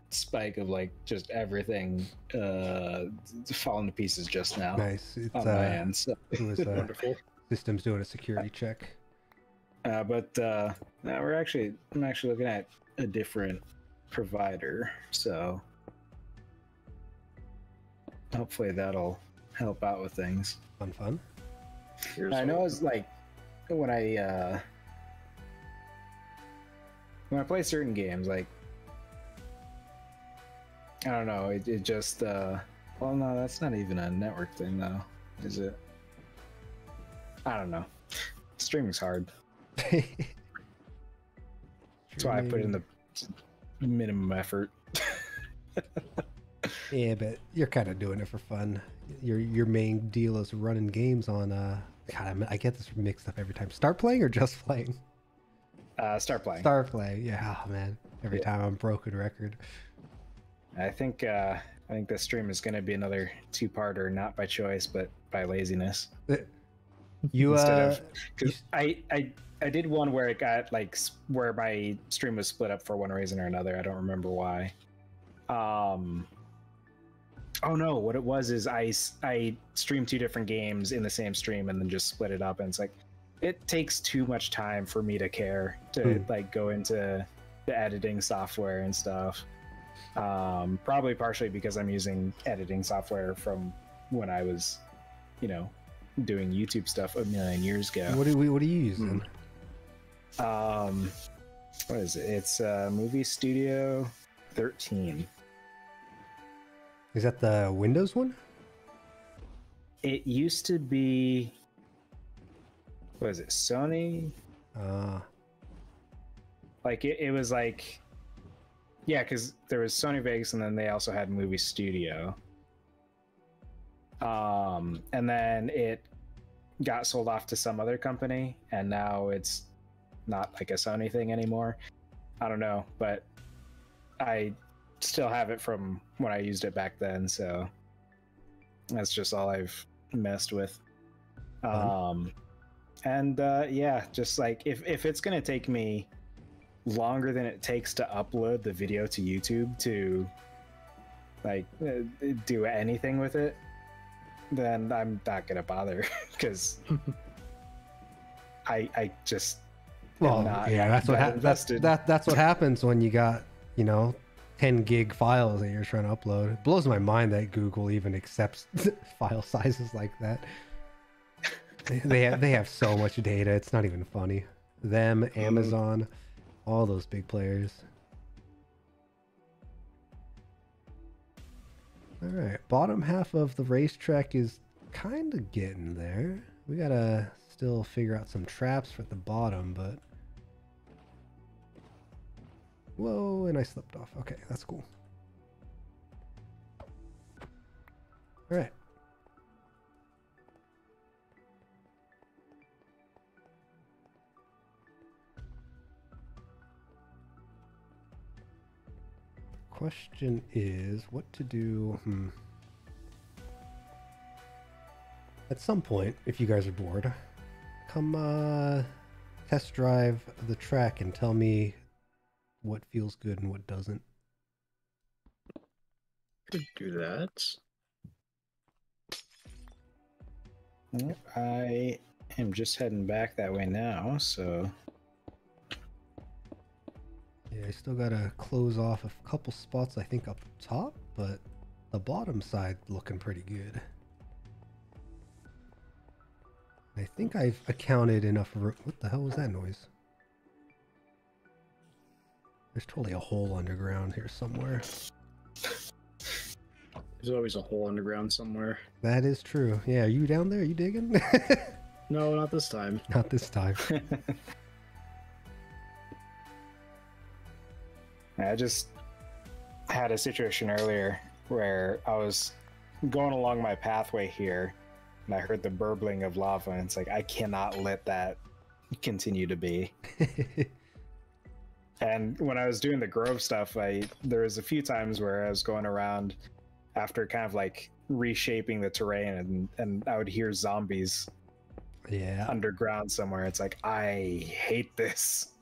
spike of like just everything falling to pieces just now. Nice. It's on my end. So. it was Wonderful. System's doing a security check. But no, I'm actually looking at a different provider, so hopefully that'll help out with things. Fun. I know it's like when I play certain games, like I don't know, it just well, no, that's not even a network thing though, is it? I don't know. Streaming's hard. That's why I put in the minimum effort. Yeah, but you're kind of doing it for fun. Your main deal is running games on God, I get this mixed up every time. Start playing or just playing? Start playing. Start playing. Yeah, oh, man. Every time I'm broken record. I think this stream is going to be another 2-parter, not by choice, but by laziness. You I did one where it got like where my stream was split up for one reason or another. I don't remember why. Oh no, what it was is I streamed 2 different games in the same stream and then just split it up, and it's like it takes too much time for me to care to like go into the editing software and stuff. Probably partially because I'm using editing software from when I was, doing YouTube stuff a million years ago. What are you using? What is it? It's Movie Studio 13. Is that the Windows one? It used to be, what is it, Sony? Like it was like, yeah, because there was Sony Vegas and then they also had Movie Studio. And then it got sold off to some other company, and now it's not like a Sony thing anymore. I don't know, but I still have it from when I used it back then, so that's just all I've messed with. And yeah, just like if it's gonna take me longer than it takes to upload the video to YouTube to like do anything with it, then I'm not gonna bother because I just Well, not yeah, that's what invested. that's what happens when you got, you know, 10 gig files that you're trying to upload. It blows my mind that Google even accepts file sizes like that. They have so much data. It's not even funny. Them, Amazon, all those big players. All right, bottom half of the racetrack is kind of getting there. We gotta still figure out some traps for the bottom, but whoa, and I slipped off. Okay, that's cool. All right. Question is what to do. At some point, if you guys are bored, come test drive the track and tell me what feels good and what doesn't. Could do that. I am just heading back that way now, so Yeah, I still gotta close off a couple spots I think up top, but the bottom side looking pretty good. I think I've accounted enough room. What the hell was that noise? There's totally a hole underground here somewhere. There's always a hole underground somewhere. That is true. Yeah, are you down there? Are you digging? No, not this time. Not this time. I just had a situation earlier where I was going along my pathway here and I heard the burbling of lava, and it's like, I cannot let that continue to be. And when I was doing the Grove stuff, there was a few times where I was going around after kind of like reshaping the terrain, and I would hear zombies underground somewhere. It's like, I hate this.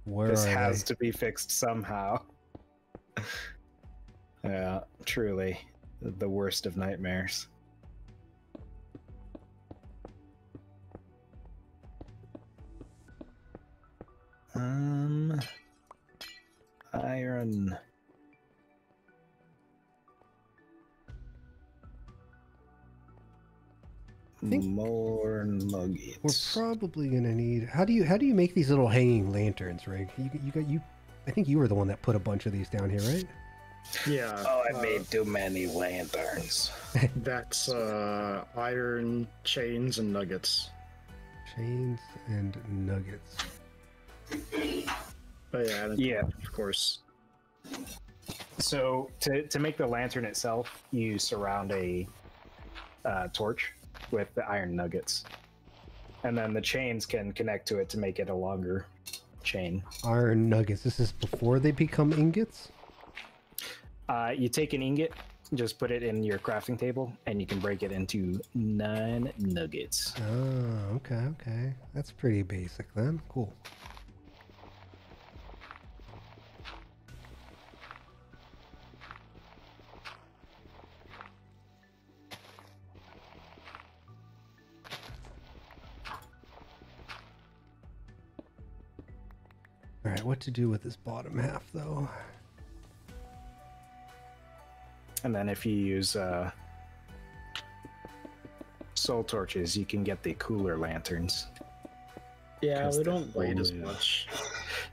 This has to be fixed somehow. Yeah, truly the worst of nightmares. Iron. More nuggets. We're probably gonna need. How do you make these little hanging lanterns, Rig? I think you were the one that put a bunch of these down here, right? Yeah. Oh, I made too many lanterns. That's iron, chains, and nuggets. Chains and nuggets. Oh yeah, yeah, of course. So to make the lantern itself, you surround a torch with the iron nuggets, and then the chains can connect to it to make it a longer chain. Iron nuggets. This is before they become ingots? You take an ingot, just put it in your crafting table, and you can break it into 9 nuggets. Oh, okay. That's pretty basic then. Cool. All right, what to do with this bottom half, though? And then if you use soul torches, you can get the cooler lanterns. Yeah, we don't light as much.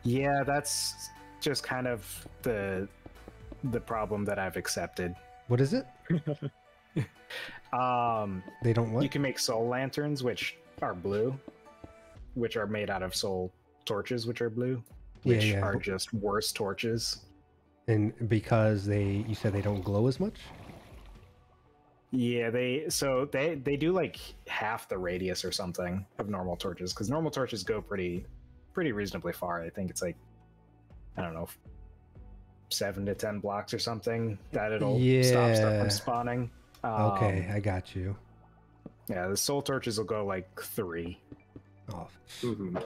Yeah, that's just kind of the problem that I've accepted. What is it? They don't what? You can make soul lanterns, which are blue, which are made out of soul torches, which are blue, which are just worse torches. And because you said they don't glow as much? Yeah, they do like half the radius or something of normal torches, because normal torches go pretty reasonably far. I think it's like, I don't know, 7 to 10 blocks or something that it'll stop stuff from spawning. Okay, I got you. Yeah, the soul torches will go like 3. Oh. Mm-hmm.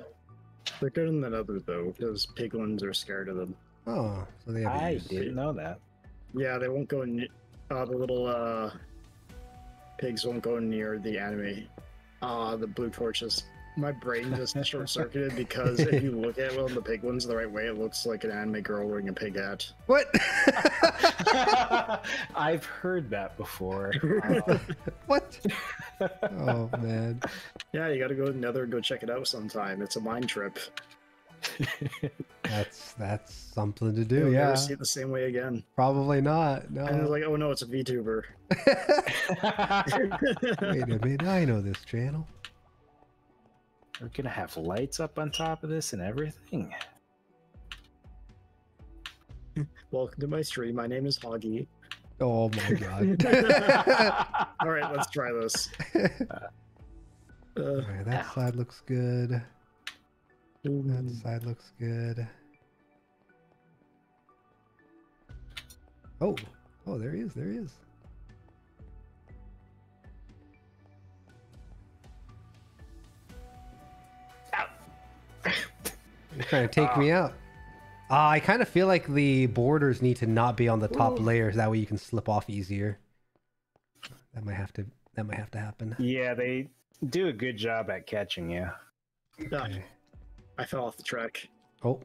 They're good in the Nether though, because piglins are scared of them. Oh, so they have a I use. didn't know that. Yeah, they won't go. The little pigs won't go near the anime. The blue torches. My brain just short-circuited because if you look at one of the piglins the right way, it looks like an anime girl wearing a pig hat. What? I've heard that before. What? Oh man. Yeah, you gotta go to the Nether and go check it out sometime. It's a mind trip. That's something to do. You'll Yeah. never see it the same way again. Probably not. No. And it's like, oh no, it's a VTuber. Wait a minute. I know this channel. We're gonna have lights up on top of this and everything. Welcome to my stream. My name is Hoggy. Oh my god. All right, let's try this. Alright, that side looks good. That side looks good. Oh, there he is. There he is. He's trying to take me out. I kind of feel like the borders need to not be on the top layers. That way you can slip off easier. That might have to happen. Yeah, they do a good job at catching you. Okay. I fell off the track. Oh.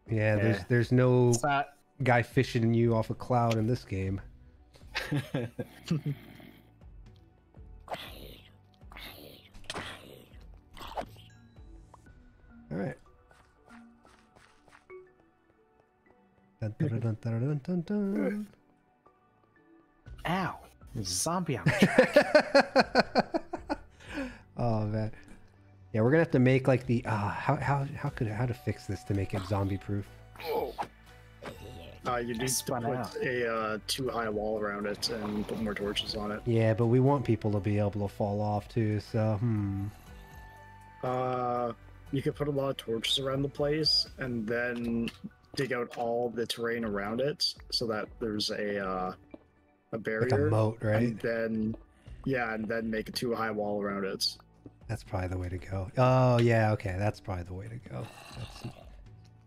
Yeah, there's no It's not... guy fishing you off a cloud in this game. All right. Dun, dun, dun, dun, dun, dun, dun. Ow! There's a zombie on the track. Oh man. Yeah, we're gonna have to make like the how to fix this to make it zombie proof. You need to put a too high wall around it and put more torches on it. Yeah, but we want people to be able to fall off too, so You could put a lot of torches around the place and then dig out all the terrain around it so that there's a barrier. like a moat, right? And then and then make a too high wall around it. That's probably the way to go. Oh yeah, okay, that's probably the way to go.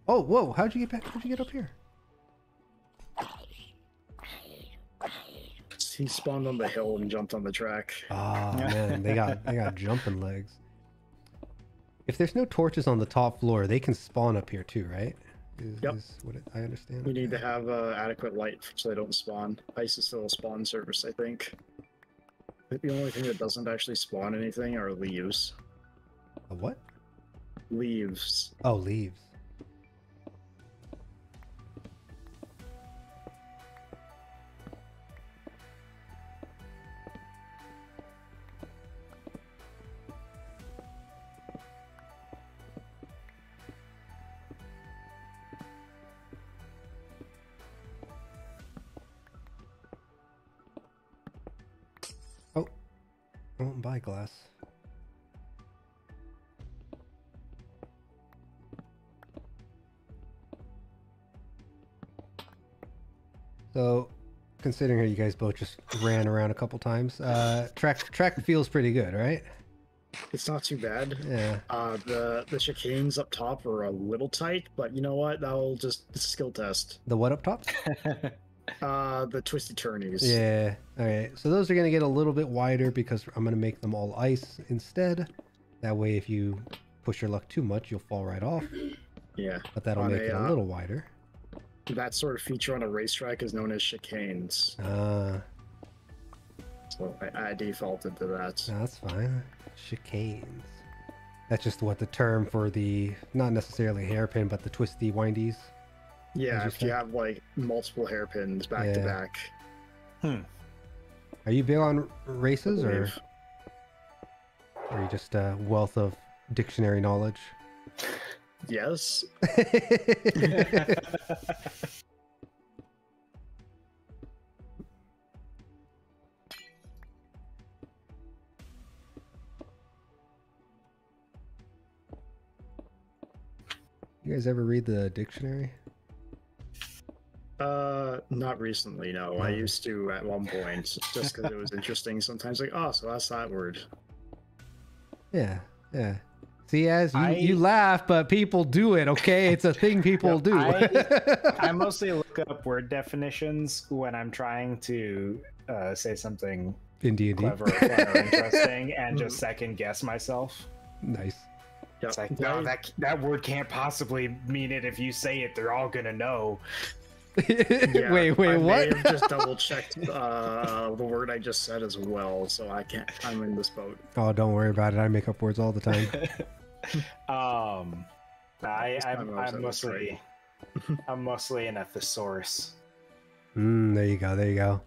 Oh, whoa! How'd you get back? How'd you get up here? He spawned on the hill and jumped on the track. Oh man, they got jumping legs. If there's no torches on the top floor, they can spawn up here too, right? Yep. Is what I understand. We need to have adequate light so they don't spawn. Ice is still a spawn service, I think. The only thing that doesn't actually spawn anything are leaves. A what? Leaves. Oh, leaves. I won't buy glass. So, considering how you guys both just ran around a couple times, track feels pretty good, right? It's not too bad. Yeah. The chicanes up top are a little tight, but you know what? That'll just it's a skill test. The what up top? The twisty turnies. Yeah. All right. So those are going to get a little bit wider because I'm going to make them all ice instead. That way, if you push your luck too much, you'll fall right off. Yeah. But that'll make it a little wider. That sort of feature on a racetrack is known as chicanes. So I defaulted to that. No, that's fine. Chicanes. That's just what the term for the, not necessarily hairpin, but the twisty windies. Yeah, if you have like multiple hairpins back to back. Are you big on races, or are you just a wealth of dictionary knowledge? Yes. You guys ever read the dictionary? Not recently, no. I used to at one point, just because it was interesting. Sometimes like, oh, so that's that word. Yeah, yeah. See, as you laugh, but people do it, okay? It's a thing people do. I mostly look up word definitions when I'm trying to say something in D&D. Clever or fun or interesting and just second guess myself. Nice. It's like, no, that word can't possibly mean it. If you say it, they're all gonna know. Yeah, wait, I what? may have just double checked the word I just said as well, so I can't. I'm in this boat. Oh, don't worry about it. I make up words all the time. I'm mostly an thesaurus. Mm, There you go.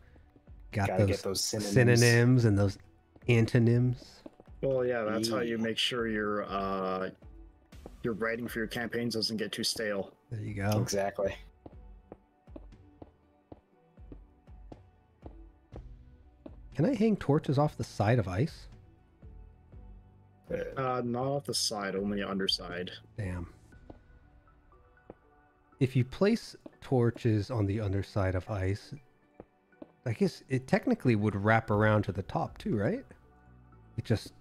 Gotta get those synonyms and those antonyms. Well, yeah, that's how you make sure your writing for your campaigns doesn't get too stale. There you go. Exactly. Can I hang torches off the side of ice? Not off the side, only underside. Damn. If you place torches on the underside of ice, I guess it technically would wrap around to the top too, right? It just...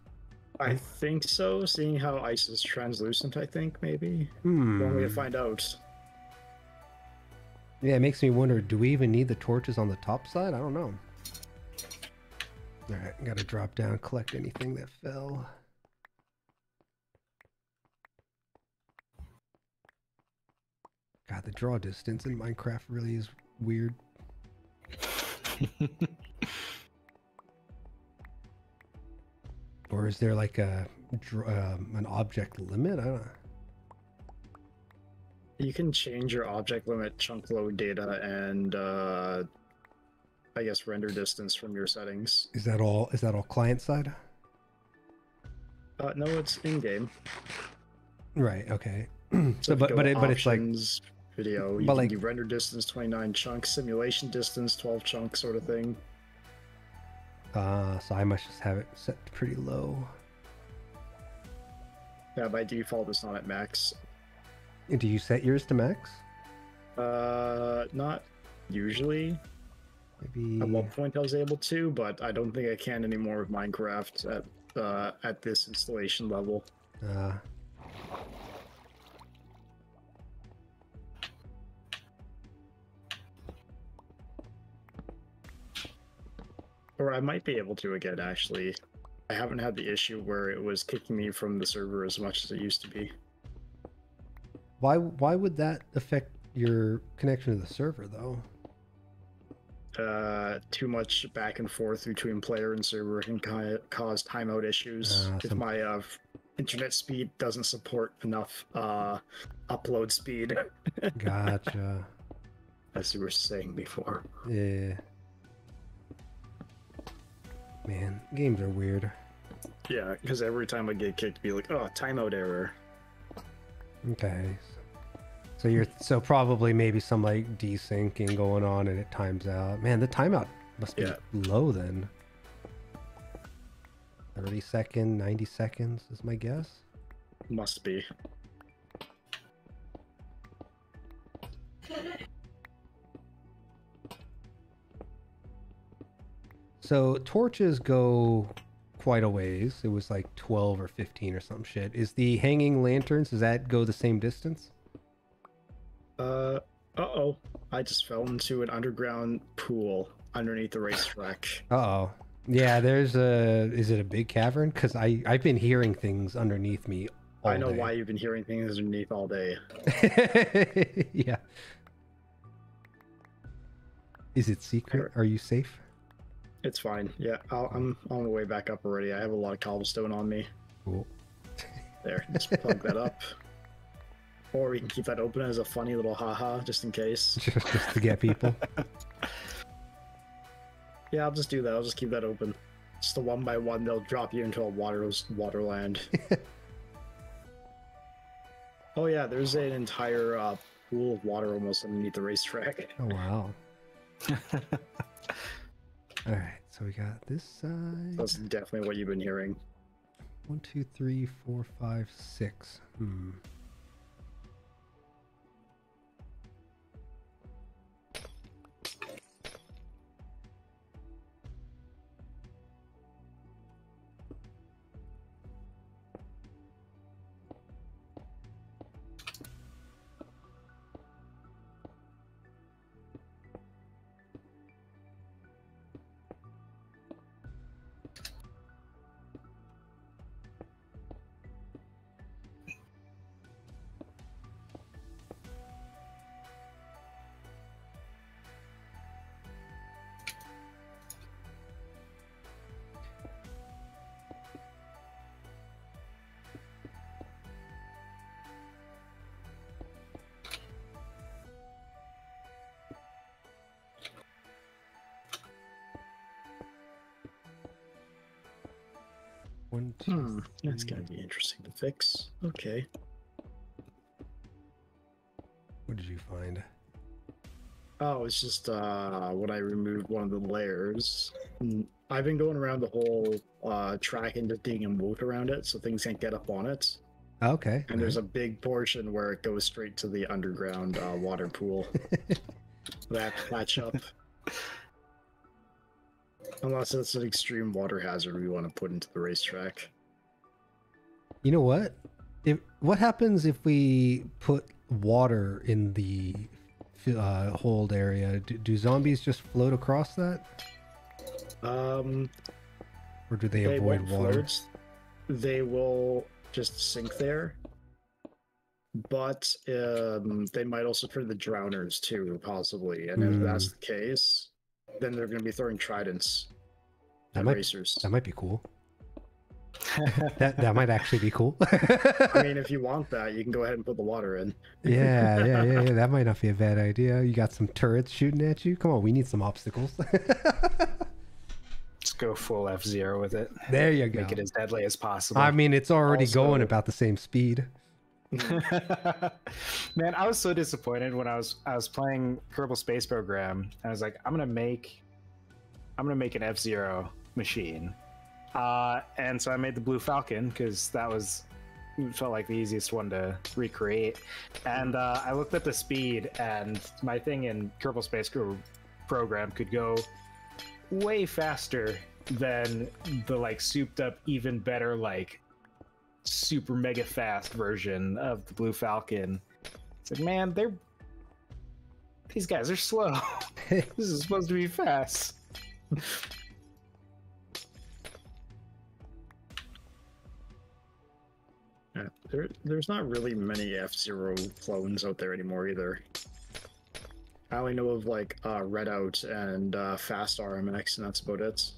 I think so, seeing how ice is translucent, I think, maybe. One way to find out. Yeah, it makes me wonder, do we even need the torches on the top side? I don't know. Alright, gotta drop down, collect anything that fell. God, the draw distance in Minecraft really is weird. Or is there like an object limit? I don't know. You can change your object limit, chunk load data, and I guess render distance from your settings. Is that all client side? No, it's in game. Right. Okay. So but it's like video. You can do render distance 29 chunks, simulation distance 12 chunks, sort of thing. So I must just have it set pretty low. Yeah, by default it's not at max. And do you set yours to max? Not usually. Maybe at one point I was able to, but I don't think I can anymore with Minecraft at this installation level. Or I might be able to again, actually. I haven't had the issue where it was kicking me from the server as much as it used to be. Why would that affect your connection to the server, though? Too much back and forth between player and server can cause timeout issues. If my internet speed doesn't support enough upload speed. Gotcha. As you were saying before. Yeah. Man, games are weird. Yeah, because every time I get kicked, be like, oh, timeout error. Okay. So probably maybe some like desyncing going on and it times out. Man, the timeout must be low then. 30 seconds, 90 seconds is my guess. Must be. So torches go quite a ways. It was like 12 or 15 or some shit. Is the hanging lanterns, does that go the same distance? Uh-oh. I just fell into an underground pool underneath the racetrack. Uh-oh. Yeah, there's is it a big cavern? Because I've been hearing things underneath me all day. I know why you've been hearing things underneath all day. Yeah. Is it secret? Are you safe? It's fine. Yeah, I'm on the way back up already. I have a lot of cobblestone on me. Cool. There, just plug that up. Or we can keep that open as a funny little haha, just in case. Just to get people. Yeah, I'll just do that. I'll just keep that open. Just the one by one, they'll drop you into a waterland. Oh yeah, there's an entire pool of water almost underneath the racetrack. Oh wow. All right, so we got this side. That's definitely what you've been hearing. 1, 2, 3, 4, 5, 6. 1, 2. That's gonna be interesting to fix. Okay. What did you find? Oh, it's just when I removed one of the layers. I've been going around the whole track and just digging a moat around it so things can't get up on it. Okay. And there's a big portion where it goes straight to the underground water pool. That patch up. Unless it's an extreme water hazard we want to put into the racetrack. You know what? What happens if we put water in the hold area? Do zombies just float across that? Or do they avoid water? Float. They will just sink there. But they might also turn the drowners too, possibly. And if that's the case, then they're going to be throwing tridents at racers. That might be cool. that might actually be cool. I mean, if you want that, you can go ahead and put the water in. Yeah. That might not be a bad idea. You got some turrets shooting at you. Come on, we need some obstacles. Just go full F-Zero with it. There you go. Make it as deadly as possible. I mean, it's already going about the same speed. Man, I was so disappointed when I was playing Kerbal Space Program. I was like, I'm gonna make an F-Zero machine, and so I made the Blue Falcon because felt like the easiest one to recreate. And I looked at the speed, and my thing in Kerbal Space Program could go way faster than the like souped up, even better, like super mega fast version of the Blue Falcon. It's like, man, these guys are slow. This is supposed to be fast. Yeah, there's not really many F-Zero clones out there anymore either. I only know of like Redout and Fast RMX, and that's about it.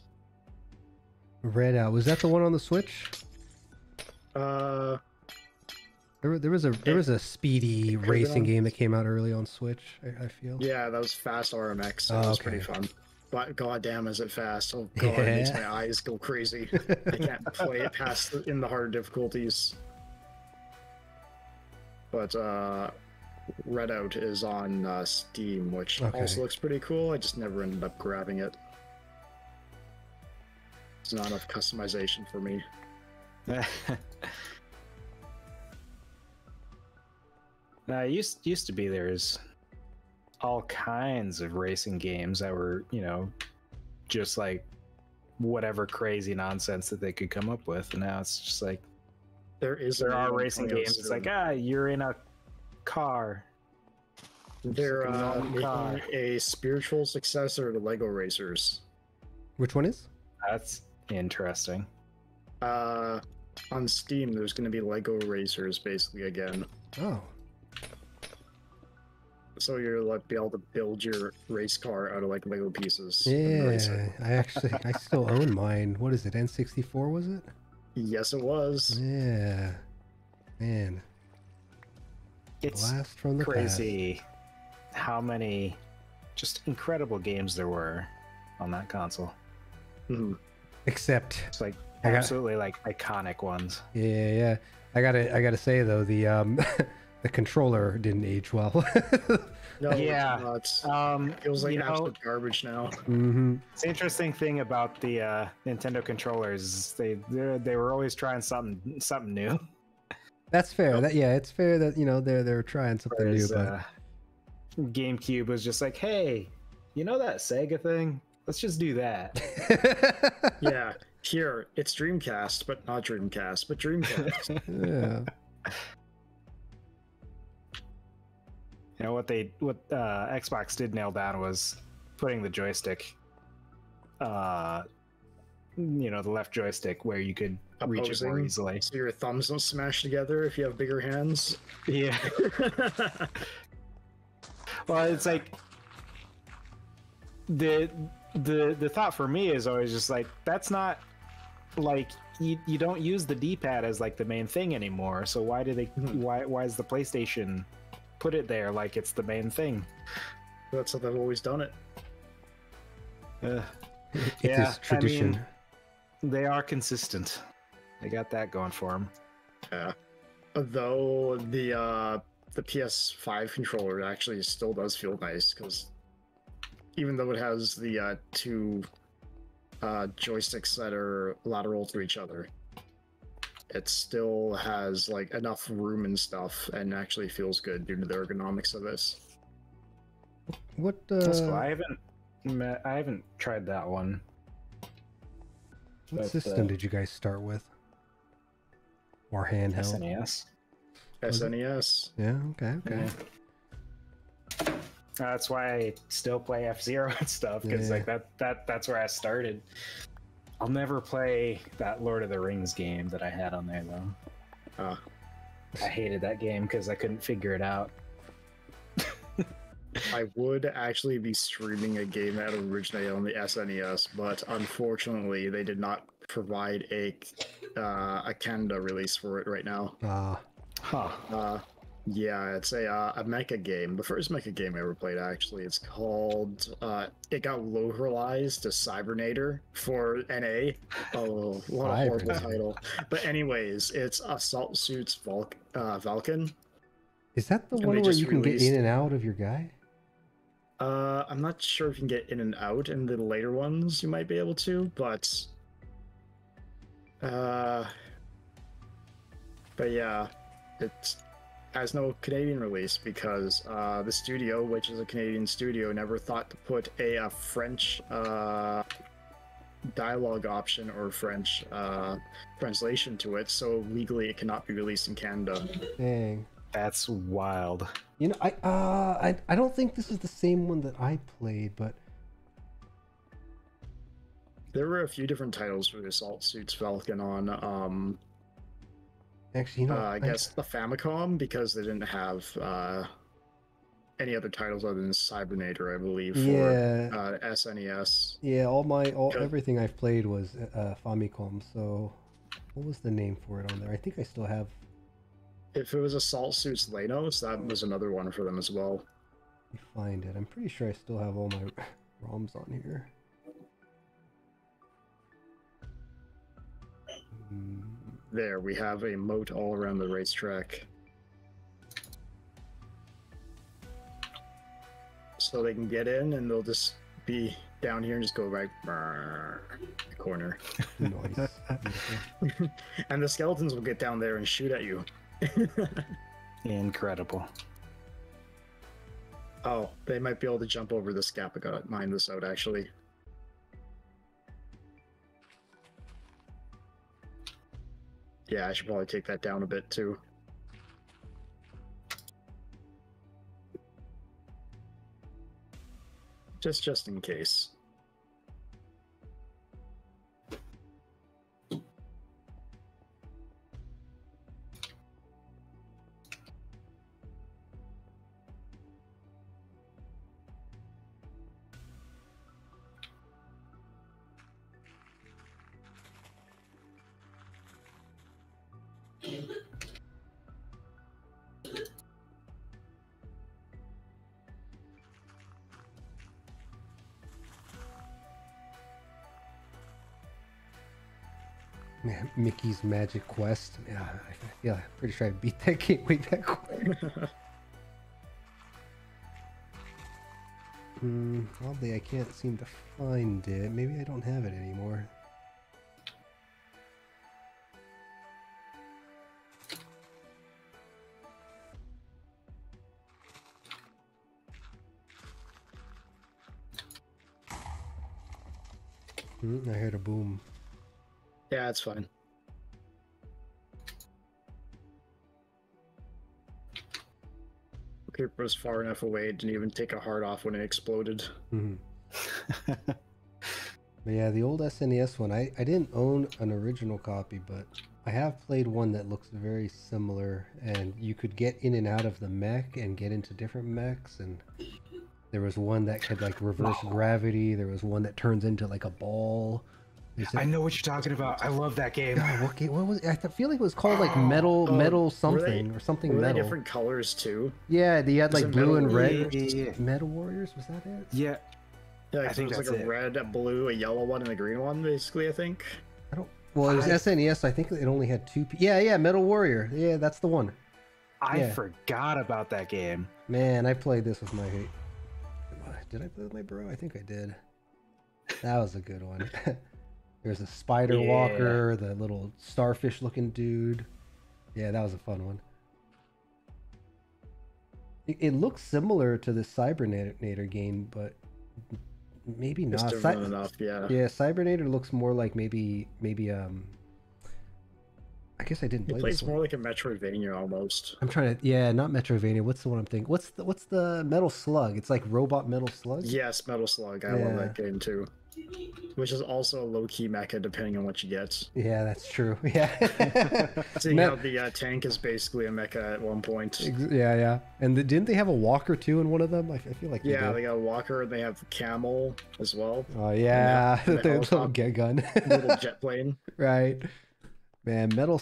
Redout, was that the one on the Switch? Uh, there was a speedy racing game that came out early on Switch. I feel. Yeah, that was Fast RMX. That was pretty fun. But goddamn, is it fast? Oh god, it makes my eyes go crazy. I can't play it past in the hard difficulties. But Redout is on Steam, which also looks pretty cool. I just never ended up grabbing it. It's not enough customization for me. It used to be there's all kinds of racing games that were, just like whatever crazy nonsense that they could come up with, and now it's just like there are racing games. It's like, you're in a car. They're making a spiritual successor to Lego Racers. Which one is? That's interesting. On Steam, there's going to be Lego Racers basically again. Oh. So you'll like be able to build your race car out of like Lego pieces. Yeah, I still own mine. What is it? N64 was it? Yes, it was. Yeah, man. It's blast from the crazy how many just incredible games there were on that console. Mm-hmm. Except it's like absolutely like iconic ones. Yeah. I gotta say though, the the controller didn't age well. No, yeah, it feels like absolute garbage now. Mm-hmm. It's the interesting thing about the Nintendo controllers is they were always trying something new. That's fair. It's fair that they're trying something new. But GameCube was just like, hey, that Sega thing? Let's just do that. Yeah, here it's Dreamcast, but not Dreamcast, but Dreamcast. Yeah. What Xbox did nail down was putting the joystick, the left joystick where you could reach it more easily. So your thumbs don't smash together if you have bigger hands. Yeah. Well, it's like the thought for me is always just like, that's not like you don't use the D-pad as like the main thing anymore. So why do they? Why is the PlayStation put it there like it's the main thing? That's how they've always done it. It is tradition. I mean, they are consistent. They got that going for them. Yeah. Though the PS5 controller actually still does feel nice, because even though it has the two joysticks that are lateral to each other, it still has like enough room and stuff, and actually feels good due to the ergonomics of this. What? That's cool. I haven't tried that one. What But, system did you guys start with? Or handheld? SNES. SNES. Yeah. Okay. Okay. Yeah. That's why I still play F-Zero and stuff, because Yeah. like that's where I started. I'll never play that Lord of the Rings game that I had on there though. I hated that game because I couldn't figure it out. I would actually be streaming a game that originated on the SNES, but unfortunately they did not provide a Canada release for it right now. Huh. Yeah, it's a mecha game. The first mecha game I ever played, actually. It's called, it got localized to Cybernator for NA. Oh, what a horrible title. But anyways, it's Assault Suits Valken. Is that the one where you can get in and out of your guy? I'm not sure if you can get in and out. In the later ones, you might be able to, but yeah, it has no Canadian release because the studio, which is a Canadian studio, never thought to put a French dialogue option or French translation to it, so legally it cannot be released in Canada. Dang. That's wild. You know, I don't think this is the same one that I played, but there were a few different titles for the Assault Suits Falcon on actually, you know, I guess the Famicom, because they didn't have any other titles other than Cybernator, I believe, for SNES. Yeah, everything I've played was Famicom. So, what was the name for it on there? I think I still have. If it was Assault Suits Lanos, that was another one for them as well. Let me find it. I'm pretty sure I still have all my ROMs on here. There, we have a moat all around the racetrack. So they can get in and they'll just be down here and just go right the corner. Nice. And the skeletons will get down there and shoot at you. Incredible. Oh, they might be able to jump over this gap. I gotta mine this out, actually. Yeah, I should probably take that down a bit, too. Just in case. Man, Mickey's Magic Quest. Yeah, I'm pretty sure I beat that game way back when. Oddly, I can't seem to find it. Maybe I don't have it anymore. I heard a boom. Yeah, it's fine. Creeper was far enough away, it didn't even take a heart off when it exploded. But yeah, the old SNES one, I didn't own an original copy, but I have played one that looks very similar, and you could get in and out of the mech and get into different mechs, and there was one that could like reverse gravity, there was one that turns into like a ball. I know what you're talking about. I love that game. God, what was it? I feel like it was called like metal something or something were metal. They different colors too? Yeah, they had like blue and red. Yeah. Metal Warriors, was that it? Yeah. Yeah, I think it was that's like a it. red, a blue, a yellow one, and a green one, basically, I think. Well, it was SNES. I think it only had two. Yeah, Metal Warrior. Yeah, that's the one. I forgot about that game. Man, I played this with my. Did I play with my bro? I think I did. That was a good one. There's a spider walker, the little starfish-looking dude. Yeah, that was a fun one. It looks similar to the Cybernator game, but maybe not. It's different enough, yeah. Yeah, Cybernator looks more like maybe I guess I didn't play this one. More like a Metroidvania almost. I'm trying to, yeah, not Metroidvania. What's the one I'm thinking? What's the Metal Slug? It's like robot Metal Slug? Yes, Metal Slug. I love that game too. Which is also a low-key mecha depending on what you get. Yeah, that's true. Yeah. Seeing how the tank is basically a mecha at one point. Yeah. And didn't they have a walker too in one of them? I feel like they got a walker and they have camel as well. Oh yeah, the little get gun. Little jet plane. Right. Man, Metal.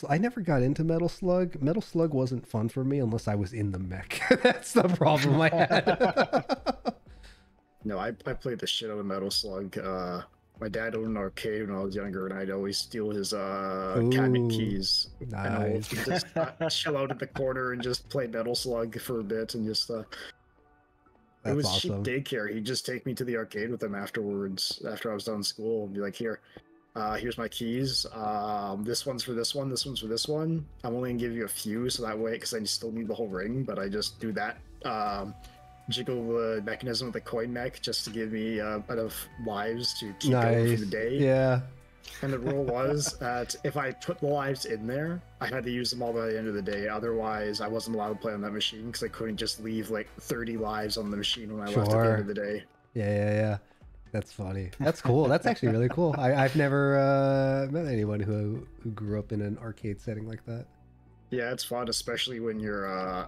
I never got into Metal Slug. Metal Slug wasn't fun for me unless I was in the mech. That's the problem I had. No, I played the shit out of Metal Slug. My dad owned an arcade when I was younger, and I'd always steal his cabinet keys. Nice. And just chill out at the corner and just play Metal Slug for a bit, and just. It was awesome. cheap daycare. He'd just take me to the arcade with him afterwards, after I was done school, and be like, "Here, here's my keys. This one's for this one. This one's for this one. I'm only gonna give you a few, so that way, because I still need the whole ring, but I just do that." Jiggle the mechanism with the coin mech just to give me enough lives to keep going for the day. Yeah. And the rule was that if I put the lives in there, I had to use them all by the end of the day. Otherwise, I wasn't allowed to play on that machine because I couldn't just leave like 30 lives on the machine when I left at the end of the day. Yeah. That's funny. That's cool. That's actually really cool. I've never met anyone who grew up in an arcade setting like that. Yeah, it's fun, especially when you're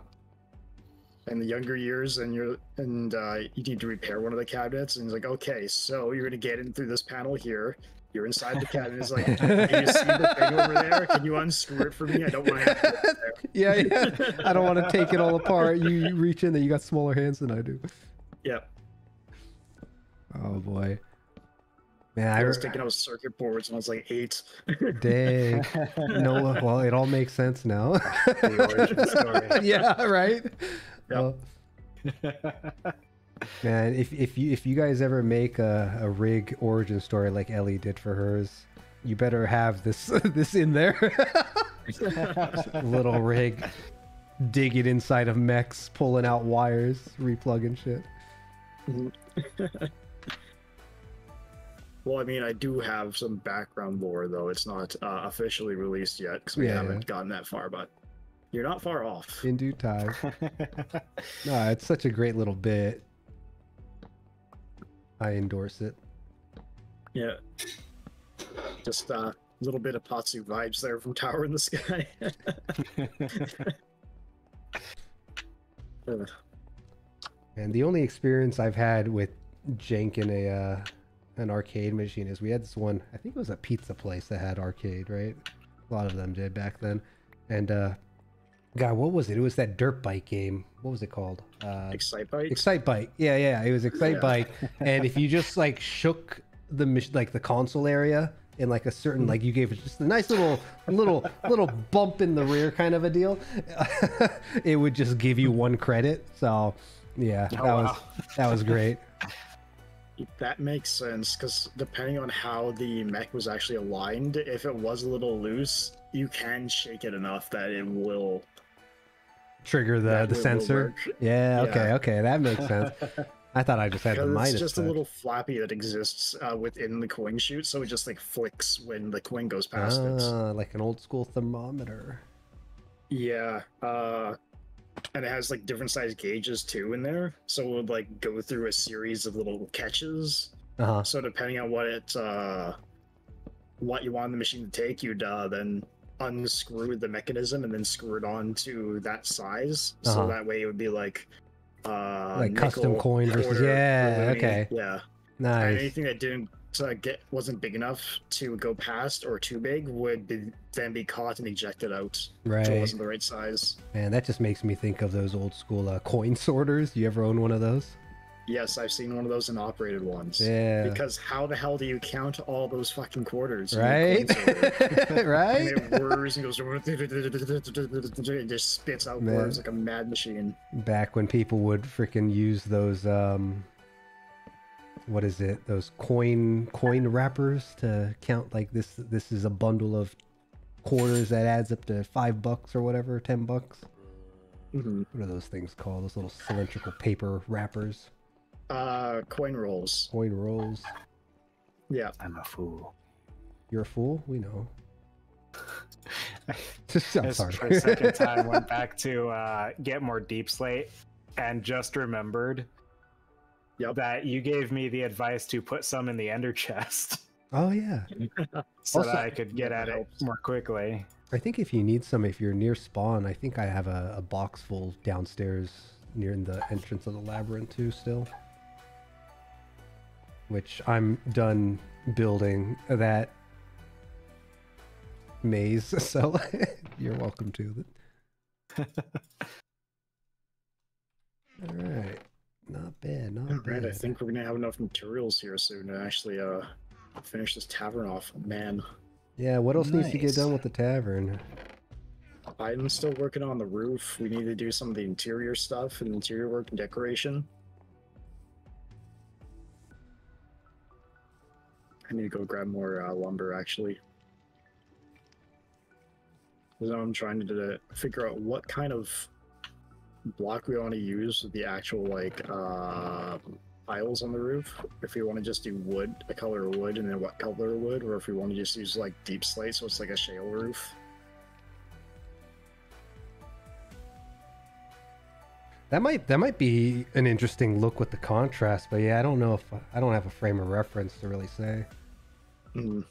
in the younger years and you need to repair one of the cabinets, and he's like, okay, so you're gonna get in through this panel here. You're inside the cabinet. It's like, can you see the thing over there? Can you unscrew it for me? I don't want to have to go there. Yeah. I don't want to take it all apart. You reach in there. You got smaller hands than I do. Yep. Oh boy. Man, I was thinking I was circuit boards when I was like 8. Dang. No, well, it all makes sense now. The origin story. Yeah, right? Yep. Man, if you guys ever make a rig origin story like Ellie did for hers, you better have this in there. Little rig digging inside of mechs, pulling out wires, replugging shit. Well, I mean, I do have some background lore, though. It's not officially released yet because we haven't gotten that far, but you're not far off. In due time. No, it's such a great little bit. I endorse it. Yeah. Just a little bit of Patsu vibes there from Tower in the Sky. And the only experience I've had with janking an arcade machine is we had this one, I think it was a pizza place that had arcade, right? A lot of them did back then. And God, what was it? It was that dirt bike game. What was it called? Excite Bike? Excite Bike. Yeah. It was Excite Bike. And if you just like shook the console area in like a certain, like you gave it just a nice little bump in the rear kind of a deal, it would just give you 1 credit. So yeah, that was great. That makes sense, because depending on how the mech was actually aligned, if it was a little loose, you can shake it enough that it will trigger the sensor. Yeah, okay, that makes sense. I thought I just had the minus. It's just a little flappy that exists within the coin chute, so it just like flicks when the coin goes past it. Like an old school thermometer. Yeah, and it has like different size gauges too in there, so it would like go through a series of little catches. So depending on what you want the machine to take, you'd then unscrew the mechanism and then screw it on to that size. So that way it would be like custom coin versus okay, yeah, nice. And anything that wasn't big enough to go past or too big would then be caught and ejected out. Right. So it wasn't the right size. Man, that just makes me think of those old school coin sorters. You ever own one of those? Yes, I've seen one of those in operated ones. Yeah. Because how the hell do you count all those fucking quarters? You Right? need coin Right? and it whirs and goes, it just spits out Man. words like a mad machine. Back when people would freaking use those, what is it? Those coin wrappers to count, like, this is a bundle of quarters that adds up to $5 or whatever, $10. Mm-hmm. What are those things called? Those little cylindrical paper wrappers. Coin rolls. Coin rolls. Yeah. I'm a fool. You're a fool? We know. I'm Just sorry. for a second time went back to get more deep slate and just remembered that you gave me the advice to put some in the ender chest. Oh, yeah. So Also, that I could get at it more quickly. I think if you need some, if you're near spawn, I think I have a box full downstairs near the entrance of the labyrinth too still. Which I'm done building that maze, so you're welcome to it. Alright. Not bad, not bad. Alright, I think we're gonna have enough materials here soon to actually finish this tavern off. Man. Yeah, what else needs to get Nice. done with the tavern? I'm still working on the roof. We need to do some of the interior stuff and interior work and decoration. I need to go grab more lumber, actually. So I'm trying to figure out what kind of block we want to use with the actual, like, tiles on the roof. If we want to just do wood, a color of wood, and then what color of wood, or if we want to just use, like, deep slate, so it's like a shale roof. That might be an interesting look with the contrast, but yeah, I don't know if I don't have a frame of reference to really say. Mm.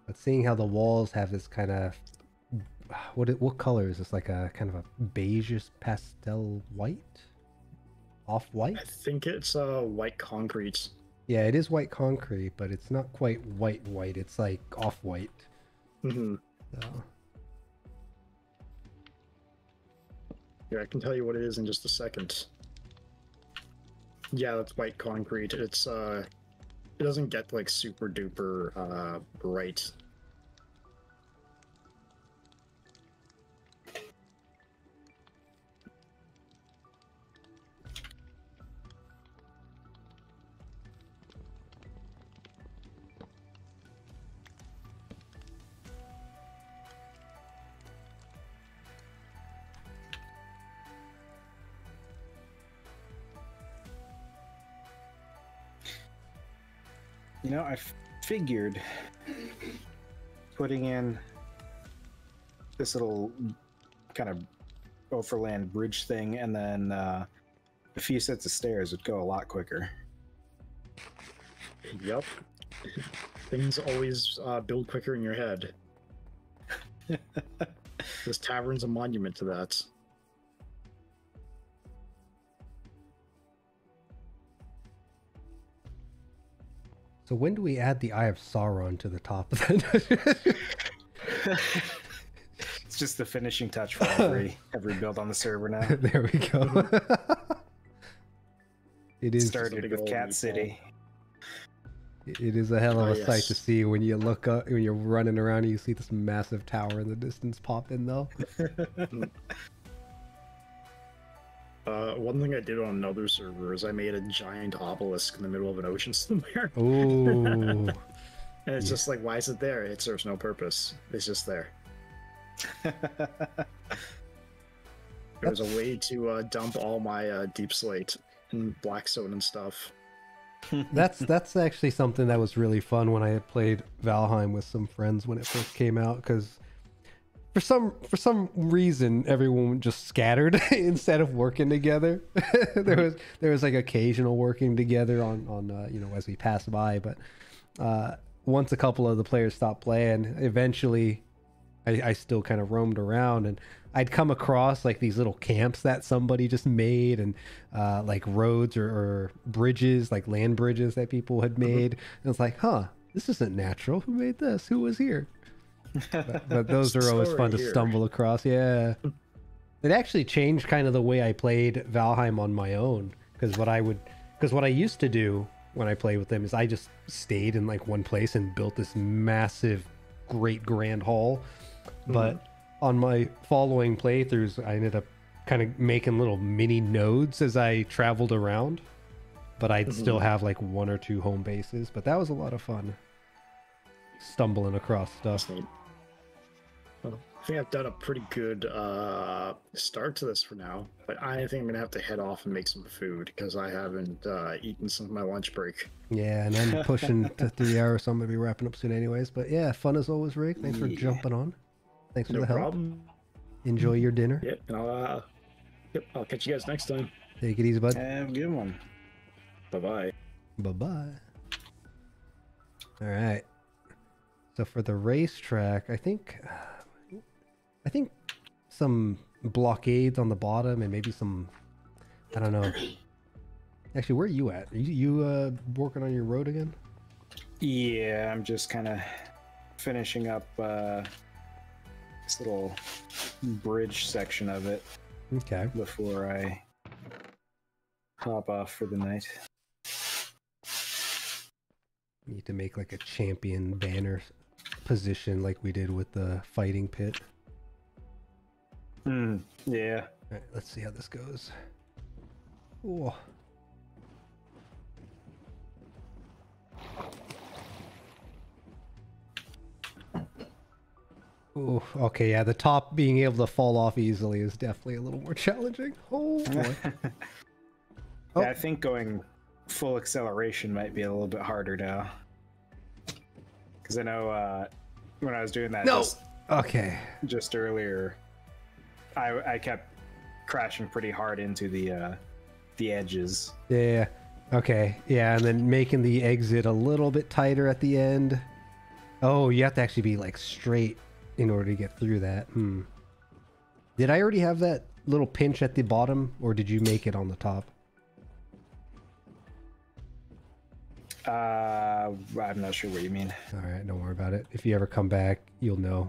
But seeing how the walls have this kind of what color is this? Like a kind of a beigeish pastel white, off white. I think it's white concrete. Yeah, it is white concrete, but it's not quite white. It's like off white. Mm-hmm. So. Yeah, I can tell you what it is in just a second. Yeah, that's white concrete. It's it doesn't get like super duper bright. You know, I figured putting in this little kind of overland bridge thing and then a few sets of stairs would go a lot quicker. Yep. Things always build quicker in your head. This tavern's a monument to that. So when do we add the Eye of Sauron to the top of that? It's just the finishing touch for every build on the server now. There we go. It is Started with Cat City. It is a hell of a yes. sight to see when you look up, when you're running around and you see this massive tower in the distance pop in though. One thing I did on another server is I made a giant obelisk in the middle of an ocean somewhere. Ooh. And it's just like, why is it there? It serves no purpose. It's just there. There was a way to dump all my deep slate and blackstone and stuff. That's actually something that was really fun when I had played Valheim with some friends when it first came out, because for some reason everyone just scattered instead of working together. there was like occasional working together on you know, as we passed by, but once a couple of the players stopped playing, eventually I still kind of roamed around, and I'd come across like these little camps that somebody just made, and like roads or bridges, like land bridges that people had made. And it's like, huh, this isn't natural. Who made this? Who was here? But those are always fun to stumble across. Yeah. It actually changed kind of the way I played Valheim on my own, because what I would Because what I used to do when I played with them is I just stayed in like one place and built this massive, great grand hall. But on my following playthroughs, I ended up kind of making little mini nodes as I traveled around. But I'd still have like 1 or 2 home bases. But that was a lot of fun. Stumbling across stuff. Well, I think I've done a pretty good start to this for now. But I think I'm going to have to head off and make some food because I haven't eaten since my lunch break. Yeah, and I'm pushing to 3 hours, so I'm going to be wrapping up soon anyways. But yeah, fun as always, Rick. Thanks for jumping on. Thanks for the help. No problem. Enjoy your dinner. Yep, and I'll catch you guys next time. Take it easy, bud. Have a good one. Bye-bye. Bye-bye. All right. So for the racetrack, I think some blockades on the bottom and maybe some, I don't know. Actually, where are you at? Are you working on your road again? Yeah, I'm just kind of finishing up this little bridge section of it. Okay. Before I hop off for the night. Need to make like a champion banner position like we did with the fighting pit. Yeah. All right, let's see how this goes. Ooh. Ooh, okay, yeah, the top being able to fall off easily is definitely a little more challenging. Oh boy. Yeah, I think going full acceleration might be a little bit harder now. Because I know when I was doing that just earlier, I kept crashing pretty hard into the edges. Yeah. Okay. Yeah, and then making the exit a little bit tighter at the end. Oh, you have to actually be like straight in order to get through that. Did I already have that little pinch at the bottom, or did you make it on the top? I'm not sure what you mean. All right, don't worry about it. If you ever come back, you'll know.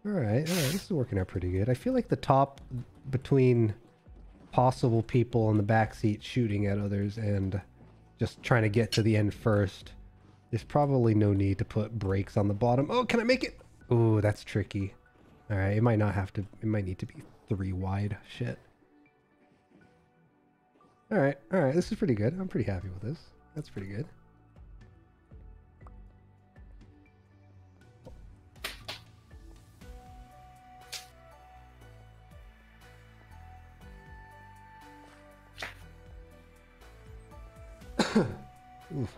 All right, this is working out pretty good. I feel like the top between possible people in the back seat shooting at others and just trying to get to the end first, there's probably no need to put brakes on the bottom. Oh, can I make it? Ooh, that's tricky. All right, it might not have to, it might need to be 3 wide. Shit. All right, this is pretty good. I'm pretty happy with this. That's pretty good. Oof.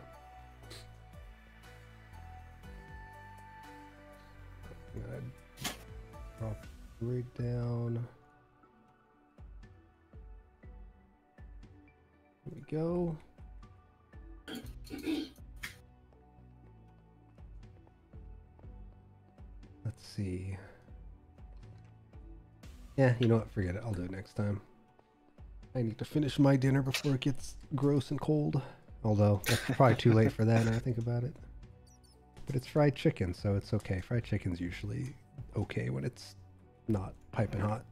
I'm gonna drop rig down. Here we go. Let's see. Yeah, you know what? Forget it. I'll do it next time. I need to finish my dinner before it gets gross and cold. Although, that's probably too late for that now I think about it. But it's fried chicken, so it's okay. Fried chicken's usually okay when it's not piping hot.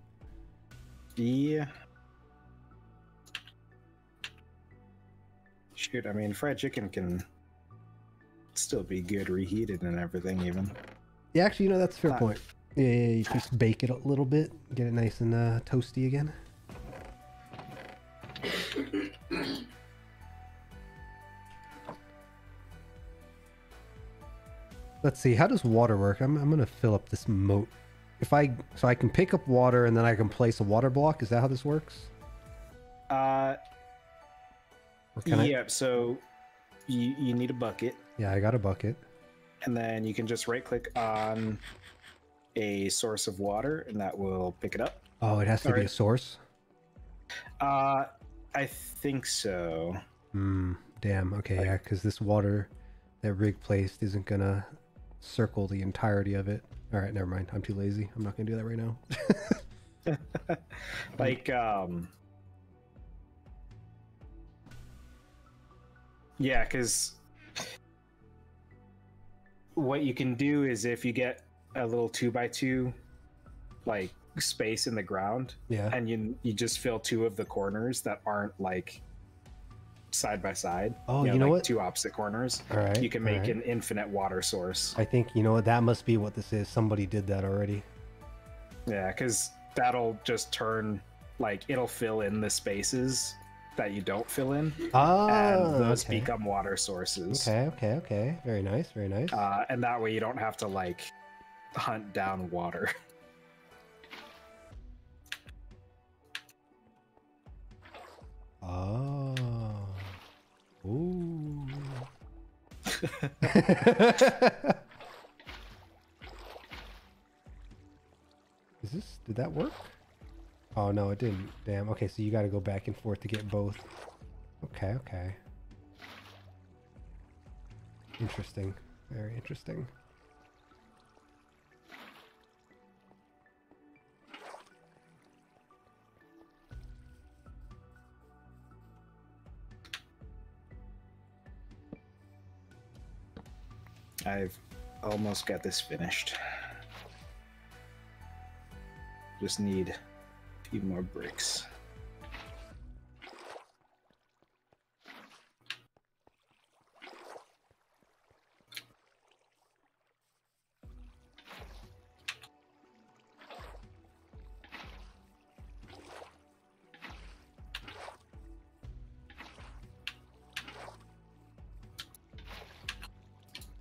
Yeah. Shoot, I mean, fried chicken can still be good reheated and everything, even. Yeah, actually, you know, that's a fair point. Yeah, you just bake it a little bit, get it nice and toasty again. Let's see, how does water work? I'm gonna fill up this moat. So I can pick up water and then I can place a water block. Is that how this works? So you need a bucket. Yeah, I got a bucket. And then you can just right click on a source of water and that will pick it up. Oh, it has to be a source? I think so. Damn, okay, yeah, because this water that Rig placed isn't gonna circle the entirety of it. All right, never mind. I'm too lazy. I'm not gonna do that right now. Like, yeah, because what you can do is if you get a little 2x2 like space in the ground, Yeah. and you just fill 2 of the corners that aren't like side by side. Oh, you know like what? 2 opposite corners. All right. You can make an infinite water source. I think, you know what, that must be what this is. Somebody did that already. Yeah, because that'll just turn, like, it'll fill in the spaces that you don't fill in, and those become water sources. Okay. Very nice, very nice. And that way you don't have to, like, hunt down water. Oh. Ooh. Did that work? Oh no, it didn't. Damn. Okay, so you got to go back and forth to get both. Okay. Interesting. Very interesting. I've almost got this finished. Just need a few more bricks.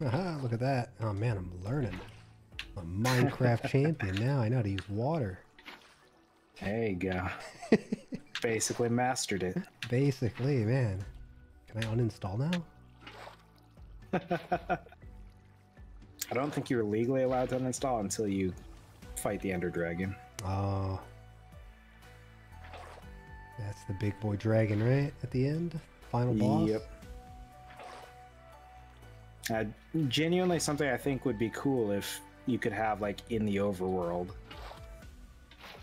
Aha, look at that. Oh man, I'm learning. I'm a Minecraft champion now. I know how to use water. There you go. Basically mastered it. Basically, man. Can I uninstall now? I don't think you're legally allowed to uninstall until you fight the Ender Dragon. Oh. That's the big boy dragon, right? At the end? Final boss? Yep. Genuinely something I think would be cool if you could have, like, in the overworld.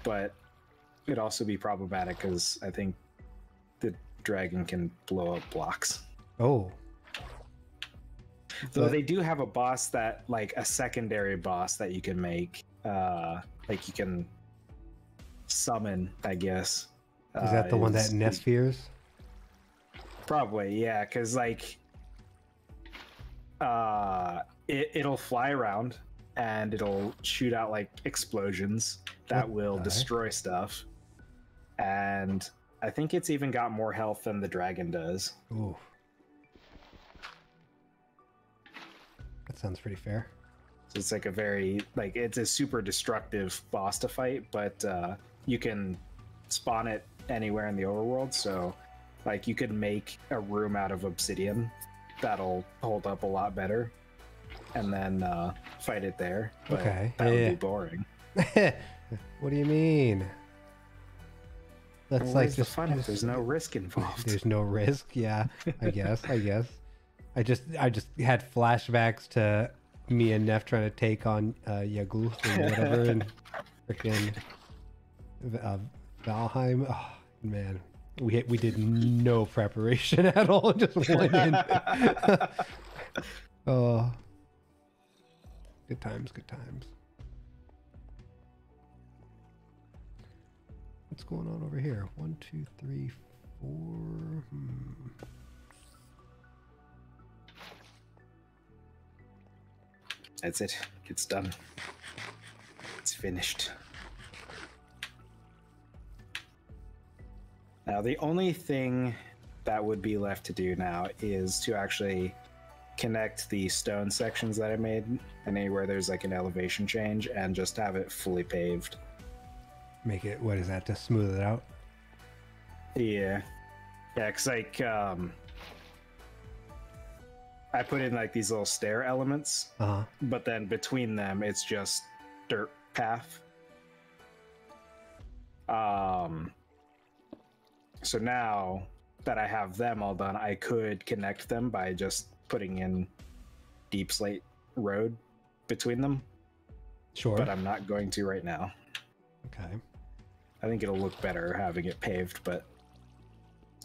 But it'd also be problematic because I think the dragon can blow up blocks. Oh. Though they do have a boss that, like, a secondary boss that you can make. Like, you can summon, I guess. Is that the one that Ness fears? Probably, yeah, because, like, it'll fly around and it'll shoot out, like, explosions that will destroy stuff. And I think it's even got more health than the dragon does. Ooh. That sounds pretty fair. So it's like a very, like, it's a super destructive boss to fight, but you can spawn it anywhere in the overworld. So, like, you could make a room out of obsidian that'll hold up a lot better, and then fight it there. But okay. That would be boring. What do you mean? That's well, like the fun if there's no risk involved. There's no risk, yeah. I guess. I just had flashbacks to me and Neff trying to take on Yaguth or whatever, and freaking Valheim. Oh man, we did no preparation at all. Just went in. Oh, good times. What's going on over here? 1, 2, 3, 4. That's it. It's done. It's finished. Now, the only thing that would be left to do now is to actually connect the stone sections that I made anywhere there's like an elevation change and just have it fully paved. Make it, what is that, to smooth it out? Yeah, because like I put in like these little stair elements, but then between them it's just dirt path. So now that I have them all done, I could connect them by just putting in deep slate road between them. Sure. But I'm not going to right now. Okay. I think it'll look better having it paved, but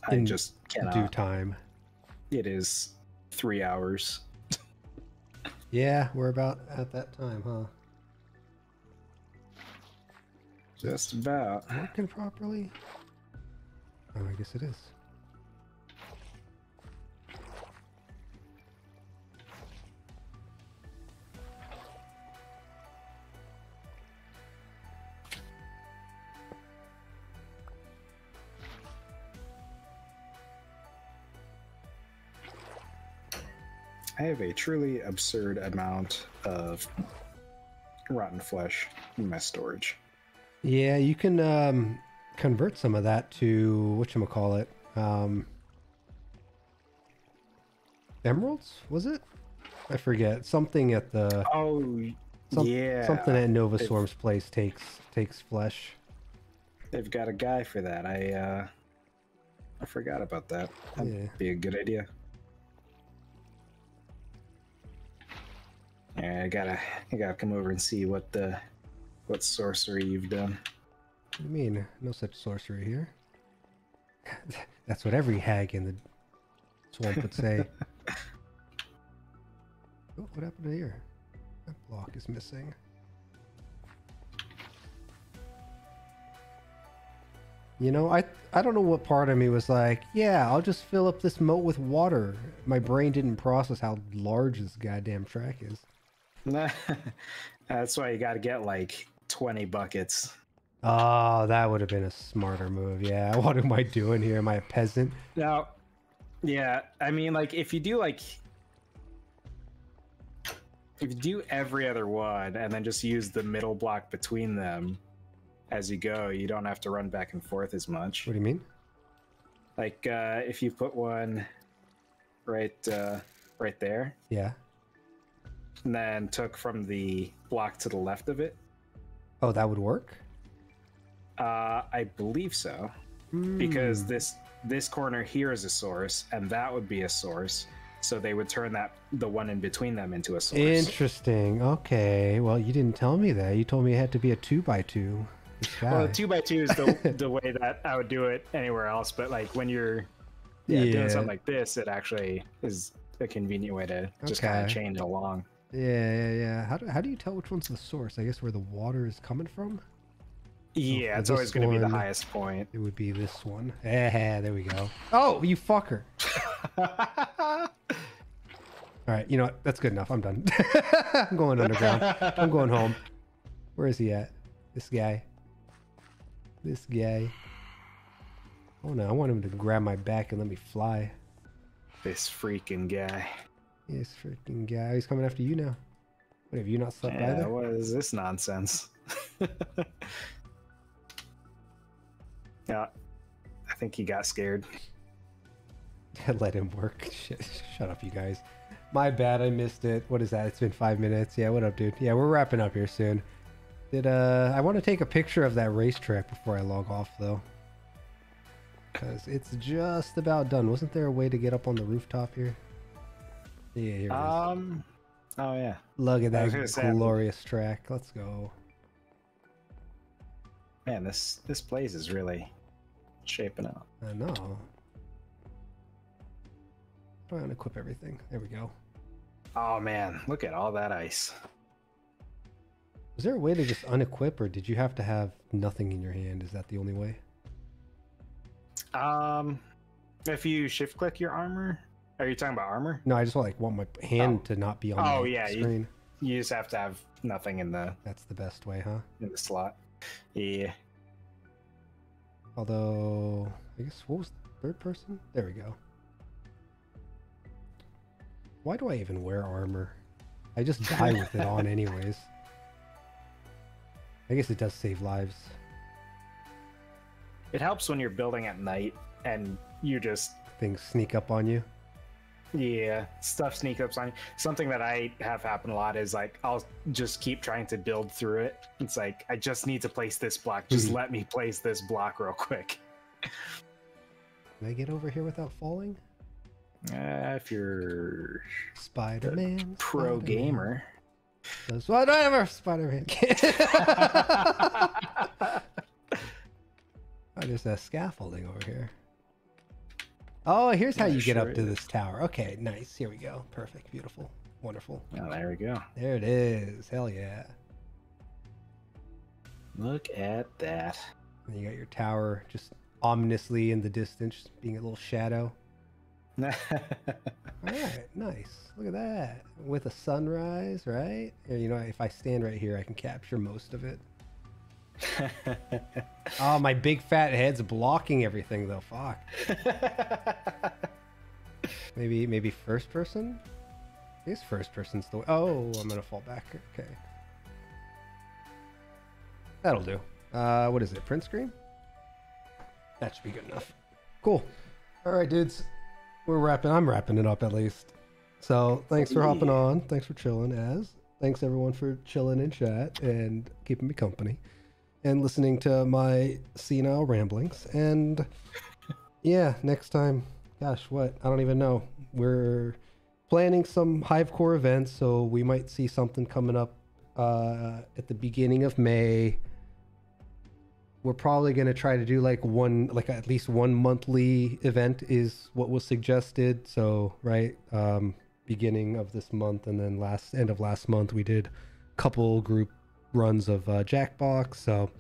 I just cannot. Due time. It is 3 hours. Yeah, we're about at that time, huh? Just about. Working properly? Oh, I guess it is. I have a truly absurd amount of rotten flesh in my storage. Yeah, you can convert some of that to whatchamacallit. Emeralds, was it? I forget. Something at the yeah, something at Novaswarm's place takes flesh. They've got a guy for that. I forgot about that. That'd be a good idea. Yeah, I gotta come over and see what sorcery you've done. What do you mean? No such sorcery here. That's what every hag in the swamp would say. Oh, what happened to here? That block is missing. You know, I don't know what part of me was like, yeah, I'll just fill up this moat with water. My brain didn't process how large this goddamn track is. That's why you got to get like 20 buckets. Oh, that would have been a smarter move. Yeah, what am I doing here? Am I a peasant? Now, yeah, I mean, like if you do every other one and then just use the middle block between them as you go, you don't have to run back and forth as much. What do you mean? Like if you put one right there. Yeah. And then took from the block to the left of it. Oh, that would work? I believe so. Because this corner here is a source, and that would be a source. So they would turn the one in between them into a source. Interesting. Okay. Well, you didn't tell me that. You told me it had to be a 2x2. Well, 2x2 is the way that I would do it anywhere else. But like when you're doing something like this, it actually is a convenient way to just kind of chain it along. Yeah. How do you tell which one's the source? I guess where the water is coming from? Yeah, it's always going to be the highest point. It would be this one. There we go. Oh, you fucker. All right, you know what? That's good enough. I'm done. I'm going underground. I'm going home. Where is he at? This guy. Oh no, I want him to grab my back and let me fly. This freaking guy. This freaking guy. He's coming after you now. What, have you not slept either? What is this nonsense? Yeah, I think he got scared. Let him work. Shut up, you guys. My bad, I missed it. What is that? It's been 5 minutes. Yeah, what up, dude? Yeah, we're wrapping up here soon. I want to take a picture of that racetrack before I log off, though. Because it's just about done. Wasn't there a way to get up on the rooftop here? Yeah, here it is. Oh, yeah. Look at that glorious track. Let's go. Man, this place is really shaping up. I know. Try and equip everything. There we go. Oh man, look at all that ice. Was there a way to just unequip, or did you have to have nothing in your hand? Is that the only way? If you shift click your armor, are you talking about armor? No, I just want my hand to not be on the screen. You just have to have nothing in the. That's the best way, huh? In the slot. Yeah. Although, I guess, what was third person? There we go. Why do I even wear armor? I just die with it on anyways. I guess it does save lives. It helps when you're building at night and you just... Things sneak up on you? Yeah, stuff sneaks up on you. Something that I have happen a lot is like, I'll just keep trying to build through it. It's like, I just need to place this block. Just let me place this block real quick. Can I get over here without falling? If you're Spider-Man, pro gamer. Does whatever Spider-Man can. Oh, there's a scaffolding over here. Oh, here's how you get up to this tower. Okay, nice. Here we go. Perfect. Beautiful. Wonderful. Oh, there we go. There it is. Hell yeah. Look at that. And you got your tower just ominously in the distance, being a little shadow. All right, nice. Look at that. With a sunrise, right? And, you know, if I stand right here, I can capture most of it. Oh, my big fat head's blocking everything, though. Fuck. Maybe first person? I guess first person's the way. Oh, I'm gonna fall back. Okay. That'll do. What is it? Print screen? That should be good enough. Cool. All right, dudes. I'm wrapping it up at least. So thanks for hopping on. Thanks for chilling, Thanks everyone for chilling in chat and keeping me company and listening to my senile ramblings. And yeah, next time, gosh, what? I don't even know. We're planning some HiVECORE events, so we might see something coming up at the beginning of May. We're probably going to try to do like at least one monthly event is what was suggested. So, right, beginning of this month and then end of last month, we did a couple group runs of Jackbox. So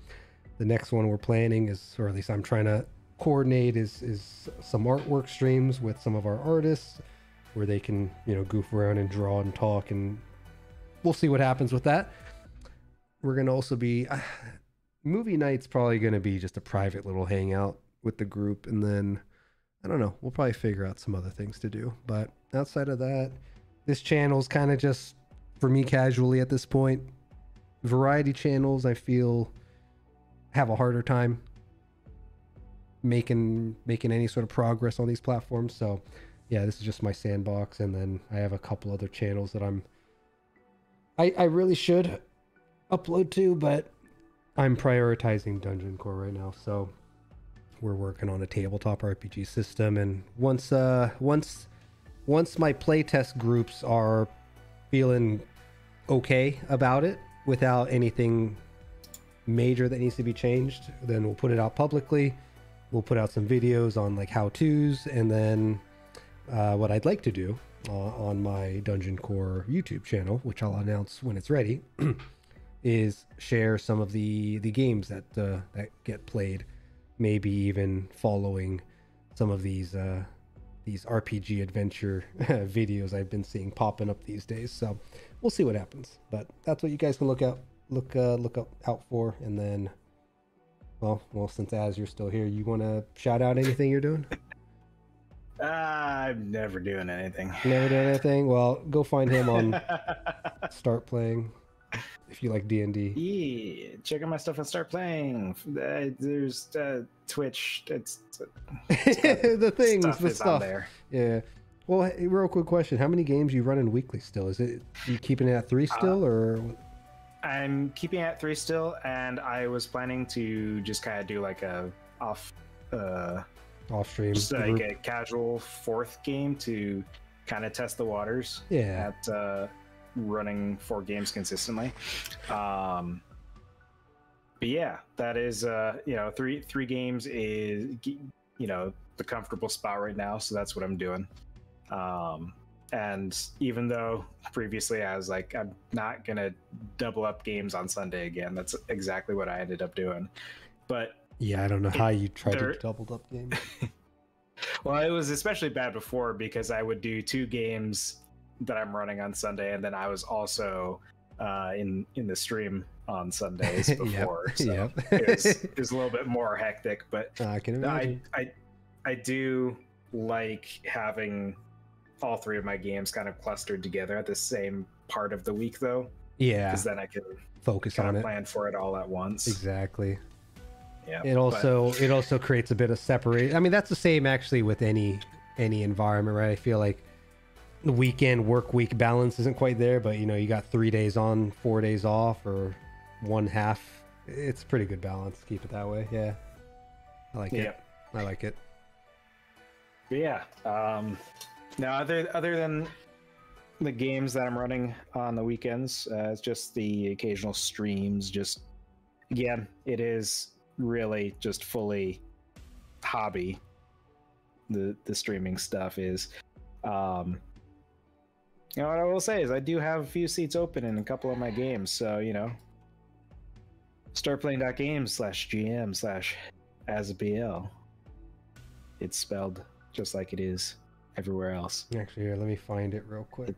the next one we're planning is, or at least I'm trying to coordinate is some artwork streams with some of our artists where they can, you know, goof around and draw and talk, and we'll see what happens with that. We're going to also be... movie night's probably going to be just a private little hangout with the group, and then I don't know, we'll probably figure out some other things to do. But outside of that, this channel's kind of just for me casually at this point. Variety channels, I feel, have a harder time making any sort of progress on these platforms. So yeah, this is just my sandbox, and then I have a couple other channels that I really should upload to, but I'm prioritizing Dungeon Core right now. So we're working on a tabletop RPG system, and once my playtest groups are feeling okay about it without anything major that needs to be changed, then we'll put it out publicly. We'll put out some videos on like how-tos, and then what I'd like to do on my Dungeon Core YouTube channel, which I'll announce when it's ready, is share some of the games that get played, maybe even following some of these RPG adventure videos I've been seeing popping up these days. So we'll see what happens, but that's what you guys can look out for. And then, well, since you're still here, you want to shout out anything you're doing? I'm never doing anything. Never doing anything? Well, go find him on Start Playing. If you like D&D, yeah, check out my stuff and Start Playing. There's Twitch. It's the things, the stuff on there. Yeah. Well, hey, real quick question: how many games you running weekly still? Is it you keeping it at 3 still, or? I'm keeping it at 3 still, and I was planning to just kind of do like a off stream, just like a casual 4th game to kind of test the waters. Yeah. At running 4 games consistently. But yeah, that is you know, three games is, you know, the comfortable spot right now, so that's what I'm doing. And even though previously I was like, I'm not gonna double up games on Sunday again, that's exactly what I ended up doing. But yeah, I don't know how you tried to double up games. Well, it was especially bad before because I would do 2 games that I'm running on Sunday, and then I was also in the stream on Sundays before. Yep. So Yep. it was a little bit more hectic, but I can imagine. I do like having all 3 of my games kind of clustered together at the same part of the week, though. Yeah, because then I can focus on it, plan for it all at once. Exactly. Yeah. It also creates a bit of separation. I mean, that's the same actually with any environment, right? I feel like the weekend work week balance isn't quite there, but you know, you got 3 days on, 4 days off, or 1/2. It's a pretty good balance. Keep it that way. Yeah, I like it. I like it. But yeah. Now, other than the games that I'm running on the weekends, it's just the occasional streams. Just again, it is really just fully hobby. The streaming stuff is. You know, what I will say is I do have a few seats open in a couple of my games, so, you know, startplaying.games/GM/AsBL. It's spelled just like it is everywhere else. Actually, here, let me find it real quick.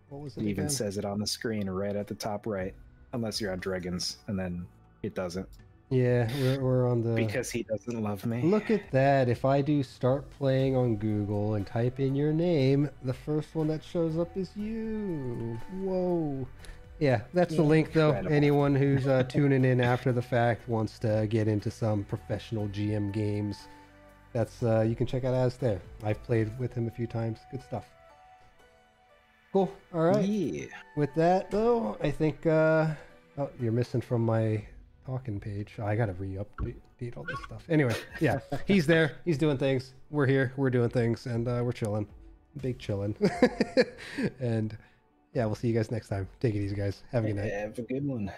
What was it It even again? says it on the screen right at the top right, unless you're on Dregns, and then it doesn't. Yeah, we're on the... Because he doesn't love me. Look at that. If I do start playing on Google and type in your name, the first one that shows up is you. Whoa. Yeah, that's the link, though. Incredible. Anyone who's tuning in after the fact wants to get into some professional GM games, that's you can check out Az there. I've played with him a few times. Good stuff. Cool. All right. Yeah. With that, though, I think... oh, you're missing from my... talking page. I gotta re-update all this stuff. Anyway, yeah, he's there. He's doing things. We're here. We're doing things, and we're chilling. Big chilling. And yeah, we'll see you guys next time. Take it easy, guys. Have a good night. Have a good one.